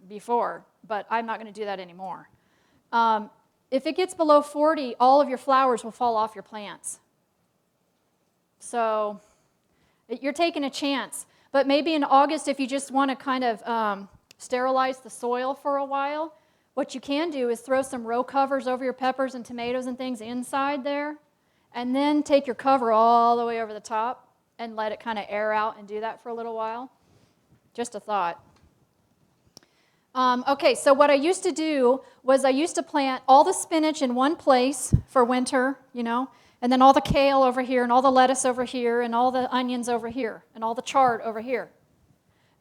before, but I'm not going to do that anymore. If it gets below 40, all of your flowers will fall off your plants. So you're taking a chance. But maybe in August, if you just want to kind of sterilize the soil for a while, what you can do is throw some row covers over your peppers and tomatoes and things inside there, And then take your cover all the way over the top and let it kind of air out and do that for a little while. Just a thought. Okay, so what I used to do was I used to plant all the spinach in one place for winter, and then all the kale over here, and all the lettuce over here, and all the onions over here, and all the chard over here.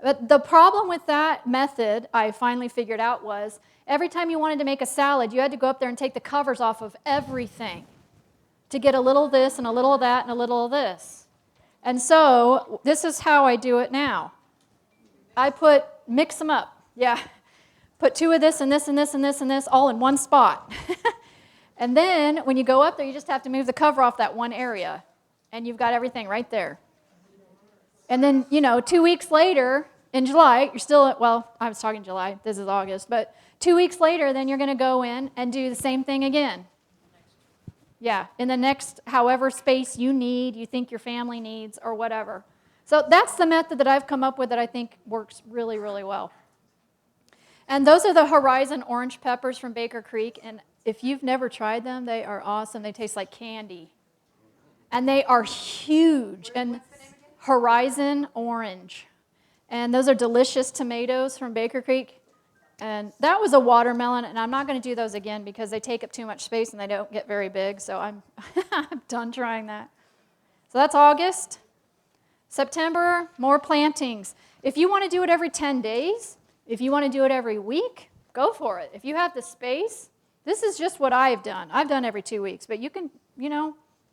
But the problem with that method, I finally figured out, was every time you wanted to make a salad, you had to go up there and take the covers off of everything to get a little of this and a little of that and a little of this. And so this is how I do it now. I mix them up. Yeah. Put 2 of this and this and this and this and this all in one spot. And then when you go up there, you just have to move the cover off that one area. And you've got everything right there. And then, 2 weeks later, in July, you're still, I was talking July, this is August, but 2 weeks later, then you're going to go in and do the same thing again. Yeah, in the next however space you think your family needs, or whatever. So that's the method that I've come up with that I think works really, really well. And those are the Horizon orange peppers from Baker Creek. And if you've never tried them, they are awesome. They taste like candy. And they are huge. And Horizon orange. And those are delicious tomatoes from Baker Creek. And that was a watermelon, and I'm not going to do those again because they take up too much space and they don't get very big, so I'm done trying that. So that's August. September, more plantings. If you want to do it every 10 days, if you want to do it every week, go for it. If you have the space, this is just what I've done. I've done every 2 weeks, but you can,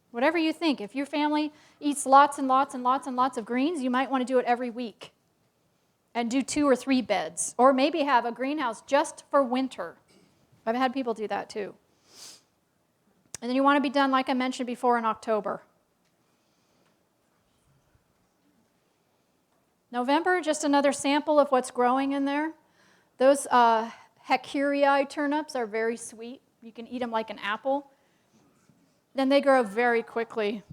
whatever you think. If your family eats lots and lots and lots and lots of greens, you might want to do it every week. And do 2 or 3 beds, or maybe have a greenhouse just for winter. I've had people do that too. And then you want to be done, like I mentioned before, in October. November, just another sample of what's growing in there. Those Hackeri turnips are very sweet. You can eat them like an apple. Then they grow very quickly.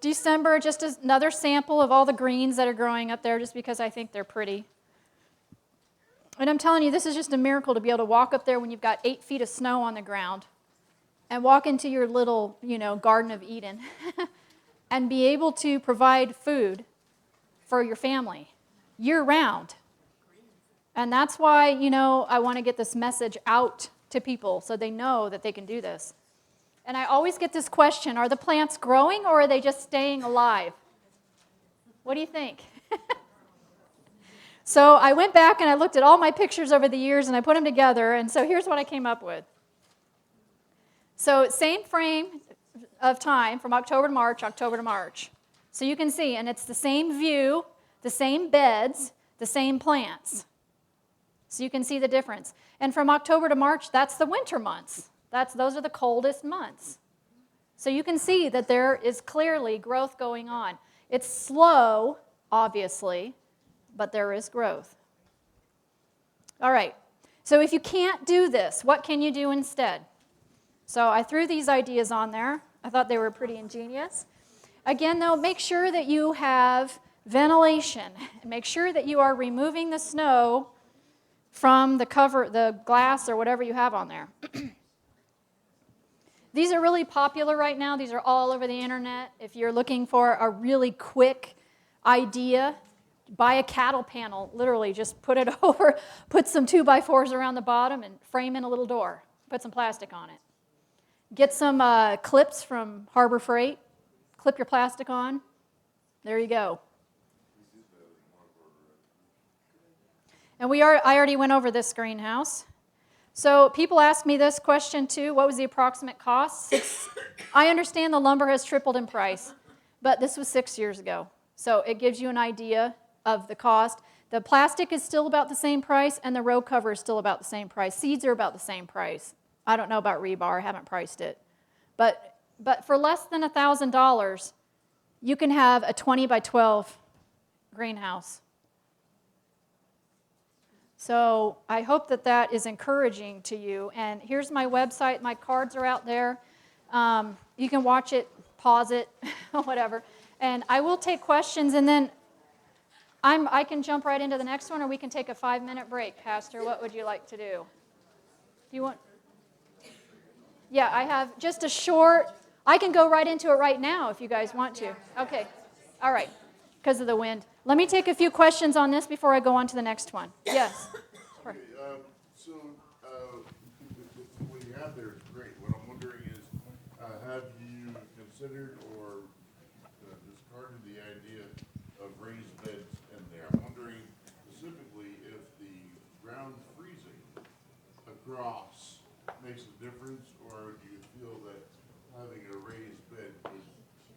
December, just another sample of all the greens that are growing up there just because I think they're pretty. And I'm telling you, this is just a miracle to be able to walk up there when you've got 8 feet of snow on the ground and walk into your little, Garden of Eden and be able to provide food for your family year-round. And that's why, I want to get this message out to people so they know that they can do this. And I always get this question, are the plants growing or are they just staying alive? What do you think? So I went back and I looked at all my pictures over the years and I put them together, and so here's what I came up with. So same frame of time from October to March. So you can see, and it's the same view, the same beds, the same plants. So you can see the difference. And from October to March, that's the winter months. Those are the coldest months. So you can see that there is clearly growth going on. It's slow, obviously, but there is growth. All right, so if you can't do this, what can you do instead? So I threw these ideas on there. I thought they were pretty ingenious. Again, though, make sure that you have ventilation. Make sure that you are removing the snow from the cover, the glass or whatever you have on there. These are really popular right now. These are all over the internet. If you're looking for a really quick idea, buy a cattle panel. Literally, just put it over, put some 2x4s around the bottom and frame in a little door. Put some plastic on it. Get some clips from Harbor Freight. Clip your plastic on. There you go. And I already went over this greenhouse. So people ask me this question too, what was the approximate cost? I understand the lumber has tripled in price, but this was 6 years ago. So it gives you an idea of the cost. The plastic is still about the same price, and the row cover is still about the same price. Seeds are about the same price. I don't know about rebar, I haven't priced it. But for less than $1,000, you can have a 20 by 12 greenhouse. So I hope that that is encouraging to you. And here's my website. My cards are out there. You can watch it, pause it, whatever. And I will take questions, and then I can jump right into the next one, or we can take a 5-minute break. Pastor, what would you like to do? Do you want? Yeah, I have just a short, I can go right into it right now if you guys want to. Okay, all right, because of the wind. Let me take a few questions on this before I go on to the next one. Yes?
Okay, so, what you have there is great. What I'm wondering is, have you considered or discarded the idea of raised beds in there? I'm wondering specifically if the ground freezing across makes a difference, or do you feel that having a raised bed would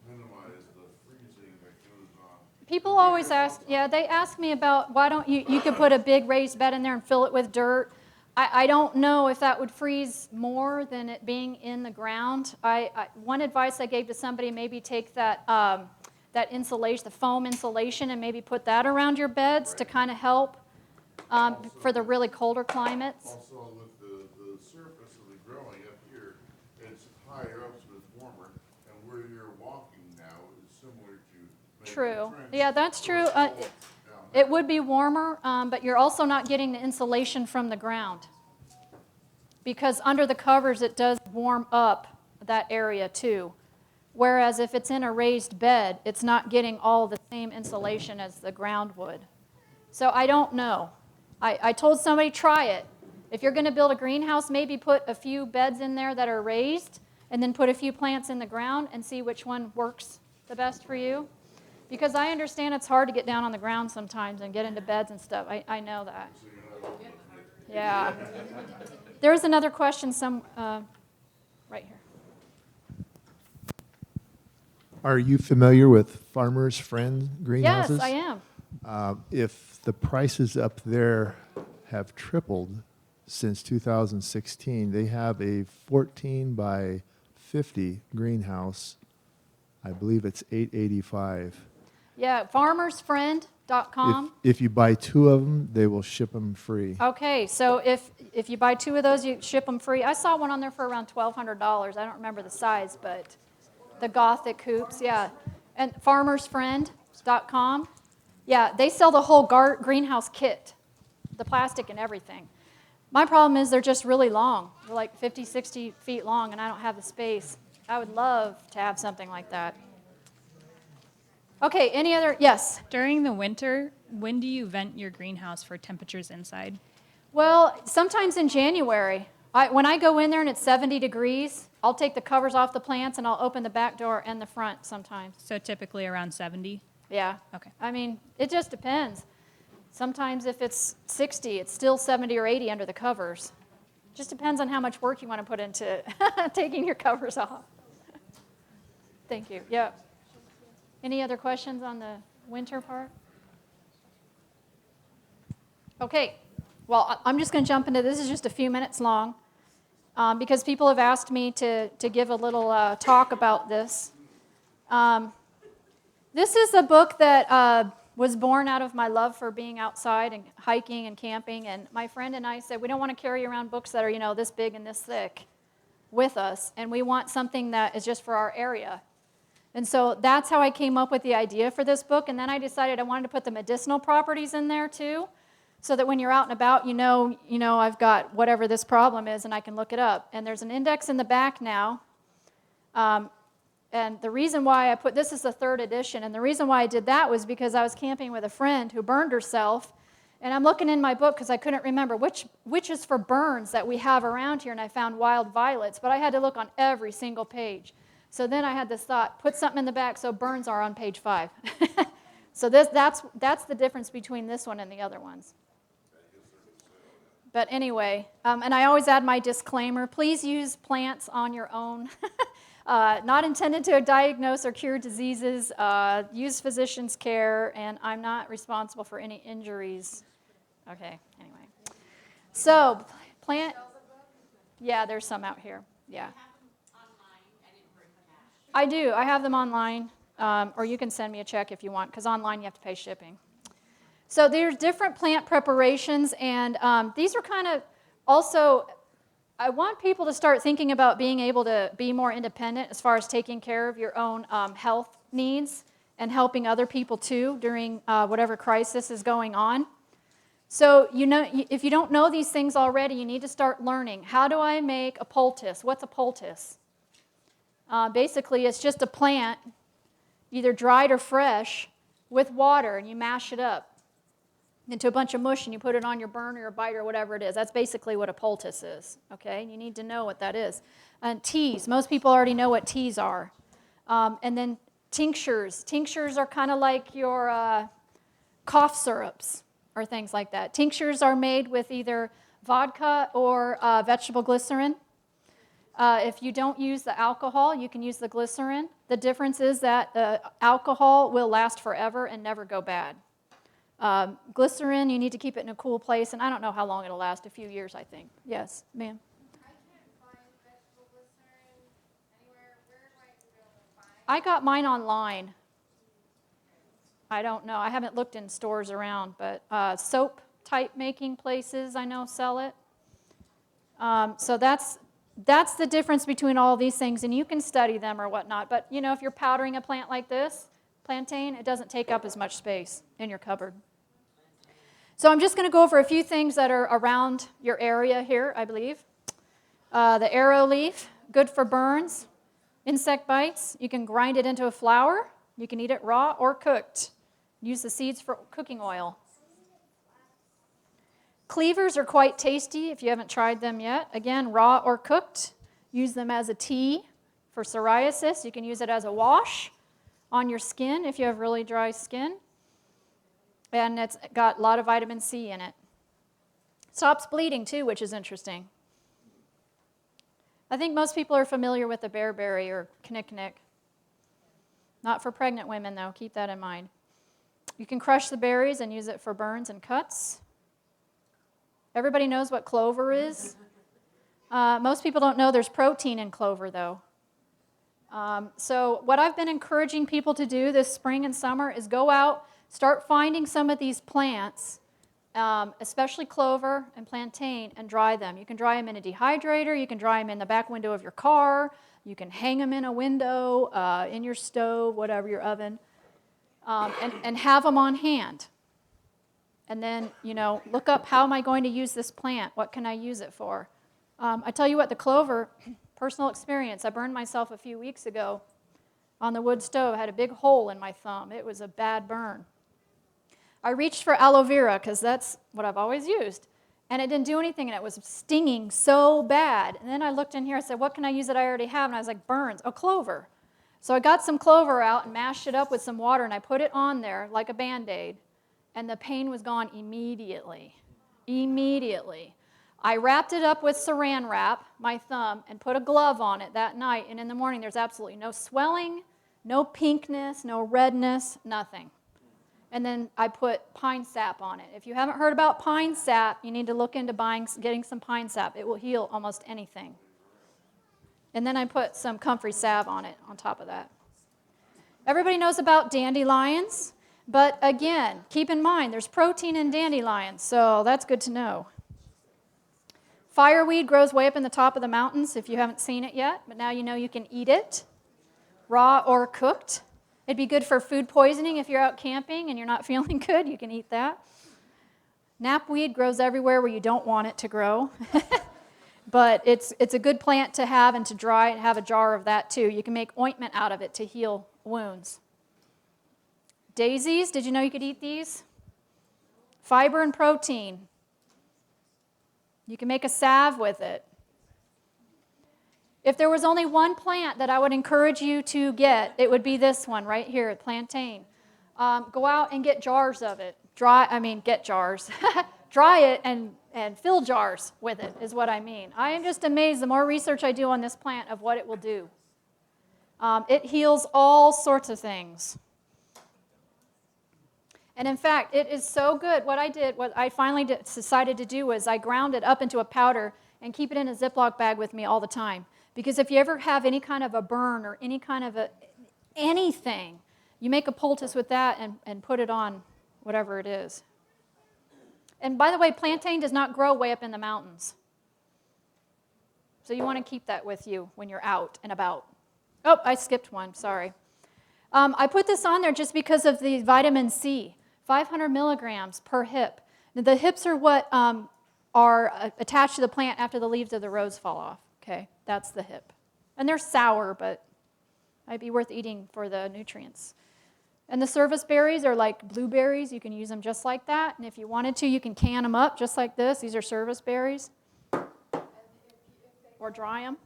minimize the freezing that goes on?
People always ask, yeah, they ask me about why don't you could put a big raised bed in there and fill it with dirt. I don't know if that would freeze more than it being in the ground. One advice I gave to somebody, maybe take that, that insulation, the foam insulation, and maybe put that around your beds to kind of help for the really colder climates.
Also, with the surface of the growing up here, it's higher up, so it's warmer, and where you're walking now is similar to maybe
True.
trench
Yeah, that's true.
or down
It would be warmer, but you're also not getting the insulation from the ground. Because under the covers, it does warm up that area too. Whereas if it's in a raised bed, it's not getting all the same insulation as the ground would. So I don't know. I told somebody, try it. If you're going to build a greenhouse, maybe put a few beds in there that are raised, and then put a few plants in the ground and see which one works the best for you. Because I understand it's hard to get down on the ground sometimes and get into beds and stuff. I know that. Yeah. There's another question right here.
Are you familiar with Farmer's Friend greenhouses?
Yes, I am.
If the prices up there have tripled since 2016, they have a 14 by 50 greenhouse. I believe it's $885.
Yeah, farmersfriend.com.
If you buy 2 of them, they will ship them free.
Okay, so if you buy 2 of those, you ship them free. I saw one on there for around $1,200. I don't remember the size, but the Gothic hoops, yeah. And farmersfriend.com. Yeah, they sell the whole greenhouse kit, the plastic and everything. My problem is they're just really long. They're like 50, 60 feet long, and I don't have the space. I would love to have something like that. Okay, any other? Yes?
During the winter, when do you vent your greenhouse for temperatures inside?
Well, sometimes in January. When I go in there and it's 70 degrees, I'll take the covers off the plants and I'll open the back door and the front sometimes.
So typically around 70?
Yeah.
Okay.
I mean, it just depends. Sometimes if it's 60, it's still 70 or 80 under the covers. Just depends on how much work you want to put into taking your covers off. Thank you. Yeah. Any other questions on the winter part? Okay. Well, I'm just going to jump into this. This is just a few minutes long because people have asked me to give a little talk about this. This is a book that was born out of my love for being outside and hiking and camping. And my friend and I said, we don't want to carry around books that are, this big and this thick with us. And we want something that is just for our area. And so that's how I came up with the idea for this book. And then I decided I wanted to put the medicinal properties in there too, so that when you're out and about, you know I've got whatever this problem is and I can look it up. And there's an index in the back now. And the reason why I put, this is the 3rd edition, and the reason why I did that was because I was camping with a friend who burned herself, and I'm looking in my book because I couldn't remember which is for burns that we have around here, and I found wild violets, but I had to look on every single page. So then I had this thought, put something in the back so burns are on page 5. So that's the difference between this one and the other ones. But anyway, and I always add my disclaimer, please use plants on your own. Not intended to diagnose or cure diseases. Use physician's care, and I'm not responsible for any injuries. Okay, anyway. So, plant, yeah, there's some out here, yeah. I do, I have them online, or you can send me a check if you want, because online you have to pay shipping. So there's different plant preparations, and these are kind of also, I want people to start thinking about being able to be more independent as far as taking care of your own health needs and helping other people too during whatever crisis is going on. So if you don't know these things already, you need to start learning. How do I make a poultice? What's a poultice? Basically, it's just a plant, either dried or fresh, with water, and you mash it up into a bunch of mush, and you put it on your burn or your bite or whatever it is. That's basically what a poultice is, okay? You need to know what that is. And teas, most people already know what teas are. And then tinctures. Tinctures are kind of like your cough syrups or things like that. Tinctures are made with either vodka or vegetable glycerin. If you don't use the alcohol, you can use the glycerin. The difference is that the alcohol will last forever and never go bad. Glycerin, you need to keep it in a cool place, and I don't know how long it'll last, a few years, I think. Yes, ma'am?
I can't find vegetable glycerin anywhere. Where do I go to find?
I got mine online. I don't know. I haven't looked in stores around, but soap-type making places I know sell it. So that's the difference between all these things, and you can study them or whatnot. But, if you're powdering a plant like this, plantain, it doesn't take up as much space in your cupboard. So I'm just going to go over a few things that are around your area here, I believe. The arrow leaf, good for burns, insect bites. You can grind it into a flour. You can eat it raw or cooked. Use the seeds for cooking oil. Cleavers are quite tasty if you haven't tried them yet. Again, raw or cooked. Use them as a tea for psoriasis. You can use it as a wash on your skin if you have really dry skin. And it's got a lot of vitamin C in it. Stops bleeding too, which is interesting. I think most people are familiar with the bearberry or knick-knick. Not for pregnant women, though. Keep that in mind. You can crush the berries and use it for burns and cuts. Everybody knows what clover is. Most people don't know there's protein in clover, though. So what I've been encouraging people to do this spring and summer is go out, start finding some of these plants, especially clover and plantain, and dry them. You can dry them in a dehydrator. You can dry them in the back window of your car. You can hang them in a window, in your stove, whatever, your oven, and have them on hand. And then, look up, how am I going to use this plant? What can I use it for? I tell you what, the clover, personal experience, I burned myself a few weeks ago on the wood stove. I had a big hole in my thumb. It was a bad burn. I reached for aloe vera because that's what I've always used. And it didn't do anything, and it was stinging so bad. And then I looked in here, I said, what can I use that I already have? And I was like, burns. Oh, clover. So I got some clover out and mashed it up with some water, and I put it on there like a Band-Aid. And the pain was gone immediately. Immediately. I wrapped it up with saran wrap, my thumb, and put a glove on it that night. And in the morning, there's absolutely no swelling, no pinkness, no redness, nothing. And then I put pine sap on it. If you haven't heard about pine sap, you need to look into getting some pine sap. It will heal almost anything. And then I put some comfrey salve on it on top of that. Everybody knows about dandelions. But again, keep in mind, there's protein in dandelions, so that's good to know. Fireweed grows way up in the top of the mountains if you haven't seen it yet, but now you know you can eat it, raw or cooked. It'd be good for food poisoning if you're out camping and you're not feeling good, you can eat that. Knapweed grows everywhere where you don't want it to grow. But it's a good plant to have and to dry and have a jar of that too. You can make ointment out of it to heal wounds. Daisies, did you know you could eat these? Fiber and protein. You can make a salve with it. If there was only one plant that I would encourage you to get, it would be this one right here, plantain. Go out and get jars of it. Get jars. Dry it and fill jars with it is what I mean. I am just amazed the more research I do on this plant of what it will do. It heals all sorts of things. And in fact, it is so good. What I finally decided to do was I ground it up into a powder and keep it in a Ziploc bag with me all the time. Because if you ever have any kind of a burn or any kind of anything, you make a poultice with that and put it on whatever it is. And by the way, plantain does not grow way up in the mountains. So you want to keep that with you when you're out and about. Oh, I skipped one, sorry. I put this on there just because of the vitamin C. 500 milligrams per hip. The hips are what are attached to the plant after the leaves of the rose fall off. Okay, that's the hip. And they're sour, but might be worth eating for the nutrients. And the service berries are like blueberries. You can use them just like that. And if you wanted to, you can can them up just like this. These are service berries. Or dry them.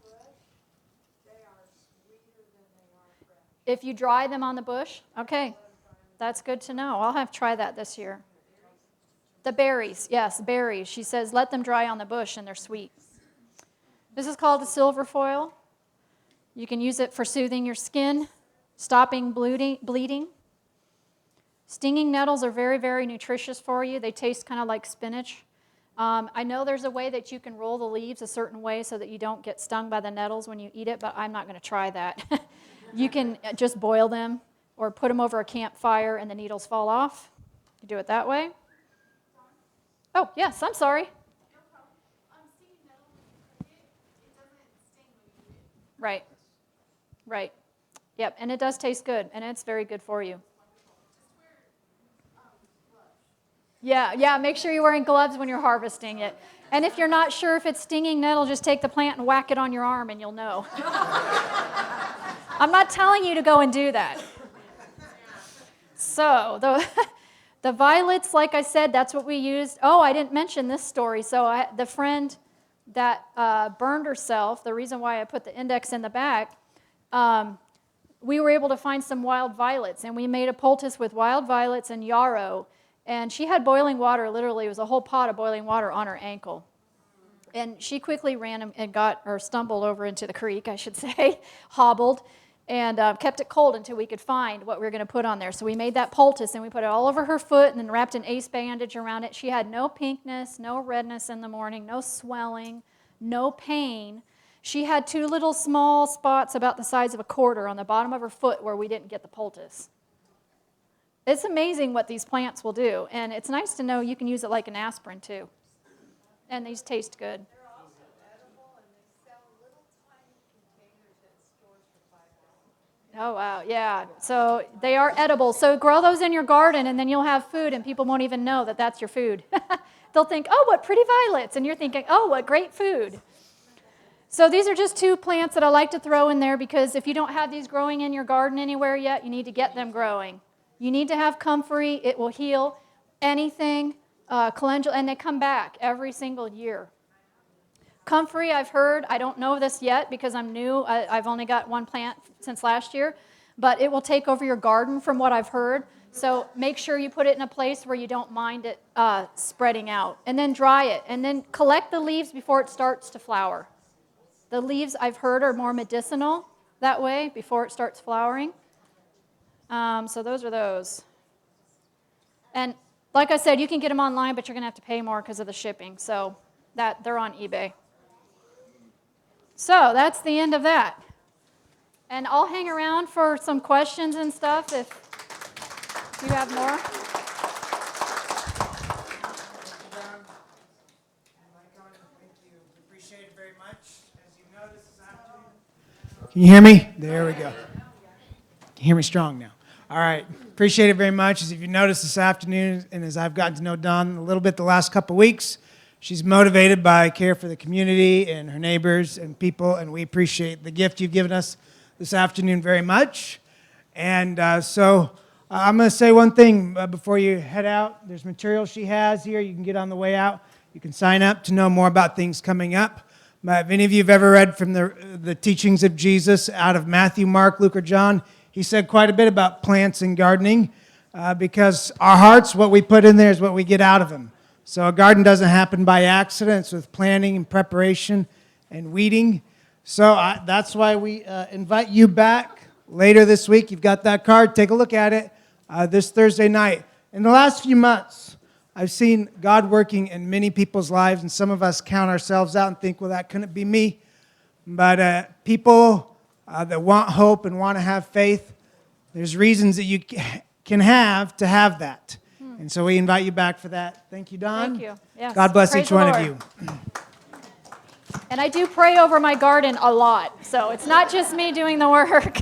If you dry them on the bush, okay, that's good to know. I'll have to try that this year. The berries, yes, berries. She says let them dry on the bush and they're sweet. This is called a silver foil. You can use it for soothing your skin, stopping bleeding. Stinging nettles are very, very nutritious for you. They taste kind of like spinach. I know there's a way that you can roll the leaves a certain way so that you don't get stung by the nettles when you eat it, but I'm not going to try that. You can just boil them or put them over a campfire and the needles fall off. You do it that way. Oh, yes, I'm sorry. Right. Right. Yep, and it does taste good, and it's very good for you. Yeah, make sure you're wearing gloves when you're harvesting it. And if you're not sure if it's stinging nettle, just take the plant and whack it on your arm and you'll know. I'm not telling you to go and do that. So, the violets, like I said, that's what we used. Oh, I didn't mention this story. So the friend that burned herself, the reason why I put the index in the back, we were able to find some wild violets, and we made a poultice with wild violets and yarrow. And she had boiling water, literally, it was a whole pot of boiling water on her ankle. And she quickly ran and stumbled over into the creek, I should say, hobbled, and kept it cold until we could find what we were going to put on there. So we made that poultice, and we put it all over her foot and then wrapped an ace bandage around it. She had no pinkness, no redness in the morning, no swelling, no pain. She had 2 little small spots about the size of a quarter on the bottom of her foot where we didn't get the poultice. It's amazing what these plants will do, and it's nice to know you can use it like an aspirin too. And these taste good.
They're also edible, and they sell little tiny containers at stores for $5.
Oh, wow, yeah. So they are edible. So grow those in your garden, and then you'll have food, and people won't even know that that's your food. They'll think, oh, what pretty violets, and you're thinking, oh, what great food. So these are just 2 plants that I like to throw in there because if you don't have these growing in your garden anywhere yet, you need to get them growing. You need to have comfrey. It will heal anything, calendula, and they come back every single year. Comfrey, I've heard, I don't know this yet because I'm new. I've only got 1 plant since last year, but it will take over your garden from what I've heard. So make sure you put it in a place where you don't mind it spreading out. And then dry it. And then collect the leaves before it starts to flower. The leaves, I've heard, are more medicinal that way before it starts flowering. So those are those. And like I said, you can get them online, but you're going to have to pay more because of the shipping. So they're on eBay. So that's the end of that. And I'll hang around for some questions and stuff if you have more.
Appreciate it very much. As you noticed this afternoon. Can you hear me? There we go. Can you hear me strong now? All right. Appreciate it very much. As if you noticed this afternoon, and as I've gotten to know Dawn a little bit the last couple of weeks, she's motivated by care for the community and her neighbors and people, and we appreciate the gift you've given us this afternoon very much. And so I'm going to say one thing before you head out. There's material she has here. You can get on the way out. You can sign up to know more about things coming up. If any of you have ever read from the teachings of Jesus out of Matthew, Mark, Luke, or John, he said quite a bit about plants and gardening because our hearts, what we put in there is what we get out of them. So a garden doesn't happen by accident. It's with planting and preparation and weeding. So that's why we invite you back later this week. You've got that card. Take a look at it this Thursday night. In the last few months, I've seen God working in many people's lives, and some of us count ourselves out and think, well, that couldn't be me. But people that want hope and want to have faith, there's reasons that you can have to have that. And so we invite you back for that. Thank you, Don.
Thank you. Yes.
God bless
Praise
each
the
one
Lord.
of you.
And I do pray over my garden a lot, so it's not just me doing the work.